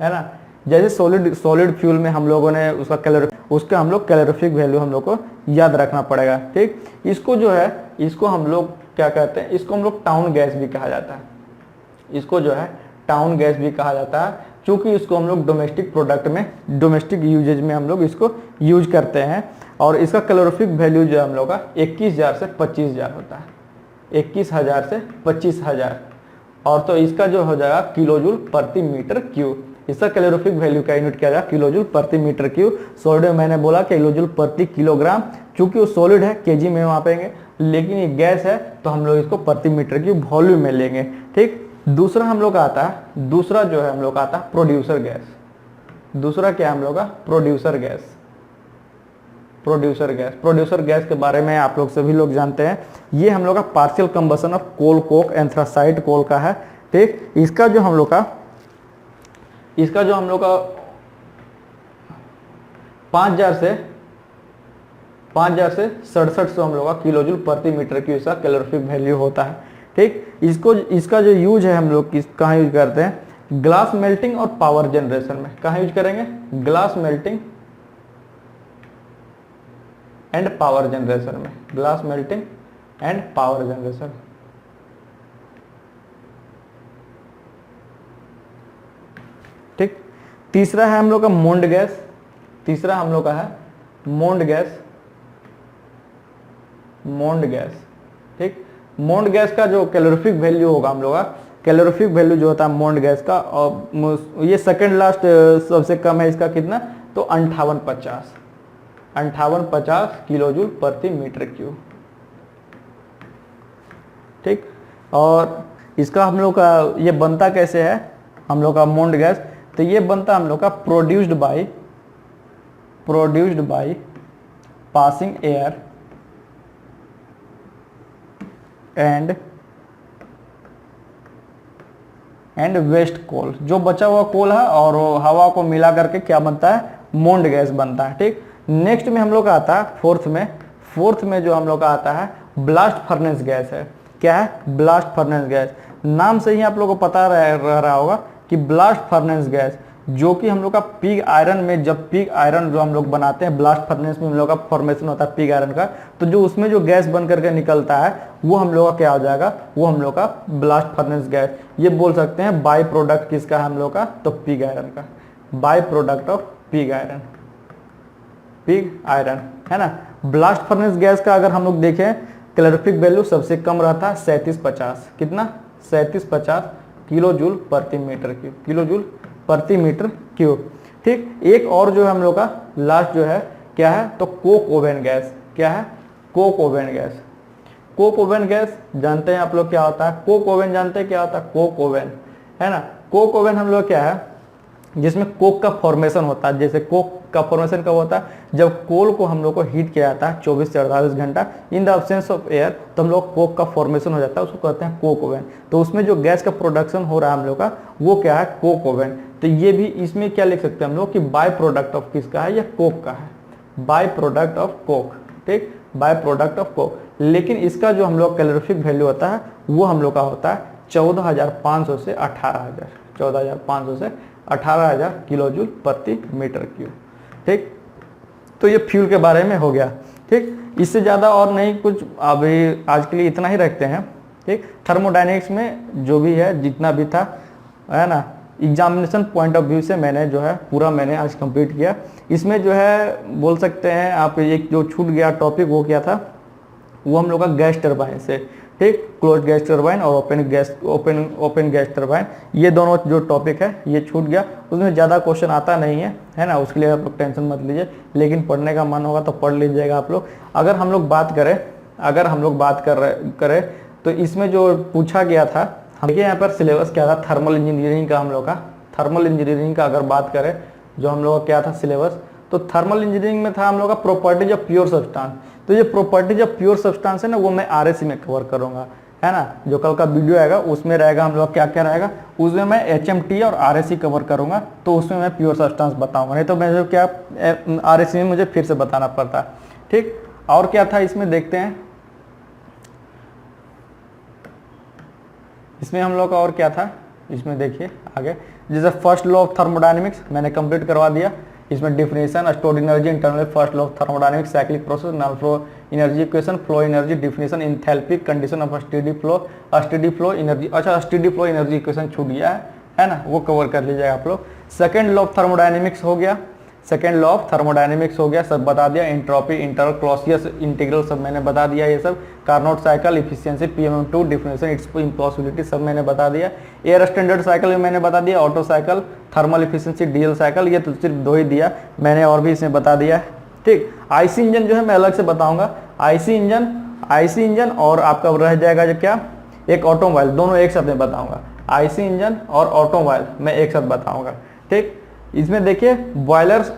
है ना। जैसे सॉलिड फ्यूल में हम लोगों ने उसका हम लोग कैलोरीफिक वैल्यू हम लोग को याद रखना पड़ेगा, ठीक। इसको जो है, इसको हम लोग क्या कहते हैं, इसको हम लोग टाउन गैस भी कहा जाता है, इसको जो है टाउन गैस भी कहा जाता है, क्योंकि इसको हम लोग डोमेस्टिक प्रोडक्ट में, डोमेस्टिक यूजेज में हम लोग इसको यूज करते हैं। और इसका कैलोरीफिक वैल्यू जो है हम लोग का 21,000 से 25,000 होता है, 21,000 से 25,000। और तो इसका जो हो जाएगा किलोजूल प्रति मीटर क्यूब, इसका कैलोरीफिक वैल्यू का यूनिट क्या जाएगा, किलोजूल प्रति मीटर क्यूब। सॉलिड में मैंने बोला किलोजूल प्रति किलोग्राम, क्योंकि वो सॉलिड है केजी में मापेंगे, लेकिन ये गैस है तो हम लोग इसको प्रति मीटर क्यूब वॉल्यूम में लेंगे, ठीक। दूसरा हम लोग आता है, दूसरा जो है हम लोग आता है प्रोड्यूसर गैस। दूसरा क्या है हम लोग का, प्रोड्यूसर गैस के बारे में आप लोग सभी लोग जानते हैं। ये हम लोग का partial combustion of coal coke anthracite coal का है, ठीक। इसका जो हम लोग का 5,000 से 6700 हम लोग का किलोजूल प्रति मीटर की इसका कैलोरीफिक वैल्यू होता है, ठीक। इसका जो यूज है हम लोग कहाँ यूज करते हैं, ग्लास मेल्टिंग और पावर जनरेशन में। कहाँ यूज करेंगे, glass melting and power generation में, glass melting and power generation, ठीक। तीसरा है हम लोग का मोंड गैस, तीसरा हम लोग का है मोंड गैस, ठीक। मोंड गैस का जो कैलोरीफिक वैल्यू होगा हम लोग का, कैलोरीफिक वैल्यू जो होता है मोंड गैस का, और ये सेकंड लास्ट सबसे कम है इसका कितना, तो 5850 किलोजूल प्रति मीटर क्यूब, ठीक। और इसका हम लोग का ये बनता कैसे है हम लोग का मोंड गैस, तो ये बनता हम लोग का produced by passing air and waste coal, जो बचा हुआ कोल है और हवा को मिला करके क्या बनता है, मोन्ड गैस बनता है। ठीक, नेक्स्ट में हम लोग का आता है फोर्थ में जो हम लोग का आता है ब्लास्ट फर्नेस गैस है। क्या है, ब्लास्ट फर्नेस गैस। नाम से ही आप लोगों को पता रह रहा होगा कि ब्लास्ट फर्नेस गैस, जो कि हम लोग का पिग आयरन में, जब पिग आयरन जो हम लोग बनाते हैं ब्लास्ट फर्नेस में हम लोग का फॉर्मेशन होता है पिग आयरन का, तो जो उसमें जो गैस बन करके निकलता है वो हम लोग का क्या हो जाएगा, वो हम लोग का ब्लास्ट फर्नेस गैस। ये बोल सकते हैं बाई प्रोडक्ट किसका है हम लोग का, तो पिग आयरन का, by product of pig iron है ना। ब्लास्ट फर्नेस गैस का अगर हम लोग देखें कैलोरीफिक वैल्यू सबसे कम रहता है 3750, कितना, 3750 किलो जूल प्रति मीटर क्यूब, किलो जूल प्रति मीटर क्यूब। ठीक, एक और जो है हम लोग का लास्ट जो है क्या है, तो कोक ओवन गैस। क्या है, Coke oven gas. Coke oven gas जानते हैं आप लोग क्या होता है, कोक ओवन जानते हैं क्या होता है, कोक ओवन है ना। कोक ओवन हम लोग क्या है, जिसमें कोक का फॉर्मेशन होता है। जैसे कोक का फॉर्मेशन कब होता है, जब कोल को हम लोग को हीट किया जाता है 24 से 48 घंटा in the absence of air, तो हम लोग कोक का फॉर्मेशन हो जाता है, उसको कहते हैं कोक ओवन। तो उसमें जो गैस का प्रोडक्शन हो रहा है हम लोग का, वो क्या है, कोक ओवन। तो ये भी इसमें क्या लिख सकते हैं हम लोग कि बाय प्रोडक्ट ऑफ किसका है, या कोक का है, बाय प्रोडक्ट ऑफ कोक। ठीक, बाय प्रोडक्ट ऑफ कोक। लेकिन इसका जो हम लोग कैलोरीफिक वैल्यू होता है वो हम लोग का होता है 14,500 से 18,000, 14,500 से 18,000 किलो जूल प्रति मीटर क्यूब। ठीक, तो ये फ्यूल के बारे में हो गया। ठीक, इससे ज़्यादा और नहीं कुछ, अभी आज के लिए इतना ही रखते हैं। ठीक, थर्मोडायनेमिक्स में जो भी है जितना भी था, है ना, एग्जामिनेशन पॉइंट ऑफ व्यू से मैंने जो है पूरा मैंने आज कंप्लीट किया। इसमें जो है बोल सकते हैं आप, एक जो छूट गया टॉपिक वो क्या था, वो हम लोग का गैस टरबाइन से। ठीक, क्लोज गैस टरबाइन और ओपन गैस टरबाइन, ये दोनों जो टॉपिक है ये छूट गया। उसमें ज़्यादा क्वेश्चन आता नहीं है ना, उसके लिए आप लोग टेंशन मत लीजिए, लेकिन पढ़ने का मन होगा तो पढ़ लीजिएगा आप लोग। अगर हम लोग बात करें तो इसमें जो पूछा गया था, देखिए यहाँ पर सिलेबस क्या था, थर्मल इंजीनियरिंग का हम लोग का, थर्मल इंजीनियरिंग का अगर बात करें जो हम लोग का क्या था सिलेबस, तो थर्मल इंजीनियरिंग में था हम लोग का प्रॉपर्टीज ऑफ प्योर सब्सटेंस। तो ये प्रॉपर्टीज ऑफ प्योर सब्सटेंस है ना, वो मैं आरएसी में कवर करूंगा, है ना। जो कल का वीडियो आएगा उसमें रहेगा हम लोग क्या क्या रहेगा, उसमें मैं एचएमटी और आरएसी कवर करूंगा, तो उसमें मैं प्योर सब्सटेंस बताऊंगा। नहीं तो मैं जो क्या आरएसी में मुझे फिर से बताना पड़ता है। ठीक, और क्या था इसमें देखते हैं, इसमें हम लोग का और क्या था, इसमें देखिए आगे, जैसे फर्स्ट लॉ ऑफ थर्मोडायनेमिक्स मैंने कंप्लीट करवा दिया। इसमें definition, stored energy, internal first law of thermodynamics, cyclic process, null flow energy equation, flow energy definition, enthalpy condition of steady flow energy. अच्छा, स्टेडी फ्लो एनर्जी इक्वेशन छूट गया है ना, वो कवर कर लीजिएगा आप लोग। सेकंड लॉ ऑफ थर्मोडायनेमिक्स हो गया, सेकेंड लॉ ऑफ थर्मोडायनेमिक्स हो गया, सब बता दिया। एंट्रोपी, इंटरल, क्लॉसियस इंटीग्रल सब मैंने बता दिया। ये सब Carnot cycle, efficiency, PMM two definition, its impossibility सब मैंने बता दिया। एयर स्टैंडर्ड साइकिल में मैंने बता दिया, auto cycle, thermal efficiency, DL cycle, ये तो सिर्फ दो ही दिया मैंने, और भी इसमें बता दिया। ठीक, आईसी इंजन जो है मैं अलग से बताऊंगा। आईसी इंजन और आपका रह जाएगा जो क्या, एक ऑटोमोबाइल, दोनों एक साथ में बताऊंगा। आईसी इंजन और ऑटोमोबाइल मैं एक साथ बताऊंगा। ठीक, इसमें देखिए बॉयलर्स,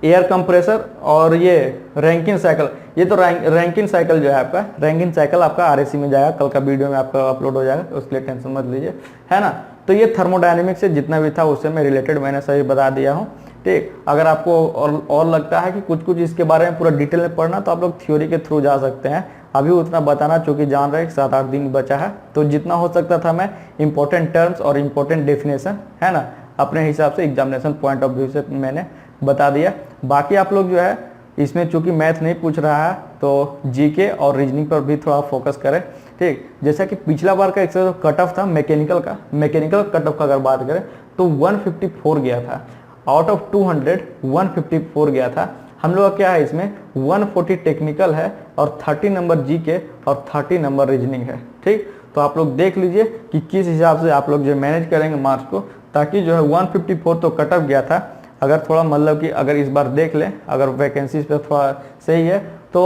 एयर कंप्रेसर और ये रैंकिन साइकिल, ये तो रैंकिन साइकिल जो है आपका, रैंकिन साइकिल आपका आरएसी में जाएगा, कल का वीडियो में आपका अपलोड हो जाएगा, उसके लिए टेंशन मत लीजिए, है ना। तो ये थर्मोडायनेमिक्स से जितना भी था उससे मैं रिलेटेड मैंने सही बता दिया हूँ। ठीक, अगर आपको और लगता है कि कुछ इसके बारे में पूरा डिटेल में पढ़ना, तो आप लोग थ्योरी के थ्रू जा सकते हैं। अभी उतना बताना चूंकि जान रहे 7-8 दिन बचा है, तो जितना हो सकता था मैं इंपॉर्टेंट टर्म्स और इम्पोर्टेंट डेफिनेशन, है ना, अपने हिसाब से एग्जामिनेशन पॉइंट ऑफ व्यू से मैंने बता दिया। बाकी आप लोग जो है इसमें चूंकि मैथ नहीं पूछ रहा है, तो जीके और रीजनिंग पर भी थोड़ा फोकस करें। ठीक, जैसा कि पिछला बार का एक कट ऑफ था मैकेनिकल कट ऑफ का अगर बात करें तो 154 गया था, आउट ऑफ 200 154 गया था। हम लोग का क्या है इसमें 140 टेक्निकल है और 30 नंबर जीके और 30 नंबर रीजनिंग है। ठीक, तो आप लोग देख लीजिए कि किस हिसाब से आप लोग जो मैनेज करेंगे मार्क्स को, ताकि जो है 154 तो कट ऑफ गया था। अगर थोड़ा मतलब कि अगर इस बार देख लें, अगर वैकेंसीज पे थोड़ा सही है तो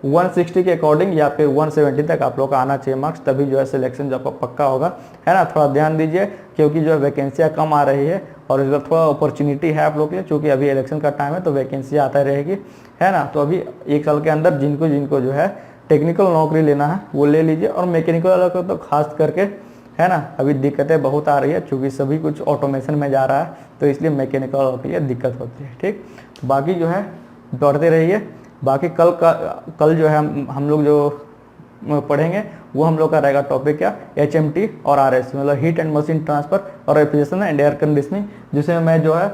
160 के अकॉर्डिंग या फिर 170 तक आप लोग का आना चाहिए मार्क्स, तभी जो है सिलेक्शन जब पक्का होगा, है ना। थोड़ा ध्यान दीजिए क्योंकि जो है वैकेंसियाँ कम आ रही है और इस बार थोड़ा अपॉर्चुनिटी है आप लोग के लिए, चूँकि अभी इलेक्शन का टाइम है तो वैकेंसी आता रहेगी, है ना। तो अभी 1 साल के अंदर जिनको जो है टेक्निकल नौकरी लेना है वो ले लीजिए, और मैकेनिकल वाला को तो खास करके है ना। अभी दिक्कतें बहुत आ रही है क्योंकि सभी कुछ ऑटोमेशन में जा रहा है, तो इसलिए मैकेनिकल के लिए दिक्कत होती है। ठीक, तो बाकी जो है दौड़ते रहिए। बाकी कल जो है हम लोग जो पढ़ेंगे वो हम लोग का रहेगा टॉपिक क्या, HMT और RSC, मतलब हीट एंड मशीन ट्रांसफर और रेफ्रिजरेशन एंड एयर कंडीशनिंग, जिसमें मैं जो है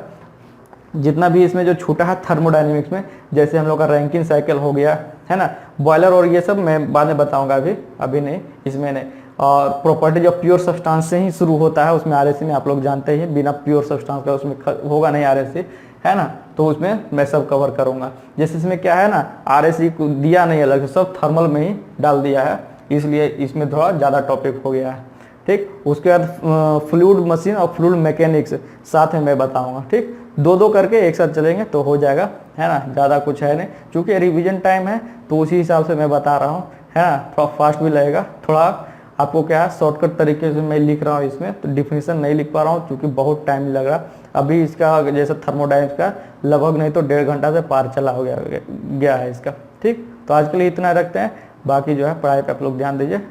जितना भी इसमें जो छूटा है थर्मोडायनेमिक्स में, जैसे हम लोग का रैंकिन साइकिल हो गया, है ना, बॉयलर और ये सब मैं बाद में बताऊंगा, अभी नहीं, इसमें नहीं। और प्रॉपर्टीज ऑफ प्योर सब्सटेंस से ही शुरू होता है उसमें RSC में, आप लोग जानते ही, बिना प्योर सब्सटेंस का उसमें होगा नहीं RSC, है ना। तो उसमें मैं सब कवर करूंगा। जैसे इसमें क्या है ना, RSC को दिया नहीं अलग से, सब थर्मल में ही डाल दिया है, इसलिए इसमें थोड़ा ज़्यादा टॉपिक हो गया है। ठीक, उसके बाद फ्लूइड मशीन और फ्लूइड मैकेनिक्स साथ में मैं बताऊंगा। ठीक, दो दो करके एक साथ चलेंगे तो हो जाएगा, है ना, ज़्यादा कुछ है नहीं, क्योंकि रिवीजन टाइम है तो उसी हिसाब से मैं बता रहा हूँ, है ना। थोड़ा फास्ट भी लगेगा, थोड़ा आपको क्या है शॉर्टकट तरीके से मैं लिख रहा हूँ इसमें, तो डिफिनीशन नहीं लिख पा रहा हूँ क्योंकि बहुत टाइम लग रहा। अभी इसका जैसे थर्मोडाइनमिक्स का लगभग नहीं तो 1.5 घंटा से पार चला हो गया है इसका। ठीक, तो आज के लिए इतना रखते हैं, बाकी जो है पढ़ाई पे आप लोग ध्यान दीजिए।